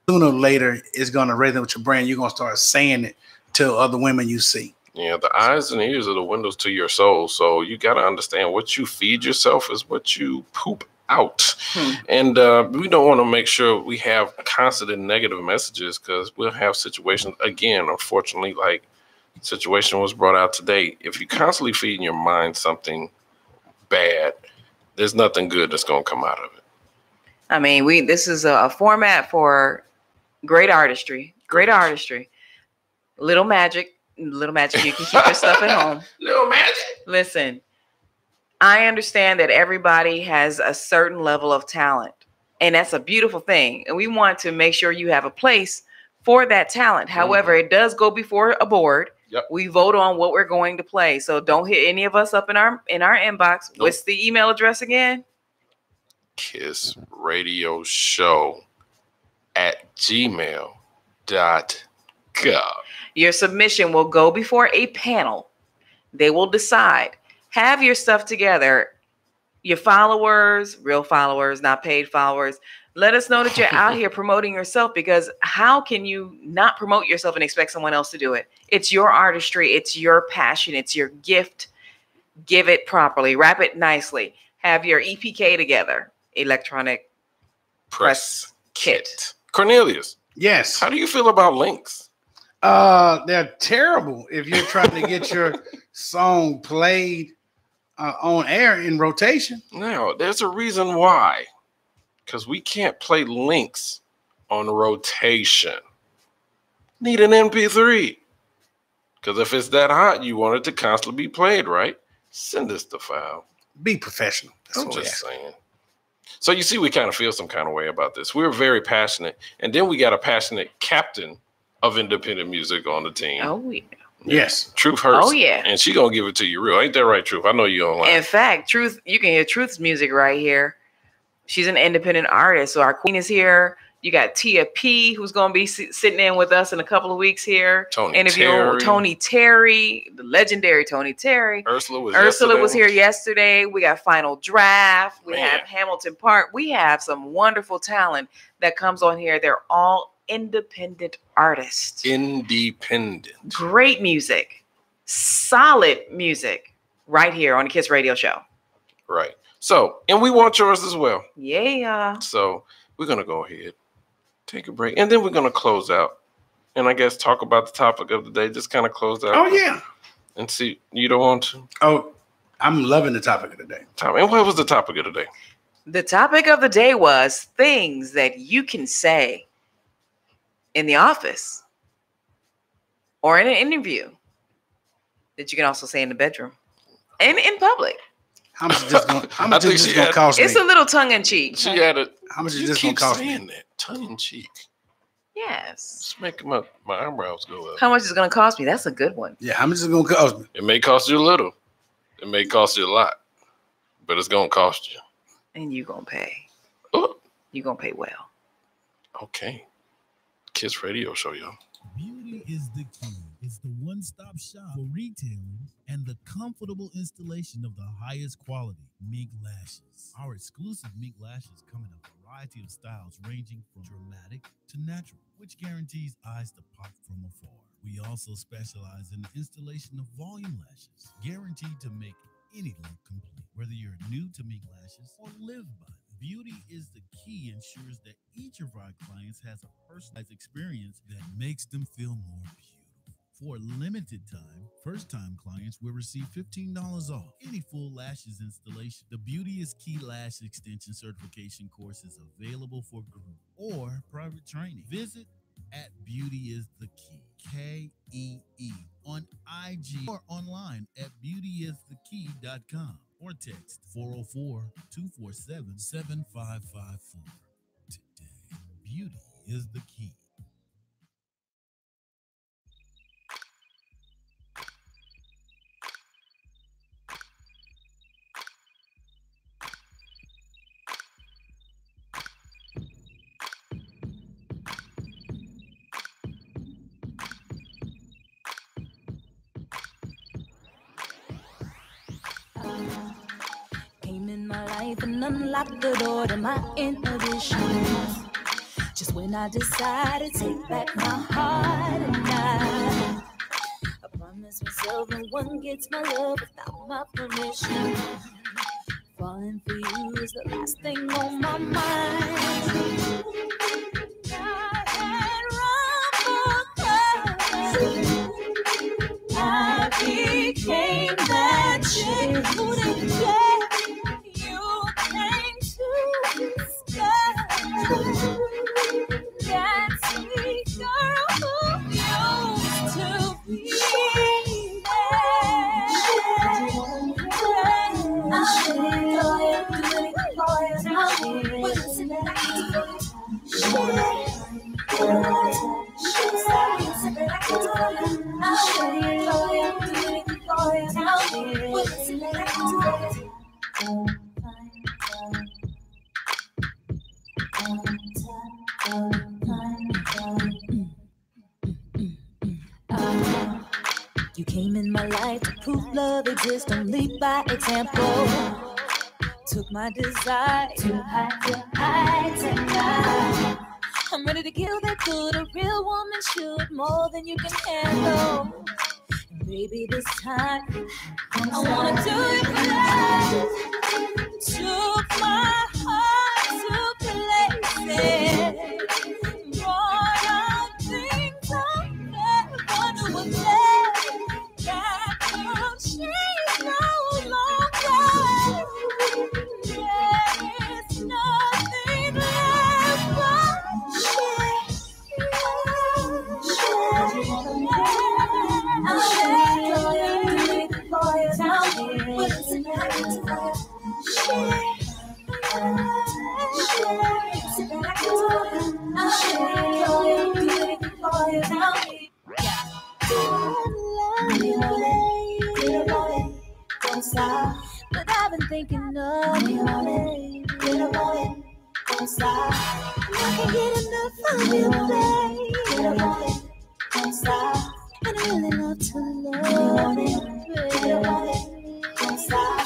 Sooner or later, it's going to resonate with your brain. You're going to start saying it to other women you see. Yeah, the eyes and ears are the windows to your soul. So you got to understand what you feed yourself is what you poop out. And we don't want to make sure we have constant and negative messages, because we'll have situations, again, unfortunately, like situation was brought out today. If you constantly feeding your mind something bad, there's nothing good that's going to come out of it. I mean, this is a format for great artistry. Little magic, you can keep your stuff at home. Little magic. Listen, I understand that everybody has a certain level of talent, and that's a beautiful thing. And we want to make sure you have a place for that talent. However, it does go before a board. Yep. We vote on what we're going to play. So don't hit any of us up in our inbox. Nope. What's the email address again? KissRadioShow@gmail.com. Your submission will go before a panel. They will decide. Have your stuff together your followers, real followers, not paid followers. Let us know that you're out here promoting yourself, because how can you not promote yourself and expect someone else to do it? It's your artistry. It's your passion. It's your gift. Give it properly. Wrap it nicely. Have your EPK together. Electronic press kit. Cornelius. Yes. How do you feel about links? They're terrible if you're trying to get your song played on air in rotation. No, there's a reason why. Because we can't play links on rotation. Need an MP3. Because if it's that hot, you want it to constantly be played, right? Send us the file. Be professional. I'm just saying. So you see, we kind of feel some kind of way about this. We're very passionate. And then we got a passionate captain of independent music on the team. Oh, yeah. Yes. Truth hurts. Oh, yeah. And she going to give it to you real. Ain't that right, Truth? I know you don't like it. In fact, Truth, you can hear Truth's music right here. She's an independent artist. So our queen is here. You got Tia P, who's going to be sitting in with us in a couple of weeks here. Tony Terry, the legendary Tony Terry. Ursula was here yesterday. We got Final Draft. We have Hamilton Park. We have some wonderful talent that comes on here. They're all independent artists. Independent. Great music. Solid music right here on the Kiss Radio Show. Right. So, and we want yours as well. Yeah. So we're going to go ahead, take a break, and then we're going to close out. And I guess talk about the topic of the day. Just kind of close out. Oh, yeah. And see, you don't want to? Oh, I'm loving the topic of the day. And what was the topic of the day? The topic of the day was things that you can say in the office or in an interview that you can also say in the bedroom and in public. How much is this going to cost me? It's a little tongue in cheek. She had it. How much is this going to cost me? That tongue in cheek. Yes. Just make my eyebrows go up. How much is it going to cost me? That's a good one. Yeah, how much is it going to cost me? It may cost you a little. It may cost you a lot. But it's going to cost you. And you're going to pay. Oh. You're going to pay well. Okay. Kiss Radio Show, y'all. Beauty is the key. It's the one-stop shop for retailing and the comfortable installation of the highest quality mink lashes. Our exclusive mink lashes come in a variety of styles ranging from dramatic to natural, which guarantees eyes to pop from afar. We also specialize in the installation of volume lashes, guaranteed to make any look complete. Whether you're new to mink lashes or live by them, Beauty is the key ensures that each of our clients has a personalized experience that makes them feel more beautiful. For a limited time, first-time clients will receive $15 off any full lashes installation. The Beauty is Key Lash Extension Certification course is available for group or private training. Visit at Beauty is the Key, K-E-E, on IG or online at beautyisthekey.com or text 404-247-7554. Today, beauty is the key. Came in my life and unlocked the door to my inhibitions. Just when I decided to take back my heart and I promised myself no one gets my love without my permission. Falling for you is the last thing on my mind. I became that chick who didn't care. You came to sky. That sweet girl who used to be there. I should know you doing it for you now. Listen to that. You came in my life to prove love exists only by example. took my desire too high tonight. I'm ready to kill that good a real woman should, more than you can handle. And maybe this time I wanna do it right. Took my heart to places, brought out things I never knew were there. That girl, she's no longer. There's nothing left but share. I'll share for you now. Listen back to don't stop, but I've been thinking of you, don't stop. I can't get enough of you, babe. Don't stop, and I really love to love you, don't stop.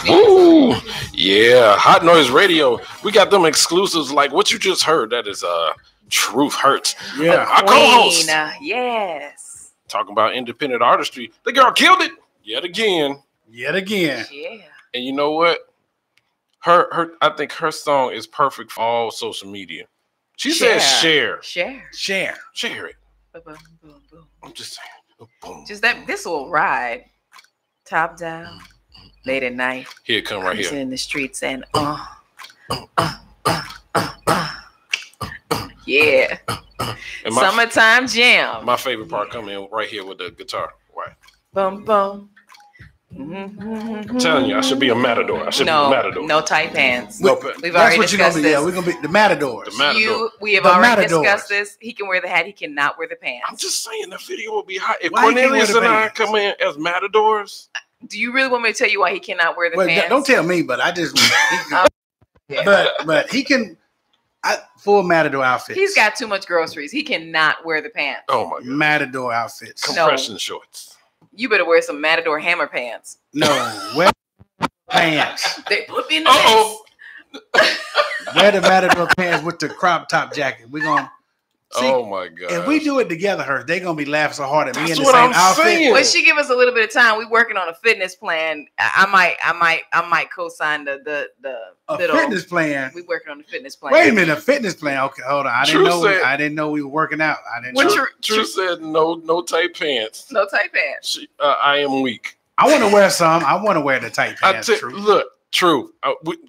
Ooh, yeah, Hot Noise Radio. We got them exclusives like what you just heard. That is Truth Hurts. Yeah, our co-host. Yes. Talking about independent artistry. The girl killed it yet again. Yet again. Yeah. And you know what? I think her song is perfect for all social media. She says share. Share it. Boom, boom, boom. I'm just saying. Boom. Just that this will ride. Top down. Late at night. Here it come right here. In the streets and yeah. And Summertime jam. My favorite part coming in right here with the guitar. Right. Boom, boom. I'm telling you, I should be a matador. I should be a matador. No tight pants. We've already discussed this. Yeah, we're gonna be the matadors. We have already discussed this. He can wear the hat. He cannot wear the pants. I'm just saying the video will be hot. If Cornelius and I come in as matadors. Do you really want me to tell you why he cannot wear the pants? Don't tell me, but I just. But he can. Full matador outfits. He's got too much groceries. He cannot wear the pants. Oh my God. Matador outfits. Compression shorts. You better wear some Matador Hammer pants. No, wear pants. They put me in the mix. Wear the Matador pants with the crop top jacket. We're going to see. Oh my God. If we do it together, they're going to be laughing so hard at me in the what same I'm outfit. saying. Well, she give us a little bit of time. We working on a fitness plan. I might co-sign the fitness plan. We working on the fitness plan. Wait a minute, a fitness plan. Okay, hold on. I didn't know we were working out. True said no tight pants. No tight pants. I am weak. I want to wear some. I want to wear the tight pants. Look, True.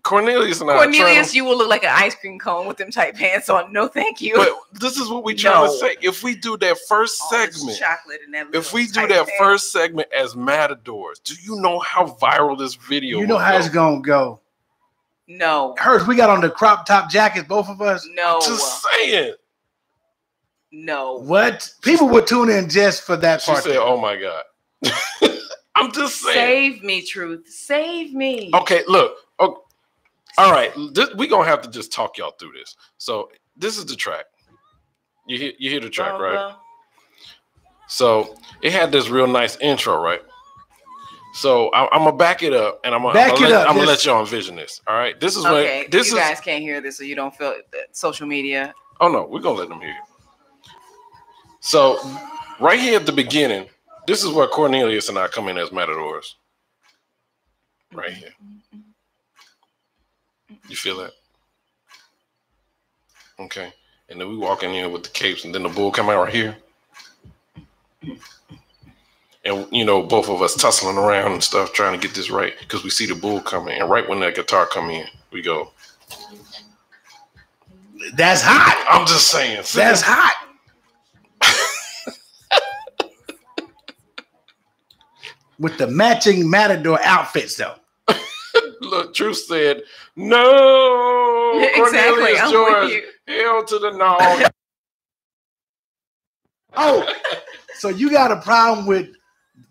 Cornelius and I. Cornelius, you will look like an ice cream cone with them tight pants on. No, thank you. But this is what we trying to say. If we do that first segment, chocolate and that if we do that first segment as Matadors, do you know how viral this video? You know how it's gonna go. No. Hers, we got on the crop top jackets, both of us. No. Just saying. No. What? People would tune in just for that part. She said, "Oh my God." I'm just saying. Save me, Truth. Save me. Okay, look. Okay. All right. We're going to have to just talk y'all through this. So this is the track. You hear the track, right? So it had this real nice intro, right? So I'm going to back it up, and I'm going to let y'all envision this. All right? This is okay. You guys can't hear this, so you don't feel social media. Oh, no. We're going to let them hear it. So right here at the beginning, this is where Cornelius and I come in as Matadors. Right here. You feel that? Okay. And then we walk in here with the capes, and then the bull come out right here. And, you know, both of us tussling around and stuff, trying to get this right, because we see the bull coming. And right when that guitar come in, we go. That's hot. I'm just saying. That's hot. With the matching Matador outfits, though. Look, Truth said, no. Exactly. Cornelius George, hell to the no. Oh, so you got a problem with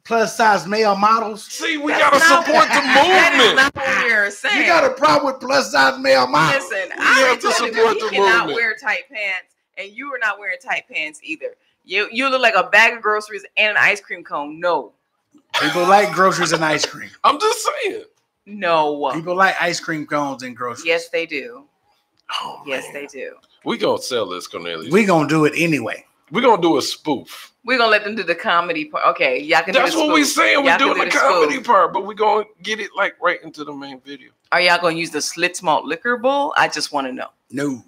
plus size male models? See, we gotta support the movement. That's not what we're saying. You got a problem with plus size male models? Listen, We have to support the he cannot movement. wear tight pants, and you are not wearing tight pants either. You look like a bag of groceries and an ice cream cone. No. People like groceries and ice cream. I'm just saying. No. People like ice cream cones and groceries. Yes, they do. Oh, yes, man. they do. We gonna sell this, Cornelius. We gonna do it anyway. We gonna do a spoof. We're gonna let them do the comedy part. Okay, y'all can do That's the what spoof. we saying. We're Y'all can doing do the comedy spoof. part, but we gonna get it like right into the main video. Are y'all gonna use the Schlitz malt liquor bowl? I just want to know. No.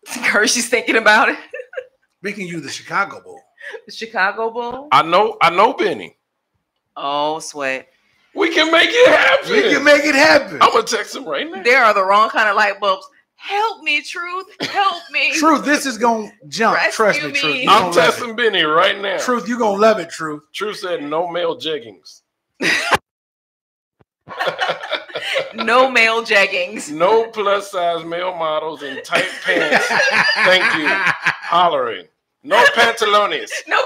Hershey's thinking about it. We can use the Chicago Bowl. The Chicago Bowl. I know, Benny. Oh, sweat. We can make it happen. We can make it happen. I'm gonna text him right now. There are the wrong kind of light bulbs. Help me, Truth. Help me. Truth, this is gonna jump. Trust me, Rescue Truth. me. You I'm gonna love texting Benny right now. it. Truth, you gonna love it, Truth. Truth said no male jeggings. No male jeggings. No plus size male models in tight pants. Thank you. Hollering. No pantalones. No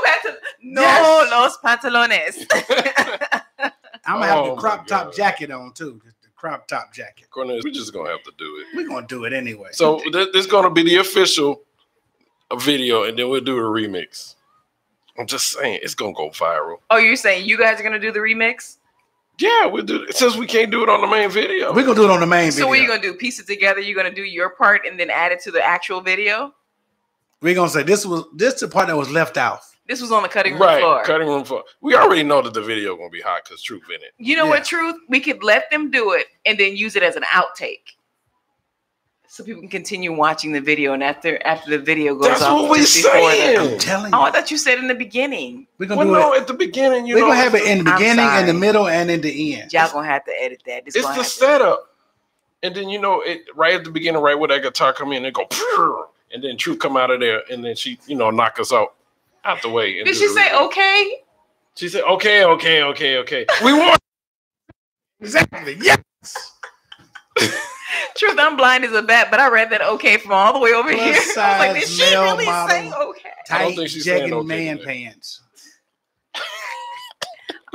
No Yes. los pantalones. I'm gonna have Oh, the my crop top God. jacket on too. Just the crop top jacket. Cornelius, we're just gonna have to do it. We're gonna do it anyway. So this is gonna be the official video, and then we'll do a remix. I'm just saying it's gonna go viral. Oh, you're saying you guys are gonna do the remix? Yeah, we'll do it. Since we can't do it on the main video. we're gonna do it on the main video. So what are you gonna do? Piece it together? You're gonna do your part and then add it to the actual video? We're gonna say this the part that was left out. This was on the cutting room Right, floor. cutting room floor. We already know that the video gonna be hot because Truth in it. You know Yeah. what, Truth? We could let them do it and then use it as an outtake. So people can continue watching the video, and after the video goes That's off. what we just before the- saying. I'm telling Oh, you. I thought you said in the beginning. We're gonna Well, do no, it. at the beginning, We're gonna have it in the I'm beginning, in the sorry. middle, and in the end. Y'all gonna have to edit that. It's the setup, and then it right at the beginning, right where that guitar come in, and go, "Purr," and then Truth come out of there, and then she, knock us out the way. and Did do she the say remix. okay? She said, "Okay." We want. Exactly. Yes. Truth, I'm blind as a bat, but I read that okay from all the way over Plus here. I was like, did size she male really model. say okay? I don't Tight think she's saying jegging okay man today. pants.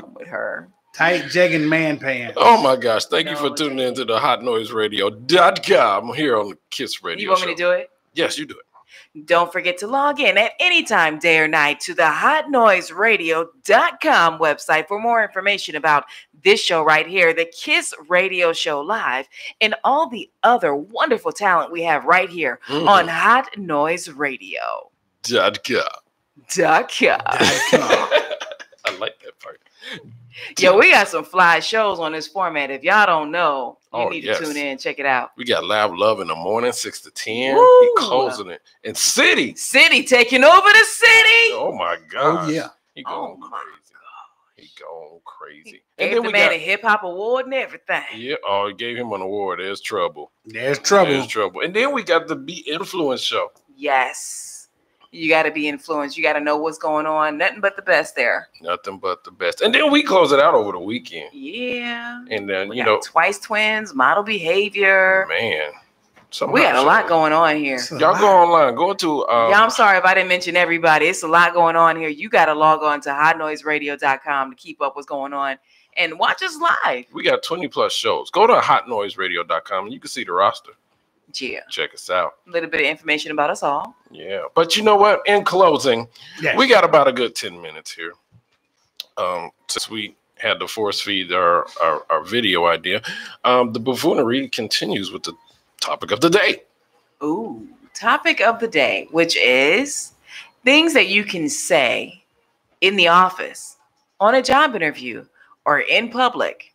I'm with her. Tight jegging man pants. Oh my gosh! Thank you No, for tuning in to the HotNoiseRadio.com here on the Kiss Radio. You want me to do it? Yes, you do it. Don't forget to log in at any time, day or night, to the HotNoiseRadio.com website for more information about this show right here, the Kiss Radio Show Live, and all the other wonderful talent we have right here on Hot Noise Radio. .com. I like that part. Yo, we got some fly shows on this format. If y'all don't know, you Oh, need yes. to tune in and check it out. We got Live Love in the morning, 6 to 10. Woo! He closing it. And City. City taking over the city. Oh my God. Oh yeah. He Oh, going my crazy. He going crazy. Gave the man a hip hop award and everything. Yeah, he gave him an award. There's trouble. There's trouble. There's trouble. And then we got the Be Influence show. Yes. You got to be influenced. You got to know what's going on. Nothing but the best there. Nothing but the best. And then we close it out over the weekend. Yeah. And then, We got Twice Twins, Model Behavior. man. We got a lot going on here. Y'all go online. Go to Yeah, I'm sorry if I didn't mention everybody. It's a lot going on here. You got to log on to hotnoiseradio.com to keep up what's going on and watch us live. we got 20 plus shows. Go to hotnoiseradio.com and you can see the roster. Yeah. Check us out. A little bit of information about us all. Yeah. But you know what? In closing, Yes. we got about a good 10 minutes here. Since we had to force feed our video idea, the buffoonery continues with the topic of the day. Ooh, topic of the day, which is things that you can say in the office, on a job interview, or in public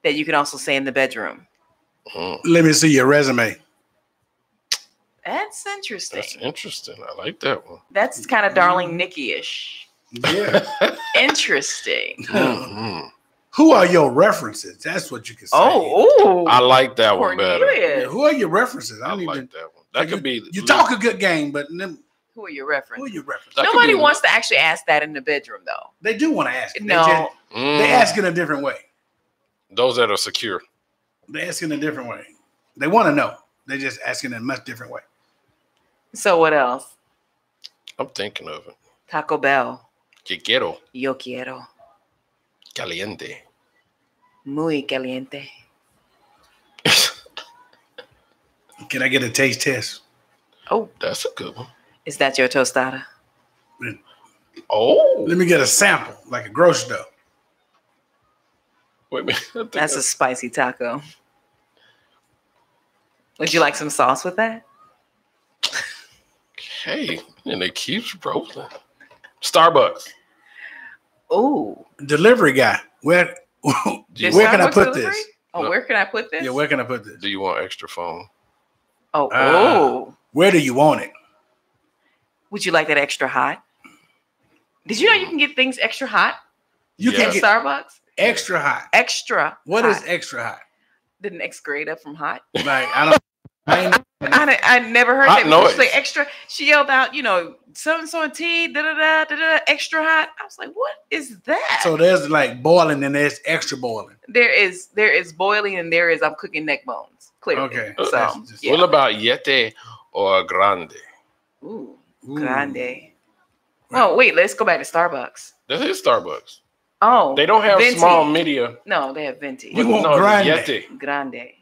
that you can also say in the bedroom. Let me see your resume. That's interesting. That's interesting. I like that one. That's kind of Darling Nikki-ish. Yeah. Interesting. Mhm. Who are your references? That's what you can say. Oh, I like that one better. Yeah, Cornelius. who are your references? I don't like even. that one. That could be. You talk a good game, but who are you referencing? Who are you referencing? Nobody wants to actually ask that in the bedroom, though. They do want to ask it. No. They ask in a different way. Those that are secure. They ask in a different way. They want to know. They just ask in a much different way. So what else? I'm thinking of it. Taco Bell. Que quiero. Yo quiero. Caliente. Muy caliente. Can I get a taste test? Oh, that's a good one. Is that your tostada? Oh, let me get a sample, like a grocery store. Wait a minute. That's a spicy taco. Would you like some sauce with that? Hey, and it keeps rolling. Starbucks. Oh, delivery guy. Where can I put this? Oh, where can I put this? Yeah, where can I put this? Do you want extra foam? Oh, where do you want it? Would you like that extra hot? Did you know you can get things extra hot? You can get Starbucks extra hot. Extra. What is extra hot? The next grade up from hot. Like I never heard hot that. Noise. Say extra. She yelled out, so and so and tea, da da da da da, extra hot. I was like, what is that? So there's like boiling and there's extra boiling. There is boiling and there is I'm cooking neck bones. Clearly. Okay. So yeah. What about Yeti or Grande? Ooh, Grande. Oh wait, let's go back to Starbucks. That is Starbucks. Oh, they don't have Venti. small, medium. No, they have Venti. You want Grande. Yeti. Grande.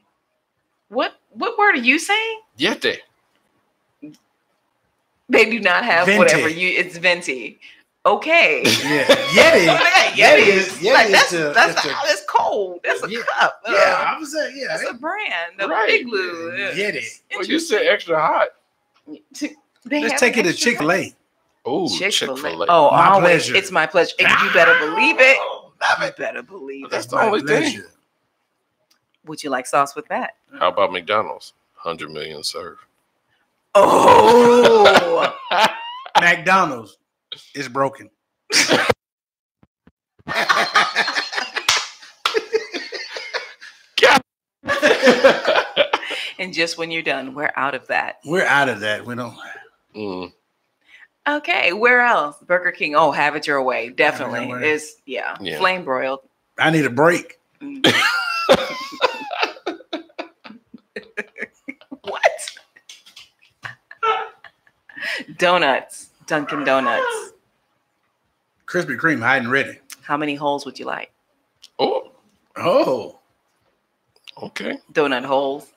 What word are you saying? Yeti. They do not have Venti. whatever you. It's Venti. Okay. Yeah. Yeti. That's cold. That's a cup. Yeah, I was saying, yeah. That's a brand of Right. Igloo. Yeti. Well, you said extra hot. Let's take it to Chick-fil-A. Oh, Chick-fil-A. Oh, My always. pleasure. It's my pleasure. You better believe it. You better believe it. That's the only thing. Would you like sauce with that? How about McDonald's? 100 million serve. Oh, McDonald's is broken. and just when you're done, we're out of that. We're out of that. We don't. Okay, where else? Burger King. Oh, have it your way. Definitely. Have it your way. It's flame broiled. I need a break. What? Donuts. Dunkin' Donuts. Krispy Kreme, hide and ready. How many holes would you like? Oh. Okay. Donut holes.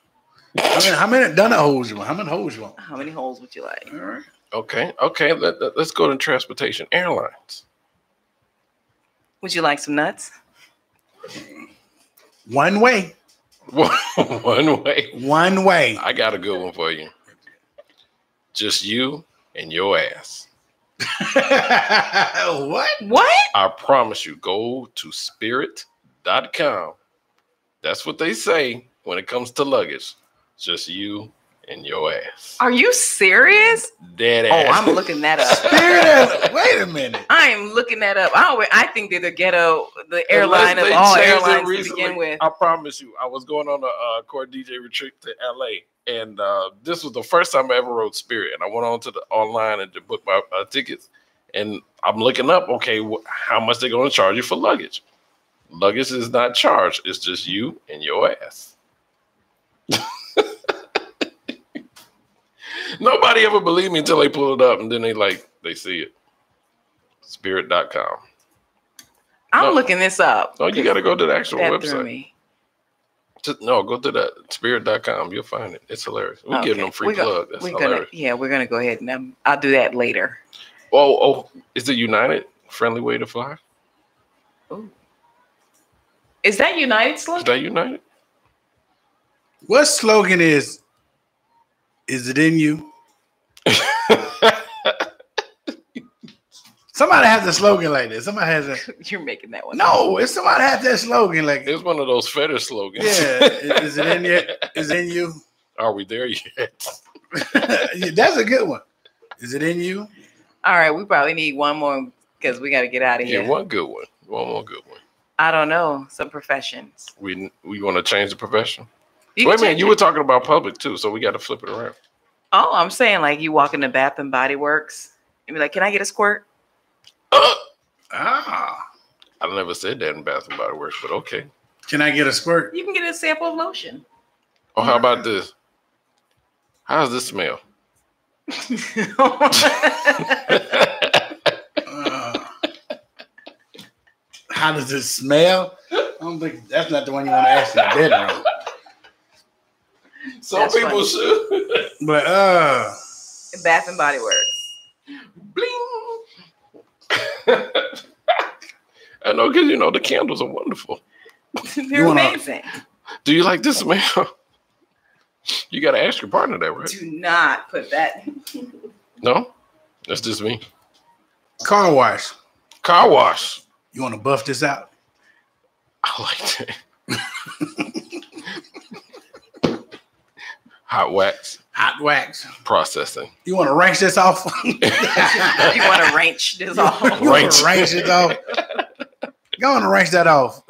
How many donut holes you want? How many holes you want? How many holes would you like? All right. Okay. Let's go to transportation. Airlines. Would you like some nuts? One way. One way. One way. I got a good one for you. Just you and your ass. What? I promise you, go to spirit.com. That's what they say when it comes to luggage. Just you and your ass. Are you serious? Dead ass. Oh, I'm looking that up. Spirit. Wait a minute. I'm looking that up. I think they're the airline of all airlines to begin with. I promise you, I was going on a core DJ retreat to LA, and this was the first time I ever rode Spirit. And I went on to the online and to book my tickets, and I'm looking up, okay, how much they're going to charge you for luggage. Luggage is not charged. It's just you and your ass. Nobody ever believed me until they pull it up, and then they see it. Spirit.com. I'm looking this up. No, you got to go to the actual that website. Threw me. Go to that spirit.com. You'll find it. It's hilarious. We're giving them free plug. That's hilarious. We're gonna go ahead and I'll do that later. Oh, is it United? Friendly way to fly? Ooh. Is that United slogan? Is that United? What slogan is it in you? Somebody has a slogan like this. Somebody has a. You're making that one. No, if somebody has that slogan like. It's one of those fetish slogans. Yeah, is it in you? Is it in you? Are we there yet? Yeah, that's a good one. Is it in you? All right, we probably need one more because we got to get out of here. Yeah, one good one. One more good one. I don't know. Some professions. We want to change the profession. Wait a minute, you were talking about public too, so we got to flip it around. Oh, I'm saying like you walk in the Bath and Body Works and be like, "Can I get a squirt?" I never said that in Bath and Body Works, but okay. Can I get a squirt? You can get a sample of lotion. Oh, how about this? How does this smell? How does it smell? I don't think that's not the one you want to ask in the bedroom. Some that's people should. But Bath and Body Works. Bling. I know, because the candles are wonderful. They're amazing. Do you like this smell? You got to ask your partner that, right? Do not put that. No? That's just me. Car wash. Car wash. You want to buff this out? I like that. Hot wax. Hot wax. Processing. You want to wrench this off? You want to wrench this off? Wrench it off. Go on and wrench that off.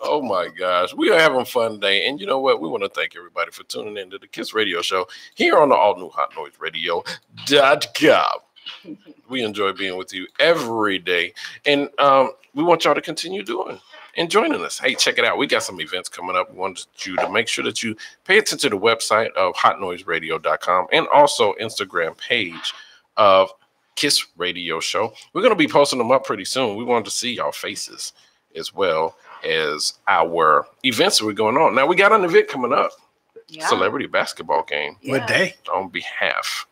Oh my gosh. We are having fun today. And you know what? We want to thank everybody for tuning in to the Kiss Radio Show here on the all new HotNoiseRadio.com. We enjoy being with you every day. And we want y'all to continue joining us. Hey, check it out. We got some events coming up. We want you to make sure that you pay attention to the website of HotNoiseRadio.com and also Instagram page of Kiss Radio Show. We're going to be posting them up pretty soon. We wanted to see y'all faces as well as our events that are going on. Now, we got an event coming up. Yeah. Celebrity basketball game. Yeah. What day? On behalf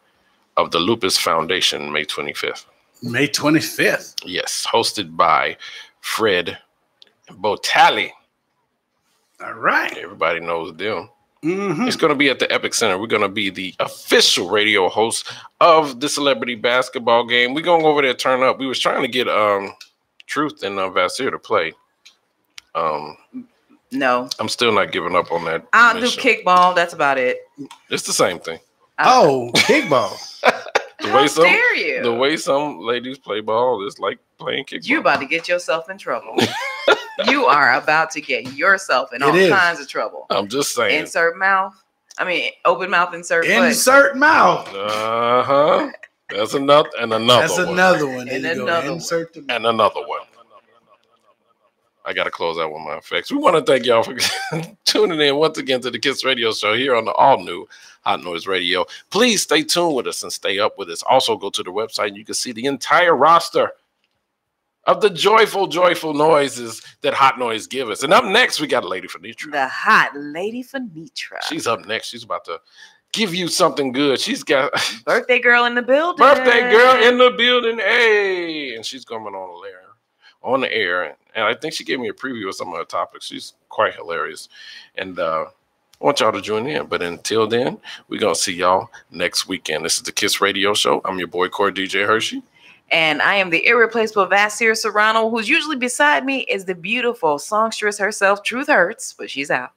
of the Lupus Foundation, May 25th. May 25th? Yes, hosted by Fred Botali. All right. Everybody knows them. Mm-hmm. It's going to be at the Epic Center. We're going to be the official radio host of the celebrity basketball game. We're going to go over there, turn up. We was trying to get Truth and Vasir to play. No. I'm still not giving up on that. I'll do kickball. That's about it. It's the same thing. Kickball. The way some ladies play ball is like playing kickball. You about to get yourself in trouble. You are about to get yourself in all kinds of trouble. I'm just saying. Insert mouth. Open mouth, insert foot. Insert mouth. Uh-huh. That's another one. That's another one. And another insert one. And another one. I got to close out with my effects. We want to thank y'all for tuning in once again to the Kiss Radio Show here on the all-new Hot Noise Radio. Please stay tuned with us and stay up with us. Also, go to the website and you can see the entire roster of the joyful, joyful noises that Hot Noise give us. And up next, we got Lady Fenitra. The Hot Lady Fenitra. She's up next. She's about to give you something good. She's got... Birthday girl in the building. Birthday girl in the building. Hey! And she's coming on the air. And I think she gave me a preview of some of her topics. She's quite hilarious. And I want y'all to join in. But until then, we're going to see y'all next weekend. This is the Kiss Radio Show. I'm your boy, Core DJ Hershey. And I am the irreplaceable Vasir Serrano, who's usually beside me is the beautiful songstress herself, Truth Hurts, but she's out.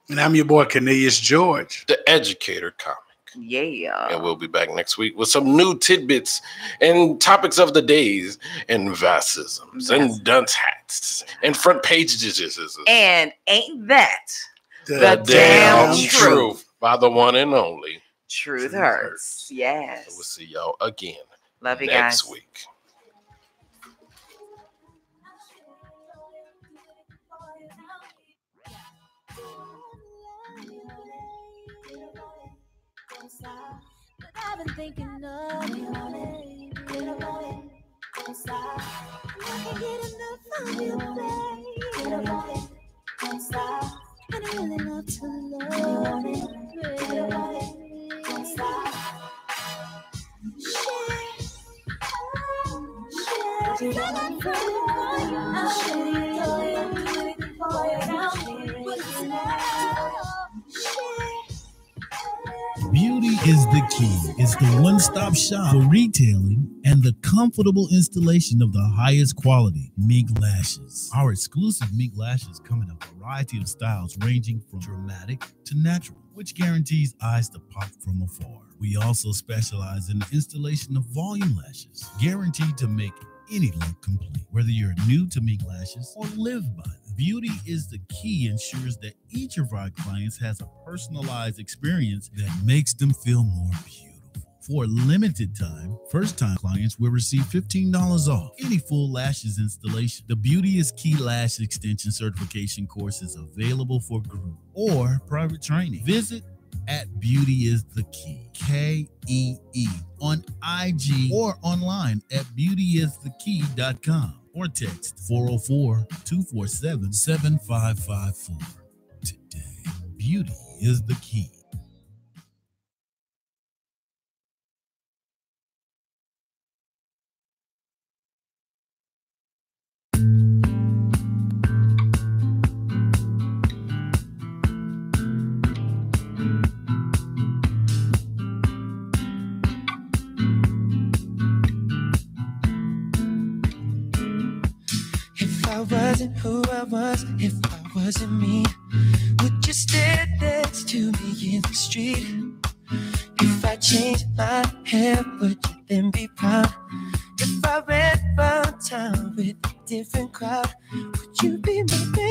And I'm your boy, Cornelius George. The educator comic. Yeah. And we'll be back next week with some new tidbits and topics of the days and vassisms and dunce hats and front pages. And ain't that the damn truth by the one and only Truth Hurts. Yes. So we'll see y'all again. Love you next guys. Week. But I've been thinking of you, get away, don't stop. I can't get enough of you, babe. Get away, don't stop. And I really love to love you, get away, don't stop. Beauty is the key. It's the one-stop shop for retailing and the comfortable installation of the highest quality mink lashes. Our exclusive mink lashes come in a variety of styles ranging from dramatic to natural, which guarantees eyes to pop from afar. We also specialize in the installation of volume lashes, guaranteed to make any look complete. Whether you're new to mink lashes or live by them, Beauty is the key ensures that each of our clients has a personalized experience that makes them feel more beautiful. For a limited time, first-time clients will receive $15 off any full lashes installation. The Beauty is Key Lash Extension Certification course is available for group or private training. Visit at Beauty is the Key, K-E-E, on IG or online at beautyisthekey.com or text 404-247-7554. Today, beauty is the key. If I wasn't who I was, if I wasn't me, would you stand next to me in the street? If I changed my hair, would you then be proud? If I ran round town with a different crowd, would you be my baby?